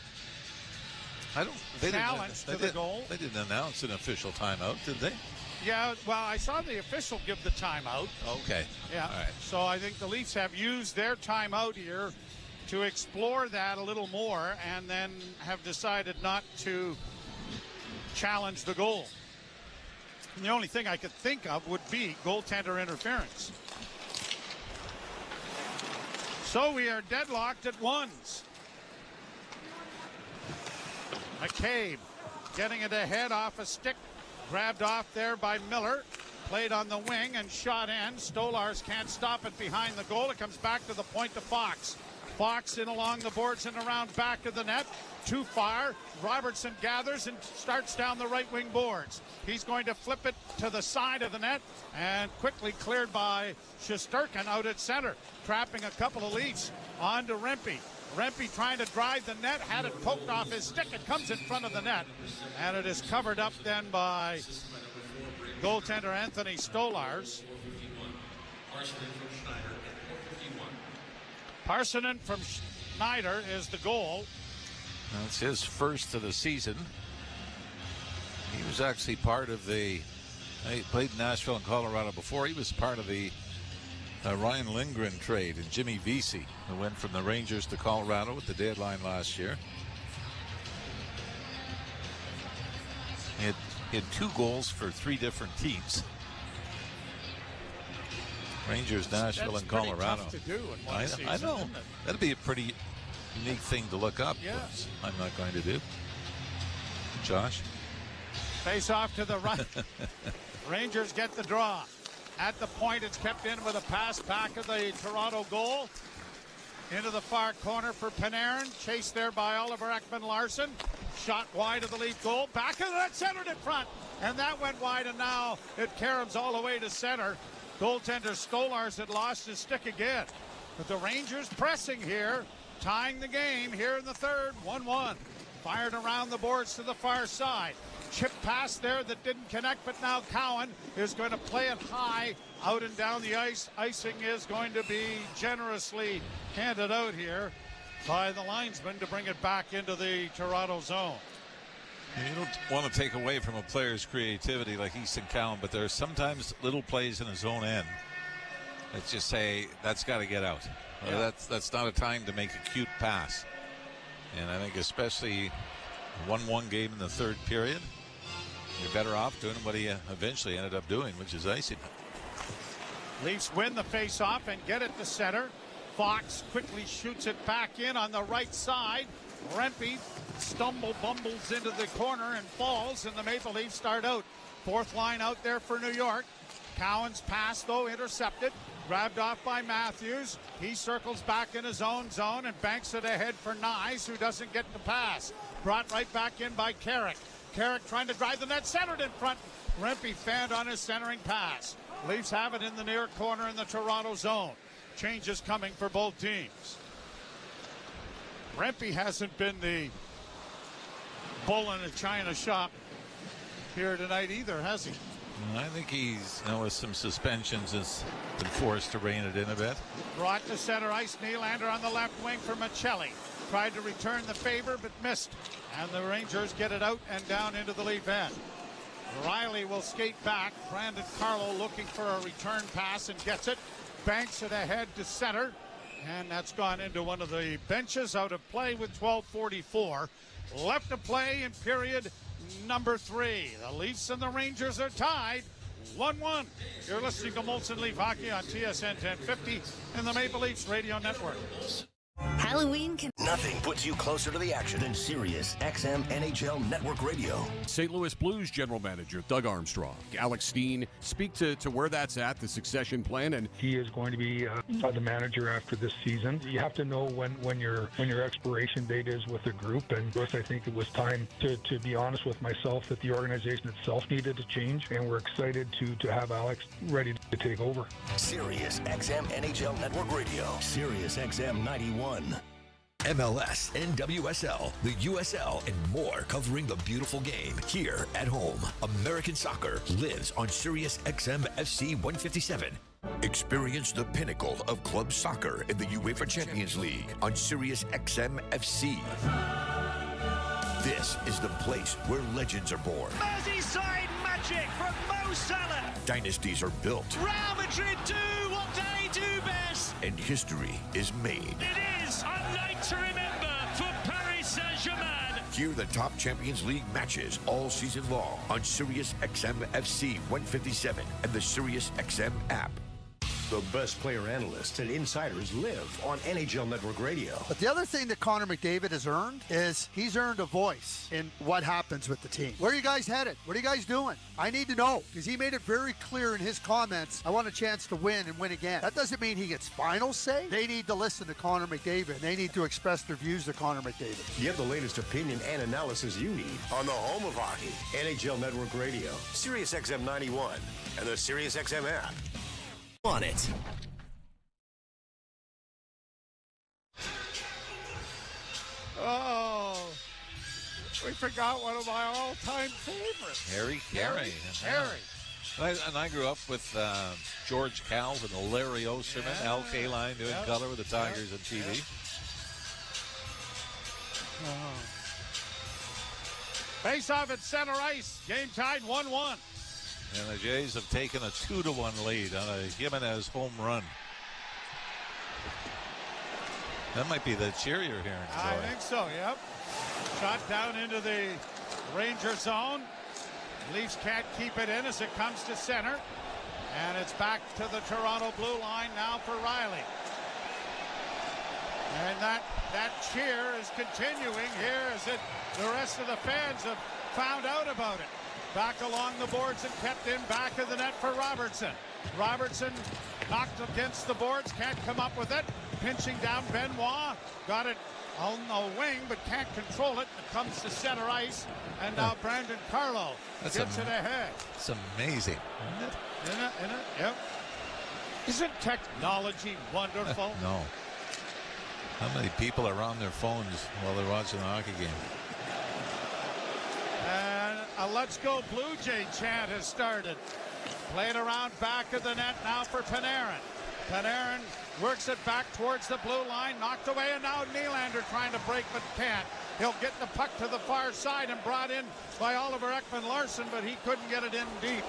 challenge to the goal. They didn't announce an official timeout, did they? Yeah, well, I saw the official give the timeout. Okay. Yeah. All right. So I think the Leafs have used their timeout here to explore that a little more and then have decided not to challenge the goal. And the only thing I could think of would be goaltender interference. So we are deadlocked at ones. McCabe getting it ahead off a stick. Grabbed off there by Miller. Played on the wing and shot in. Stolarz can't stop it behind the goal. It comes back to the point to Fox. Fox in along the boards and around back of the net. Too far. Robertson gathers and starts down the right wing boards. He's going to flip it to the side of the net and quickly cleared by Shesterkin out at center. Trapping a couple of Leafs on to Rempe. Rempe trying to drive the net, had it poked off his stick. It comes in front of the net, and it is covered up then by goaltender Anthony Stolarz. Parsonen from Schneider is the goal. That's his first of the season. He was actually part of he played in Nashville and Colorado before. He was part of the Ryan Lindgren trade and Jimmy Vesey, who went from the Rangers to Colorado at the deadline last year. He had 2 goals for 3 different teams. Rangers, Nashville, and Colorado. Tough to do in one season, I know. isn't it? That'd be a pretty unique thing to look up. Yeah. But I'm not going to do. Josh? Face off to the right. Rangers get the draw. At the point, it's kept in with a pass back of the Toronto goal. Into the far corner for Panarin. Chased there by Oliver Ekman-Larsson. Shot wide of the Leaf goal. Back of the net, centered in front. And that went wide, and now it caroms all the way to center. Goaltender Stolarz had lost his stick again. But the Rangers pressing here. Tying the game here in the third. 1-1. Fired around the boards to the far side. Chip pass there that didn't connect, but now Cowan is going to play it high out and down the ice. Icing is going to be generously handed out here by the linesman to bring it back into the Toronto zone. You don't want to take away from a player's creativity like Easton Cowan, but there are sometimes little plays in his own end that just say that's got to get out. Yeah. That's not a time to make a cute pass. And I think especially 1-1 game in the third period, you're better off doing what he eventually ended up doing, which is icing it. Leafs win the face-off and get it to center. Fox quickly shoots it back in on the right side. Rempe bumbles into the corner and falls, and the Maple Leafs start out. Fourth line out there for New York. Cowan's pass, though, intercepted. Grabbed off by Matthews. He circles back in his own zone and banks it ahead for Nyes, who doesn't get the pass. Brought right back in by Carrick. Carrick trying to drive the net, centered in front. Rempe fanned on his centering pass. Leafs have it in the near corner in the Toronto zone. Changes coming for both teams. Rempe hasn't been the bull in a china shop here tonight either, has he? I think he's, with some suspensions, has been forced to rein it in a bit. Brought to center ice. Nylander on the left wing for Michelli. Tried to return the favor, but missed. And the Rangers get it out and down into the Leaf end. Riley will skate back. Brandon Carlo looking for a return pass and gets it. Banks it ahead to center. And that's gone into one of the benches, out of play with 12:44 left to play in period number 3. The Leafs and the Rangers are tied 1-1. You're listening to Molson Leaf Hockey on TSN 1050 and the Maple Leafs Radio Network. Halloween can... Nothing puts you closer to the action than Sirius XM NHL Network Radio. St. Louis Blues General Manager Doug Armstrong, Alex Steen, speak to where that's at, the succession plan, and he is going to be the manager after this season. You have to know when your expiration date is with a group, and I think it was time to be honest with myself that the organization itself needed to change, and we're excited to have Alex ready to take over. Sirius XM NHL Network Radio, Sirius XM 91. MLS, NWSL, the USL, and more, covering the beautiful game here at home. American soccer lives on Sirius XM FC 157. Experience the pinnacle of club soccer in the UEFA Champions League on Sirius XM FC. This is the place where legends are born. Merseyside magic from Mo Salah. Dynasties are built. Real Madrid do what they do best. And history is made. It is a night to remember for Paris Saint-Germain. Hear the top Champions League matches all season long on Sirius XM FC 157 and the Sirius XM app. The best player analysts and insiders live on NHL Network Radio. But the other thing that Connor McDavid has earned is he's earned a voice in what happens with the team. Where are you guys headed? What are you guys doing? I need to know, because he made it very clear in his comments, I want a chance to win and win again. That doesn't mean he gets final say. They need to listen to Connor McDavid. They need to express their views to Connor McDavid. Get the latest opinion and analysis you need on the home of hockey, NHL Network Radio, Sirius XM 91, and the Sirius XM app. On it. Oh, we forgot one of my all-time favorites. Harry Carey. And I grew up with George Calv and Larry Osterman, Al Kaline doing color with the Tigers on TV. Face off at center ice. Game tied 1-1. And the Jays have taken a 2-1 lead on a Jimenez home run. That might be the cheer you're hearing, Joey. I think so, yep. Shot down into the Ranger zone. Leafs can't keep it in as it comes to center. And it's back to the Toronto blue line now for Riley. And that cheer is continuing here as the rest of the fans have found out about it. Back along the boards and kept in back of the net for Robertson. Robertson knocked against the boards, can't come up with it. Pinching down Benoit. Got it on the wing, but can't control it. It comes to center ice. And now Brandon Carlo gets it ahead. It's amazing, isn't it? Isn't it? Yep. Isn't technology wonderful? No. How many people are on their phones while they're watching a hockey game? And a Let's Go Blue Jay chant has started. Played around back of the net now for Panarin. Panarin works it back towards the blue line, knocked away, and now Nylander trying to break but can't. He'll get the puck to the far side and brought in by Oliver Ekman-Larsson, but he couldn't get it in deep.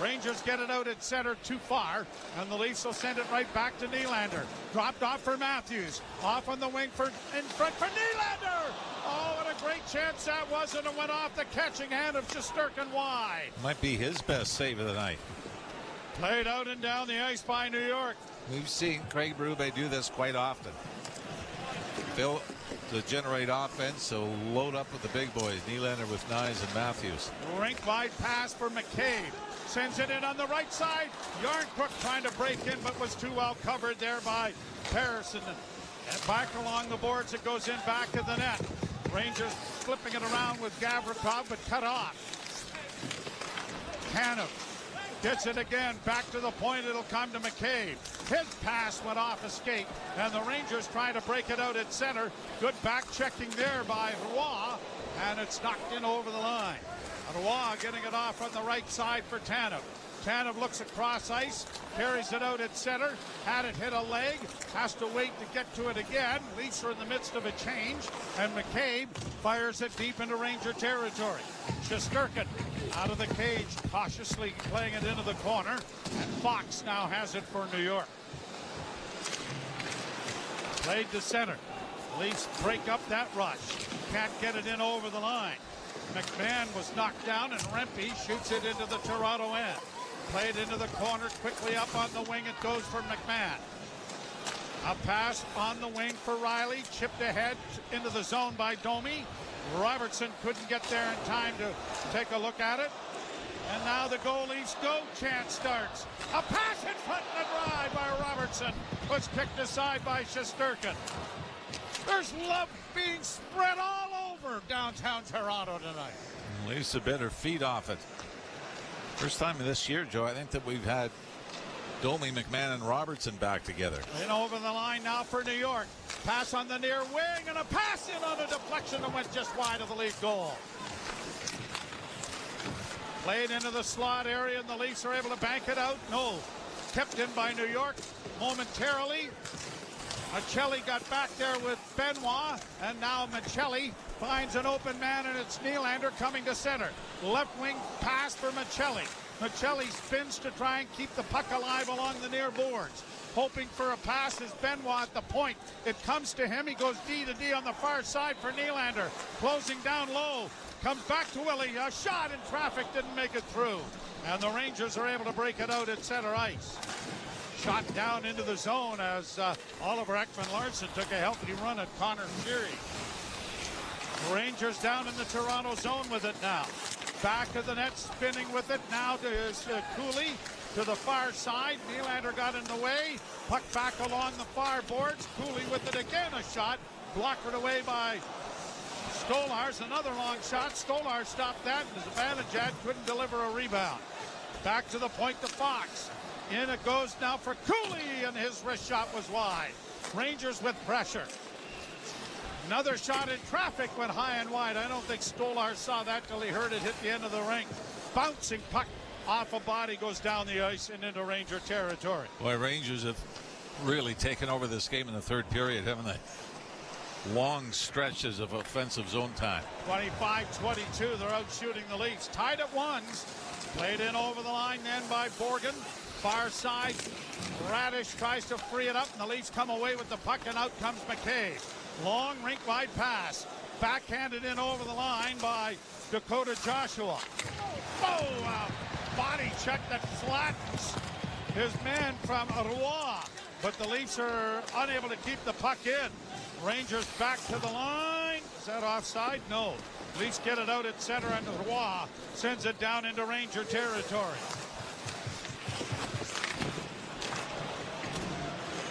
Rangers get it out at center too far, and the Leafs will send it right back to Nylander. Dropped off for Matthews. Off on the wing in front for Nylander! Oh, what a great chance that was, and it went off the catching hand of Shesterkin wide. Might be his best save of the night. Played out and down the ice by New York. We've seen Craig Berube do this quite often. Phil to generate offense, so load up with the big boys. Nylander with Nyes and Matthews. Rink wide pass for McCabe. Sends it in on the right side. Yarncrook trying to break in, but was too well covered there by Harrison. And back along the boards, it goes in back of the net. Rangers flipping it around with Gavrikov, but cut off. Tanev gets it again, back to the point, it'll come to McCabe. His pass went off a skate, and the Rangers trying to break it out at center. Good back checking there by Roy, and it's knocked in over the line. Roy getting it off on the right side for Tanev. Tanev looks across ice, carries it out at center, had it hit a leg, has to wait to get to it again. Leafs are in the midst of a change, and McCabe fires it deep into Ranger territory. Shesterkin out of the cage, cautiously playing it into the corner, and Fox now has it for New York. Played to center. Leafs break up that rush. Can't get it in over the line. McMahon was knocked down, and Rempe shoots it into the Toronto end. Played into the corner, quickly up on the wing, it goes for McMahon. A pass on the wing for Riley, chipped ahead into the zone by Domi. Robertson couldn't get there in time to take a look at it. And now the Go Leafs Go chant starts. A pass in front and a drive by Robertson was kicked aside by Shesterkin. There's love being spread all over downtown Toronto tonight. Leafs a better feed off it. First time this year, Joe, I think that we've had Domi, McMahon, and Robertson back together. In over the line now for New York. Pass on the near wing, and a pass in on a deflection that went just wide of the Leaf goal. Played into the slot area, and the Leafs are able to bank it out. No. Kept in by New York momentarily. Michelli got back there with Benoit, and now Michelli finds an open man, and it's Nylander coming to center. Left wing pass for Michelli. Michelli spins to try and keep the puck alive along the near boards. Hoping for a pass is Benoit at the point. It comes to him. He goes D to D on the far side for Nylander. Closing down low. Comes back to Willie. A shot in traffic, didn't make it through. And the Rangers are able to break it out at center ice. Shot down into the zone as Oliver Ekman-Larsson took a healthy run at Connor Fury. Rangers down in the Toronto zone with it now. Back of the net, spinning with it now to Cooley to the far side. Nylander got in the way. Puck back along the far boards. Cooley with it again, a shot. Blocked away by Stolarz. Another long shot. Stolarz stopped that. Zibanejad couldn't deliver a rebound. Back to the point to Fox. In it goes now for Cooley, and his wrist shot was wide. Rangers with pressure. Another shot in traffic went high and wide. I don't think Stolarz saw that till he heard it hit the end of the ring. Bouncing puck off a body goes down the ice and into Ranger territory. Boy, Rangers have really taken over this game in the third period, haven't they? Long stretches of offensive zone time. 25-22, they're out shooting the Leafs. Tied at ones. Played in over the line then by Borgen. Far side, Radish tries to free it up, and the Leafs come away with the puck, and out comes McCabe. Long rink-wide pass. Backhanded in over the line by Dakota Joshua. Oh, body check that flattens his man from Roy. But the Leafs are unable to keep the puck in. Rangers back to the line. Is that offside? No. Leafs get it out at center, and Roy sends it down into Ranger territory.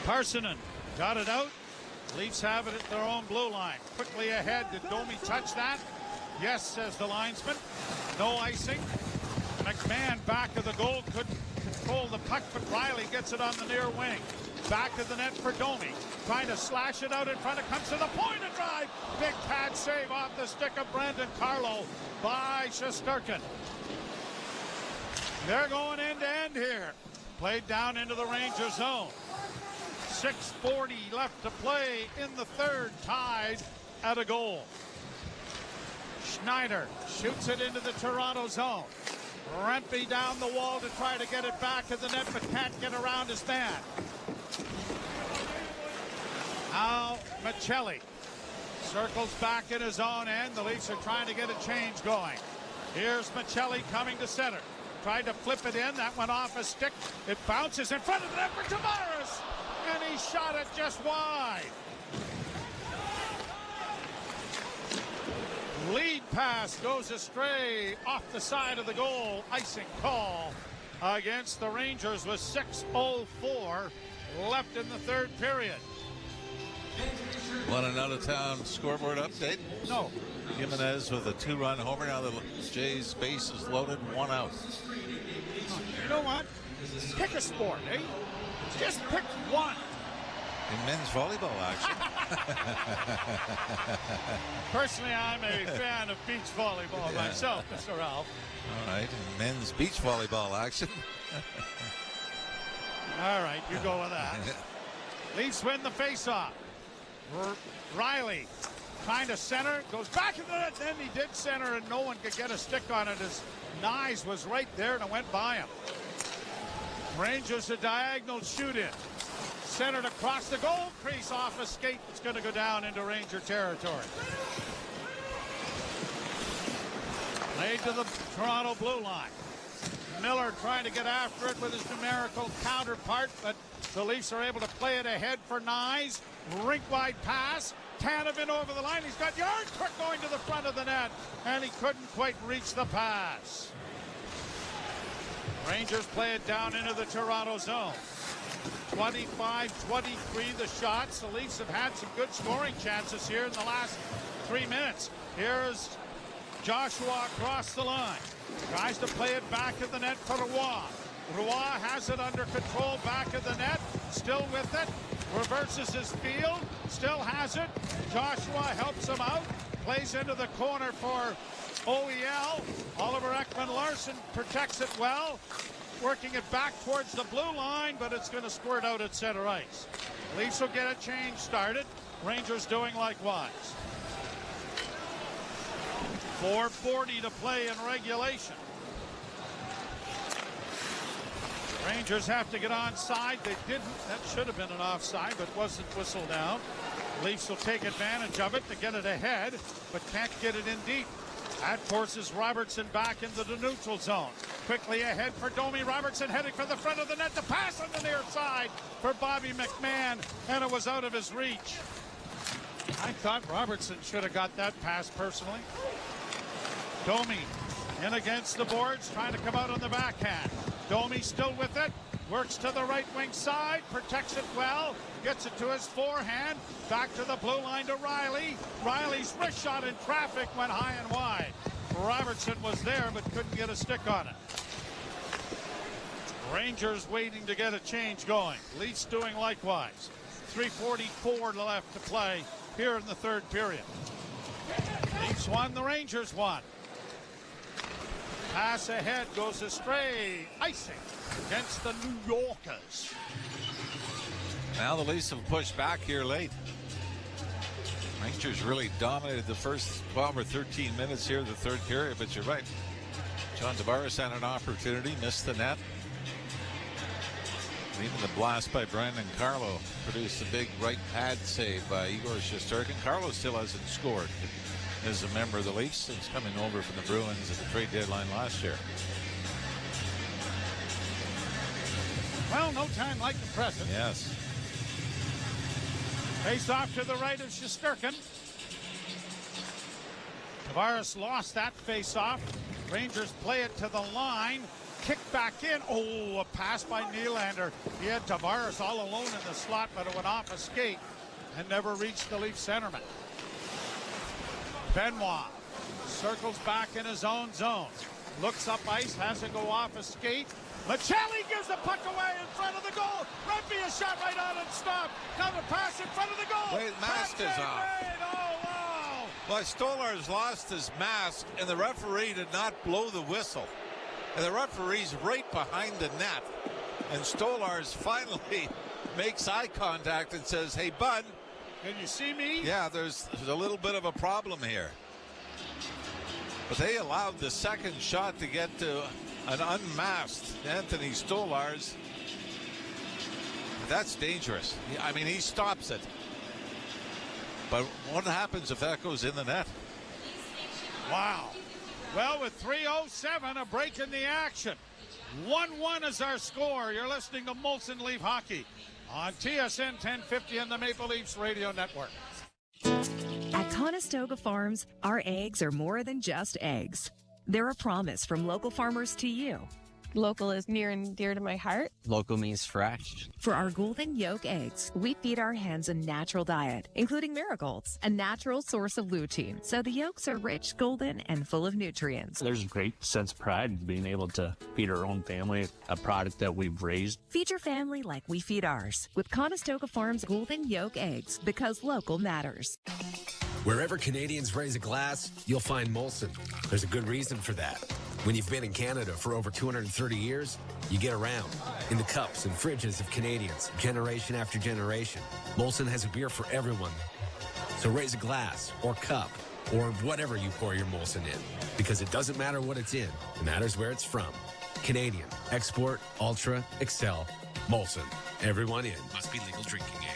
Parsonen got it out. Leafs have it at their own blue line. Quickly ahead. Did Domi touch that? Yes, says the linesman. No icing. McMahon back of the goal. Couldn't control the puck, but Riley gets it on the near wing. Back of the net for Domi. Trying to slash it out in front. It comes to the point and drive. Big pad save off the stick of Brandon Carlo by Shesterkin. They're going end to end here. Played down into the Ranger zone. 6:40 left to play in the third, tied at a goal. Schneider shoots it into the Toronto zone. Rempe down the wall to try to get it back to the net, but can't get around his man. Now Michelli circles back in his own end. The Leafs are trying to get a change going. Here's Michelli coming to center. Tried to flip it in. That went off a stick. It bounces in front of the net for Tavares. And he shot it just wide. Lead pass goes astray off the side of the goal. Icing call against the Rangers with 6:04 left in the third period. Want an out-of-town scoreboard update? No. Jimenez with a 2-run homer. Now the Jays' base is loaded, 1 out. You know what? Pick a sport, eh? Just pick one. In men's volleyball action. Personally, I'm a fan of beach volleyball myself, Mr. Ralph. All right, in men's beach volleyball action. All right, you go with that. Leafs win the faceoff. Riley trying to center, goes back in the net, then he did center and no one could get a stick on it as Nyes was right there and it went by him. Rangers a diagonal shoot in. Centered across the goal crease off a skate. It's going to go down into Ranger territory. Laid to the Toronto blue line. Miller trying to get after it with his numerical counterpart, but the Leafs are able to play it ahead for Nyes. Rink-wide pass. Tanev over the line. He's got yards quick going to the front of the net, and he couldn't quite reach the pass. Rangers play it down into the Toronto zone. 25-23 the shots. The Leafs have had some good scoring chances here in the last 3 minutes. Here's Joshua across the line. Tries to play it back at the net for Roy. Roy has it under control, back of the net, still with it, reverses his field, still has it. Joshua helps him out, plays into the corner for OEL. Oliver Ekman-Larsson protects it well, working it back towards the blue line, but it's going to squirt out at center ice. Leafs will get a change started. Rangers doing likewise. 4:40 to play in regulation. Rangers have to get onside. They didn't. That should have been an offside, but wasn't whistled down. Leafs will take advantage of it to get it ahead, but can't get it in deep. That forces Robertson back into the neutral zone. Quickly ahead for Domi. Robertson heading for the front of the net. The pass on the near side for Bobby McMahon, and it was out of his reach. I thought Robertson should have got that pass personally. Domi in against the boards, trying to come out on the backhand. Domi still with it, works to the right wing side, protects it well, gets it to his forehand, back to the blue line to Riley. Riley's wrist shot in traffic went high and wide. Robertson was there but couldn't get a stick on it. Rangers waiting to get a change going. Leafs doing likewise. 3:44 left to play here in the third period. Leafs won, the Rangers won. Pass ahead goes astray. Icing against the New Yorkers. Now the Leafs have pushed back here late. Rangers really dominated the first 12 or 13 minutes here in the third period, but you're right. John Tavares had an opportunity, missed the net. And even the blast by Brandon Carlo produced a big right pad save by Igor Shesterkin. Carlo still hasn't scored as a member of the Leafs since coming over from the Bruins at the trade deadline last year. Well, no time like the present. Yes. Face off to the right of Shesterkin. Tavares lost that face off. Rangers play it to the line. Kick back in. Oh, a pass by Nylander. He had Tavares all alone in the slot, but it went off a skate and never reached the Leaf centerman. Benoit circles back in his own zone. Looks up ice, has it go off a skate. Machelli gives the puck away in front of the goal. Rugby a shot right on and stopped. Now the pass in front of the goal. Wait, mask is off. Oh, wow. Well, Stolarz lost his mask, and the referee did not blow the whistle. And the referee's right behind the net. And Stolarz finally makes eye contact and says, "Hey, bud, can you see me?" Yeah, there's a little bit of a problem here. But they allowed the second shot to get to an unmasked Anthony Stolarz. That's dangerous. I mean, he stops it. But what happens if that goes in the net? Wow. Well, with 3:07, a break in the action. 1-1 is our score. You're listening to Molson Leaf Hockey on TSN 1050 and the Maple Leafs Radio Network. At Conestoga Farms, our eggs are more than just eggs. They're a promise from local farmers to you. Local is near and dear to my heart. Local means fresh. For our golden yolk eggs, we feed our hens a natural diet, including marigolds, a natural source of lutein, so the yolks are rich, golden, and full of nutrients. There's a great sense of pride in being able to feed our own family a product that we've raised. Feed your family like we feed ours with Conestoga Farms golden yolk eggs, because local matters. Wherever Canadians raise a glass, you'll find Molson. There's a good reason for that. When you've been in Canada for over 230 years, you get around in the cups and fridges of Canadians, generation after generation. Molson has a beer for everyone. So raise a glass or cup or whatever you pour your Molson in, because it doesn't matter what it's in, it matters where it's from. Canadian, export, ultra, excel, Molson. Everyone in. Must be legal drinking age.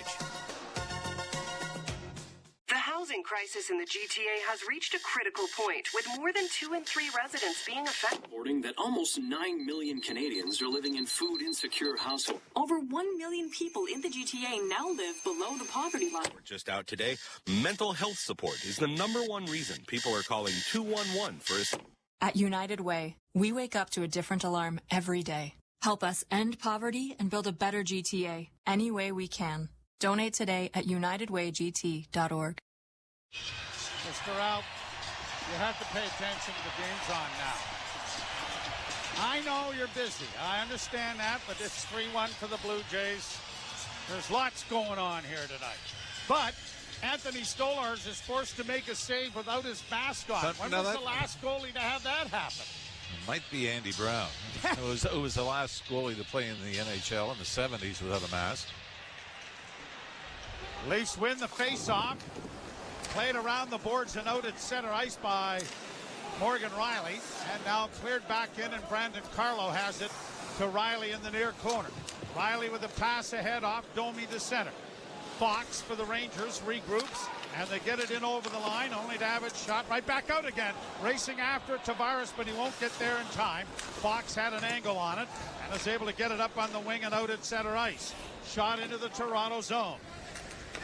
The housing crisis in the GTA has reached a critical point, with more than 2 in 3 residents being affected. Reporting that almost 9 million Canadians are living in food-insecure households. Over 1 million people in the GTA now live below the poverty line. Just out today, mental health support is the #1 reason people are calling 211 for assistance. At United Way, we wake up to a different alarm every day. Help us end poverty and build a better GTA any way we can. Donate today at unitedwaygt.org. Mr. Out, you have to pay attention. The game's on now. I know you're busy. I understand that, but it's 3-1 for the Blue Jays. There's lots going on here tonight. But Anthony Stolarz is forced to make a save without his mask on. When was the last goalie to have that happen? It might be Andy Brown. It was the last goalie to play in the NHL in the 70s without a mask. Leafs win the face-off. Played around the boards and out at center ice by Morgan Riley. And now cleared back in, and Brandon Carlo has it to Riley in the near corner. Riley with a pass ahead off Domi to center. Fox for the Rangers regroups, and they get it in over the line, only to have it shot right back out again. Racing after Tavares, but he won't get there in time. Fox had an angle on it and is able to get it up on the wing and out at center ice. Shot into the Toronto zone.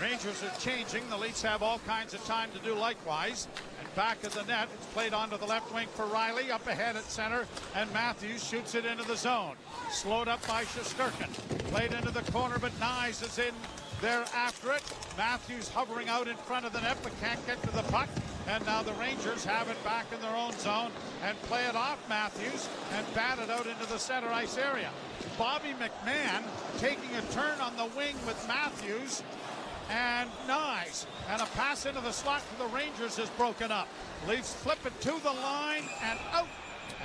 Rangers are changing. The Leafs have all kinds of time to do likewise. And back of the net, it's played onto the left wing for Riley, up ahead at center, and Matthews shoots it into the zone. Slowed up by Shesterkin. Played into the corner, but Nyes is in there after it. Matthews hovering out in front of the net, but can't get to the puck. And now the Rangers have it back in their own zone and play it off Matthews and bat it out into the center ice area. Bobby McMahon taking a turn on the wing with Matthews and Nyes, and a pass into the slot for the Rangers is broken up. Leafs flip it to the line and out,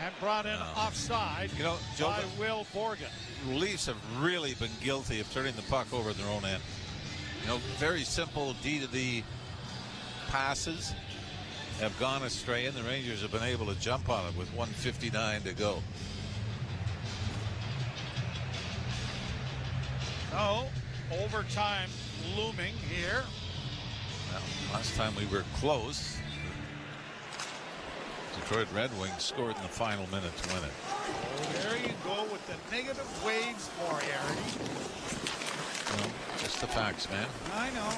and brought in offside by Will Borgen. Leafs have really been guilty of turning the puck over their own end. Very simple D to D passes have gone astray, and the Rangers have been able to jump on it with 1:59 to go. No overtime looming here. Well, last time we were close, Detroit Red Wings scored in the final minute to win it. Oh, there you go with the negative waves for Arity. Well, just the facts, man. I know.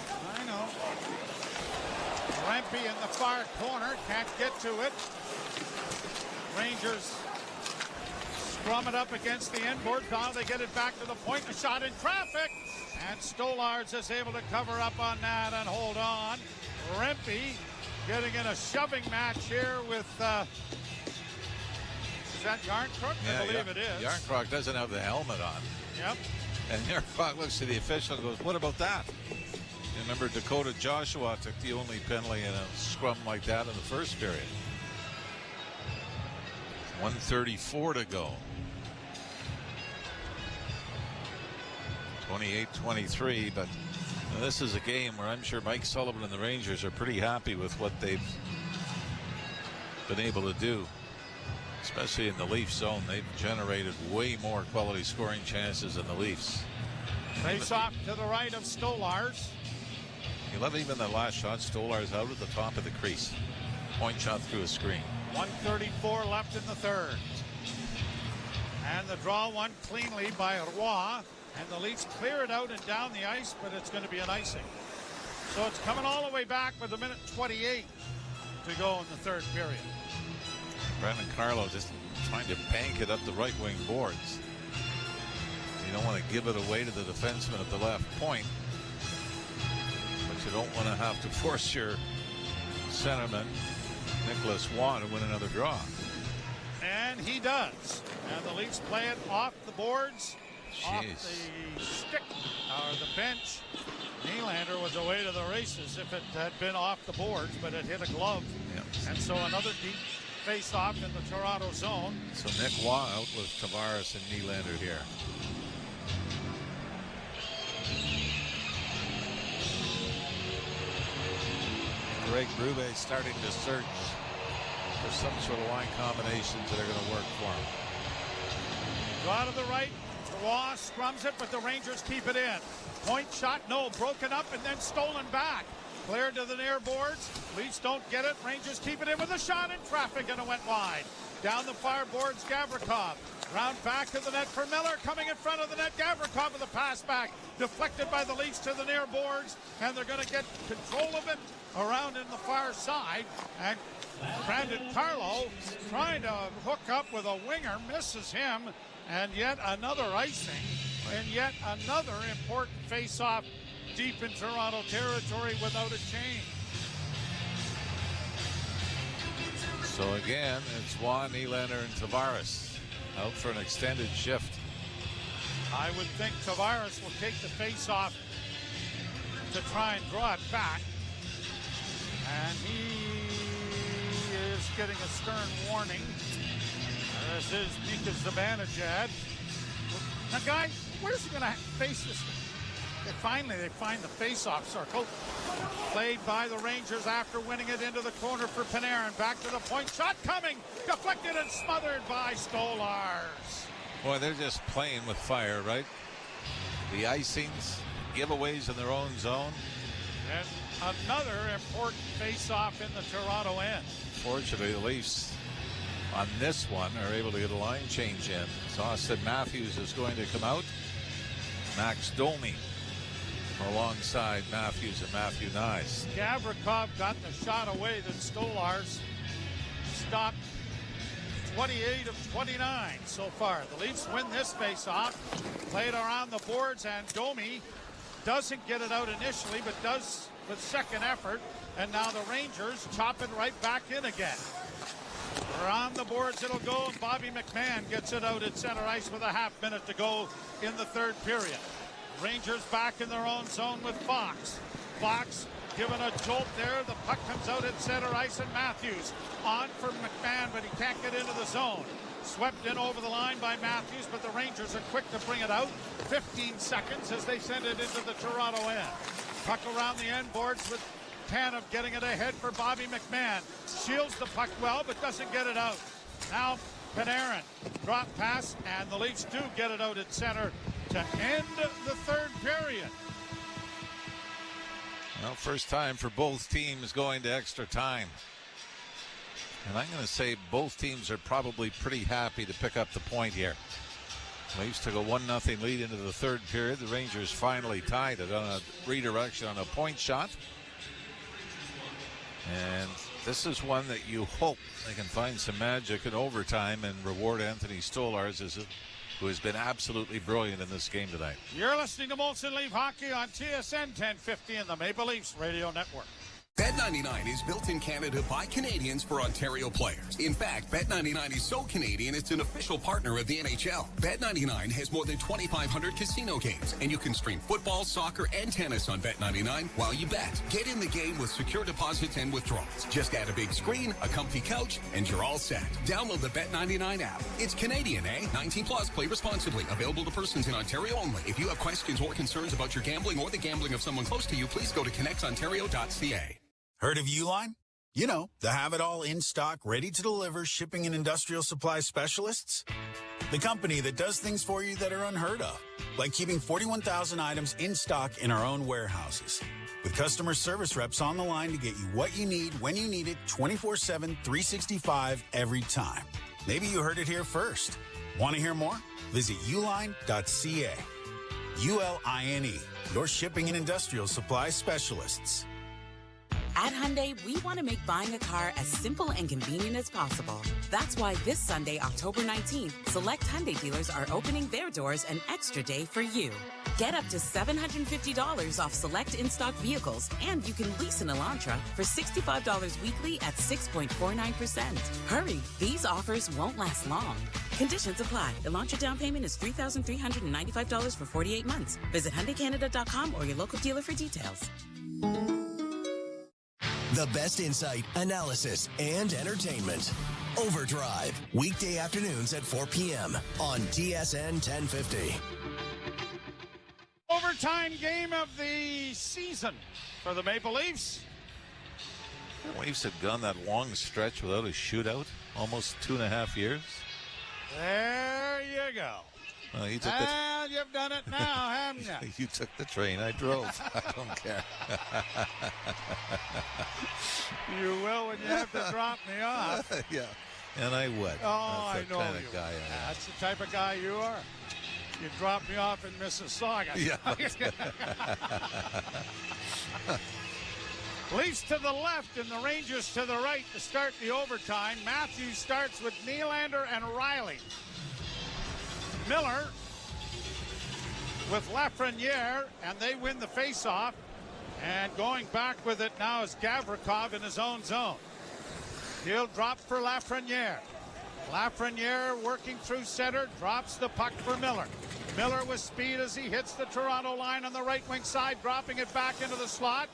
Rempe in the far corner, can't get to it. Rangers scrum it up against the end board. Now they get it back to the point. A shot in traffic. And Stolarz is able to cover up on that and hold on. Rempe getting in a shoving match here with, is that Yarncrook? Yeah, I believe it is. Yarncrook doesn't have the helmet on. Yep. And Yarncrook looks to the official and goes, what about that? You remember Dakota Joshua took the only penalty in a scrum like that in the first period. 1:34 to go. 28-23, but this is a game where I'm sure Mike Sullivan and the Rangers are pretty happy with what they've been able to do, especially in the Leaf zone. They've generated way more quality scoring chances than the Leafs. Face off to the right of Stolarz. You love even the last shot. Stolarz out at the top of the crease. Point shot through a screen. 1:34 left in the third. And the draw won cleanly by Roy. And the Leafs clear it out and down the ice, but it's going to be an icing. So it's coming all the way back with 1:28 to go in the third period. Brandon Carlo just trying to bank it up the right wing boards. You don't want to give it away to the defenseman at the left point, but you don't want to have to force your centerman, Nicholas Waugh, to win another draw. And he does. And the Leafs play it off the boards. Off the stick or the bench. Nylander was away to the races if it had been off the boards, but it hit a glove. Yep. And so another deep face-off in the Toronto zone. So Nick Waugh out with Tavares and Nylander here. Greg Berube starting to search for some sort of line combinations that are going to work for him. Draw to the right. Roy scrums it, but the Rangers keep it in. Point shot, no, broken up and then stolen back. Cleared to the near boards. Leafs don't get it. Rangers keep it in with a shot in traffic, and it went wide. Down the far boards, Gavrikov. Round back of the net for Miller. Coming in front of the net, Gavrikov with a pass back. Deflected by the Leafs to the near boards, and they're going to get control of it around in the far side. And Brandon Carlo trying to hook up with a winger, misses him. And yet another icing, and yet another important face-off deep in Toronto territory without a change. So again, it's Waugh, Nylander, and Tavares. out for an extended shift. I would think Tavares will take the face-off to try and draw it back. And he is getting a stern warning. This is Mika Zibanejad. Now, guys, where's he going to face this? They find the face-off circle. Played by the Rangers after winning it into the corner for Panarin. Back to the point. Shot coming. Deflected and smothered by Stolars. Boy, they're just playing with fire, right? The icings, giveaways in their own zone. And another important face-off in the Toronto end. Fortunately, the Leafs on this one are able to get a line change in. So Austin Matthews is going to come out. Max Domi alongside Matthews and Matthew Nyes. Gavrikov got the shot away that Stolars stopped. 28 of 29 so far. The Leafs win this face-off. Played around the boards, and Domi doesn't get it out initially, but does with second effort. And now the Rangers chop it right back in again. Around the boards it'll go, and Bobby McMahon gets it out at center ice with a half minute to go in the third period. Rangers back in their own zone with Fox. Fox given a jolt there. The puck comes out at center ice, and Matthews on for McMahon, but he can't get into the zone. Swept in over the line by Matthews, but the Rangers are quick to bring it out. 15 seconds as they send it into the Toronto end. Puck around the end boards with Tanev getting it ahead for Bobby McMahon. Shields the puck well, but doesn't get it out. Now Panarin, drop pass, and the Leafs do get it out at center to end the third period. Well, first time for both teams going to extra time. And I'm going to say both teams are probably pretty happy to pick up the point here. Leafs took a 1-0 lead into the third period. The Rangers finally tied it on a redirection on a point shot. And this is one that you hope they can find some magic in overtime and reward Anthony Stolars, who has been absolutely brilliant in this game tonight. You're listening to Molson Leaf Hockey on TSN 1050 and the Maple Leafs Radio Network. Bet99 is built in Canada by Canadians for Ontario players. In fact, Bet99 is so Canadian it's an official partner of the NHL. Bet99 has more than 2,500 casino games, and you can stream football, soccer, and tennis on Bet99 while you bet. Get in the game with secure deposits and withdrawals. Just add a big screen, a comfy couch, and you're all set. Download the Bet99 app. It's Canadian, eh? 18 plus, play responsibly. Available to persons in Ontario only. If you have questions or concerns about your gambling or the gambling of someone close to you, please go to connectontario.ca. Heard of Uline? You know, the have-it-all in-stock, ready-to-deliver shipping and industrial supply specialists. The company that does things for you that are unheard of, like keeping 41,000 items in stock in our own warehouses. With customer service reps on the line to get you what you need when you need it 24/7, 365 every time. Maybe you heard it here first. Want to hear more? Visit uline.ca. ULINE, your shipping and industrial supply specialists. At Hyundai, we want to make buying a car as simple and convenient as possible. That's why this Sunday, October 19th, select Hyundai dealers are opening their doors an extra day for you. Get up to $750 off select in-stock vehicles, and you can lease an Elantra for $65 weekly at 6.49%. Hurry, these offers won't last long. Conditions apply. Elantra down payment is $3,395 for 48 months. Visit HyundaiCanada.com or your local dealer for details. The best insight, analysis, and entertainment. Overdrive, weekday afternoons at 4 p.m. on TSN 1050. Overtime game of the season for the Maple Leafs. The Leafs have gone that long stretch without a shootout, almost 2.5 years. There you go. Well, you took you've done it now, haven't you? You took the train. I drove. I don't care. You will when you have to drop me off. Yeah, and I would. Oh, That's the I know kind of you. guy I am. That's the type of guy you are. You drop me off in Mississauga. Yeah. Leafs to the left and the Rangers to the right to start the overtime. Matthews starts with Nylander and Riley. Miller with Lafreniere, and they win the faceoff. And going back with it now is Gavrikov in his own zone. He'll drop for Lafreniere. Lafreniere working through center, drops the puck for Miller. Miller with speed as he hits the Toronto line on the right wing side, dropping it back into the slot.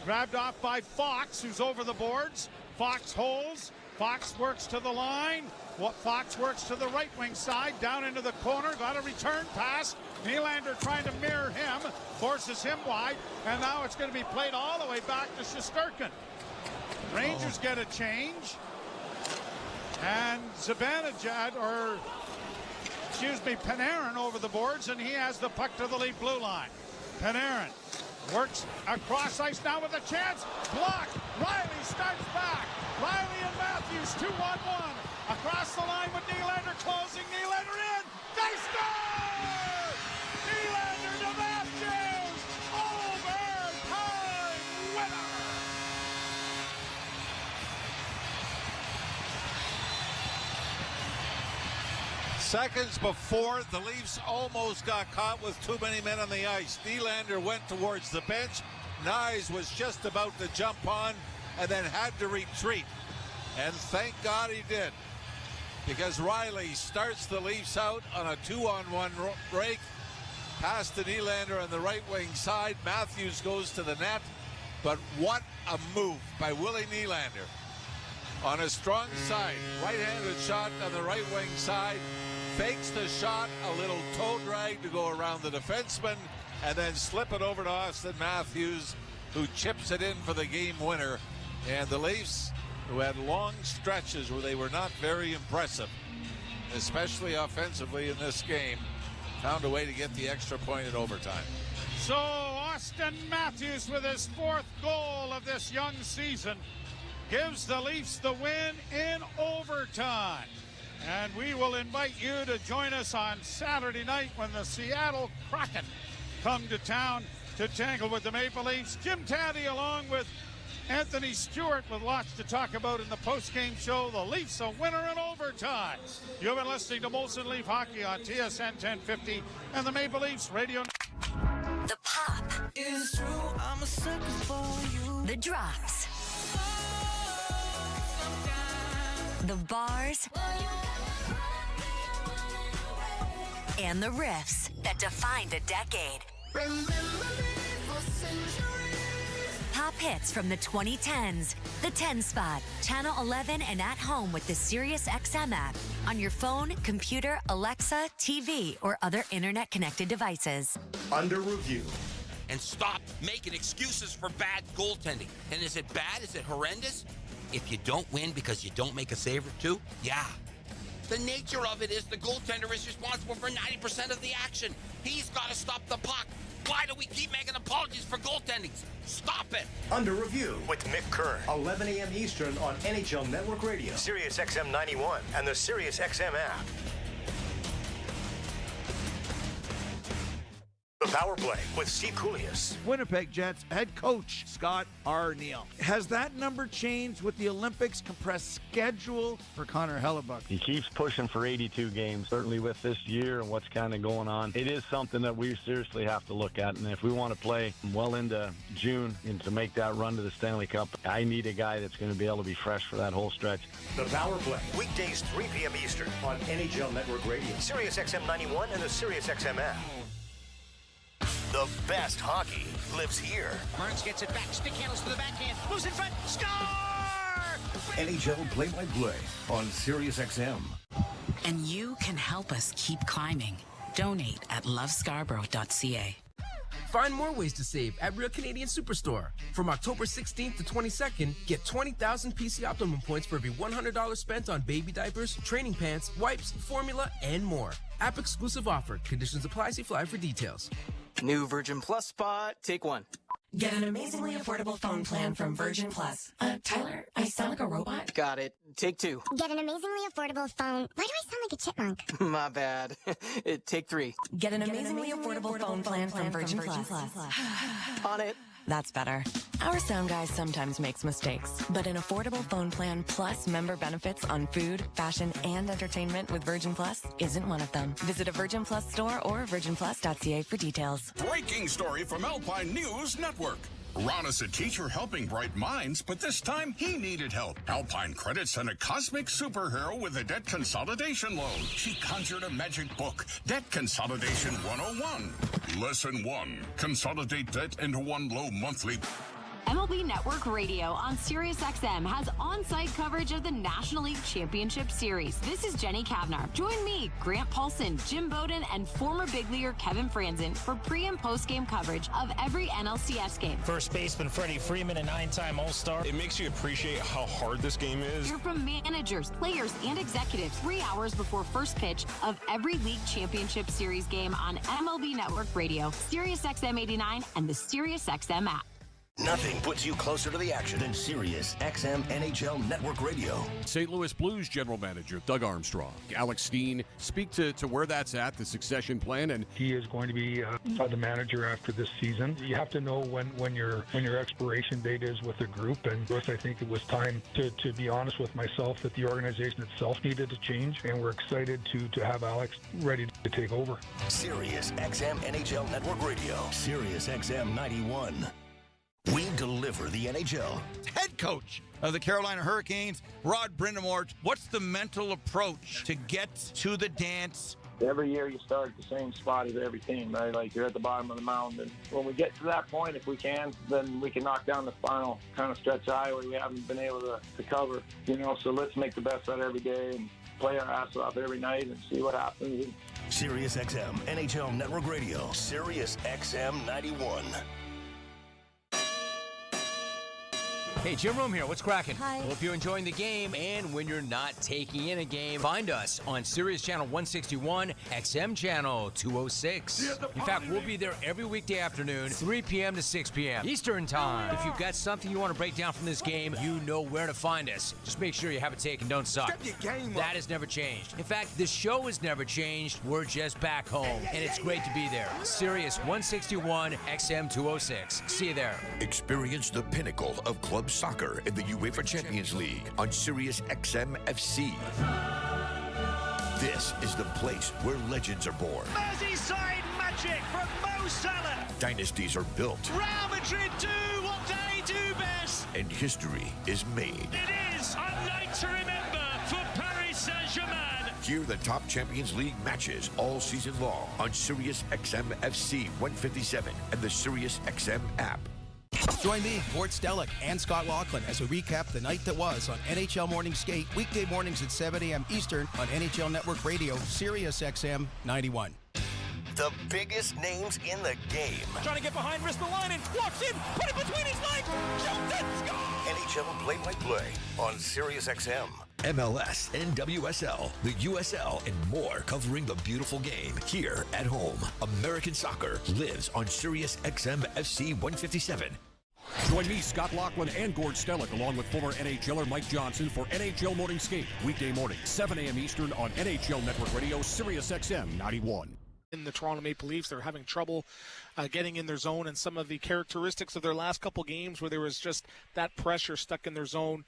Grabbed off by Fox, who's over the boards. Fox holds. Fox works to the line. Fox works to the right wing side, down into the corner. Got a return pass. Nylander trying to mirror him, forces him wide, and now it's going to be played all the way back to Shesterkin. Rangers get a change, and Panarin over the boards, and he has the puck to the Leaf blue line. Panarin works across ice now with a chance. Block. Riley starts back. Riley and Matthews 2-on-1. Across the line with Nylander closing. Nylander in. They score! Nylander to Matthews. Overtime winner. Seconds before, the Leafs almost got caught with too many men on the ice. Nylander went towards the bench. Nyes was just about to jump on and then had to retreat. And thank God he did, because Riley starts the Leafs out on a 2-on-1 break. Pass to Nylander on the right wing side. Matthews goes to the net. But what a move by Willie Nylander. On a strong side, right-handed shot on the right wing side. Fakes the shot, a little toe drag to go around the defenseman, and then slip it over to Austin Matthews, who chips it in for the game winner. And the Leafs, who had long stretches where they were not very impressive, especially offensively in this game, found a way to get the extra point in overtime. So Austin Matthews, with his 4th goal of this young season, gives the Leafs the win in overtime. And we will invite you to join us on Saturday night when the Seattle Kraken come to town to tangle with the Maple Leafs. Jim Taddy along with Anthony Stewart with lots to talk about in the post-game show. The Leafs a winner in overtime. You've been listening to Molson Leaf Hockey on TSN 1050 and the Maple Leafs Radio. The pop is true. I'm a sucker for you. The drops. The bars. And the riffs that defined a decade. Pop hits from the 2010s, the 10 Spot, Channel 11, and at home with the SiriusXM app on your phone, computer, Alexa, TV, or other internet-connected devices. Under review. And stop making excuses for bad goaltending. And is it bad? Is it horrendous? If you don't win because you don't make a save or two, yeah. The nature of it is the goaltender is responsible for 90% of the action. He's got to stop the puck. Why do we keep making apologies for goaltending? Stop it. Under review with Mick Kern. 11 a.m. Eastern on NHL Network Radio, SiriusXM 91, and the SiriusXM app. The Power Play with Steve Koulias. Winnipeg Jets head coach Scott Arniel. Has that number changed with the Olympics compressed schedule for Connor Hellebuck? He keeps pushing for 82 games. Certainly with this year and what's kind of going on, it is something that we seriously have to look at. And if we want to play well into June and to make that run to the Stanley Cup, I need a guy that's going to be able to be fresh for that whole stretch. The Power Play, weekdays 3 p.m. Eastern on NHL Network Radio, SiriusXM 91, and the SiriusXM app. The best hockey lives here. Burns gets it back. Stick handles to the backhand. Moves in front. Score! NHL play-by-play on SiriusXM. And you can help us keep climbing. Donate at lovescarborough.ca. Find more ways to save at Real Canadian Superstore. From October 16th to 22nd, get 20,000 PC Optimum points for every $100 spent on baby diapers, training pants, wipes, formula, and more. App-exclusive offer. Conditions apply. See flyer for details. New Virgin Plus spot. Take one. Get an amazingly affordable phone plan from Virgin Plus. Tyler, I sound like a robot. Got it. Take two. Get an amazingly affordable phone. Why do I sound like a chipmunk? My bad. Take three. Get an amazingly affordable phone plan from Virgin Plus. On it. That's better. Our sound guy sometimes makes mistakes, but an affordable phone plan plus member benefits on food, fashion, and entertainment with Virgin Plus isn't one of them. Visit a Virgin Plus store or virginplus.ca for details. Breaking story from Alpine News Network. Ron is a teacher helping bright minds, but this time he needed help. Alpine Credit sent a cosmic superhero with a debt consolidation loan. She conjured a magic book, Debt Consolidation 101. Lesson 1. Consolidate debt into one low monthly. MLB Network Radio on SiriusXM has on-site coverage of the National League Championship Series. This is Jenny Kavnar. Join me, Grant Paulson, Jim Bowden, and former big leaguer Kevin Franzen for pre- and post-game coverage of every NLCS game. First baseman Freddie Freeman, a 9-time All-Star. It makes you appreciate how hard this game is. Hear from managers, players, and executives 3 hours before first pitch of every League Championship Series game on MLB Network Radio, SiriusXM 89, and the SiriusXM app. Nothing puts you closer to the action than Sirius XM NHL Network Radio. St. Louis Blues General Manager Doug Armstrong, Alex Steen, speak to where that's at, the succession plan. And he is going to be the manager after this season. You have to know when your expiration date is with the group, and I think it was time to be honest with myself that the organization itself needed to change, and we're excited to have Alex ready to take over. Sirius XM NHL Network Radio, Sirius XM 91. We deliver the NHL. Head coach of the Carolina Hurricanes, Rod Brindamore. What's the mental approach to get to the dance? Every year you start at the same spot as every team, right? Like you're at the bottom of the mountain. And when we get to that point, if we can, then we can knock down the final kind of stretch of highway we haven't been able to cover. So let's make the best out of every day and play our ass off every night and see what happens. Sirius XM NHL Network Radio, Sirius XM 91. Hey, Jim Rome here. What's cracking? Hi. Hope you're enjoying the game. And when you're not taking in a game, find us on Sirius Channel 161, XM Channel 206. In fact, we'll be there every weekday afternoon, 3 p.m. to 6 p.m. Eastern Time. If you've got something you want to break down from this game, you know where to find us. Just make sure you have a take and don't suck. That has never changed. In fact, the show has never changed. We're just back home, and it's great to be there. Sirius 161, XM 206. See you there. Experience the pinnacle of club soccer in the UEFA Champions League on Sirius XM FC. This is the place where legends are born. Merseyside magic from Mo Salah. Dynasties are built. Real Madrid do what they do best. And history is made. It is a night to remember for Paris Saint-Germain. Hear the top Champions League matches all season long on Sirius XM FC 157 and the Sirius XM app. Join me, Ward Stellick, and Scott Laughlin as we recap the night that was on NHL Morning Skate, weekday mornings at 7 a.m. Eastern on NHL Network Radio, Sirius XM 91. The biggest names in the game. Trying to get behind Ristolainen, walks in, put it between his legs, shoots and scores! NHL play-by-play on Sirius XM. MLS, NWSL, the USL, and more covering the beautiful game here at home. American soccer lives on Sirius XM FC 157. Join me, Scott Laughlin, and Gord Stellick, along with former NHLer Mike Johnson for NHL Morning Skate, weekday morning, 7 a.m. Eastern on NHL Network Radio, Sirius XM 91. In the Toronto Maple Leafs, they're having trouble getting in their zone, and some of the characteristics of their last couple games where there was just that pressure stuck in their zone.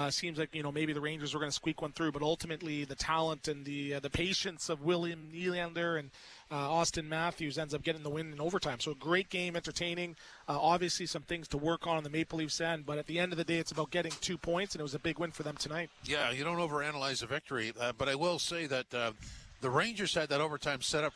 Seems like, maybe the Rangers were going to squeak one through, but ultimately the talent and the patience of William Nylander and Austin Matthews ends up getting the win in overtime. So a great game, entertaining. Obviously some things to work on the Maple Leafs end, but at the end of the day, it's about getting 2 points, and it was a big win for them tonight. Yeah, you don't overanalyze a victory, but I will say that the Rangers had that overtime set up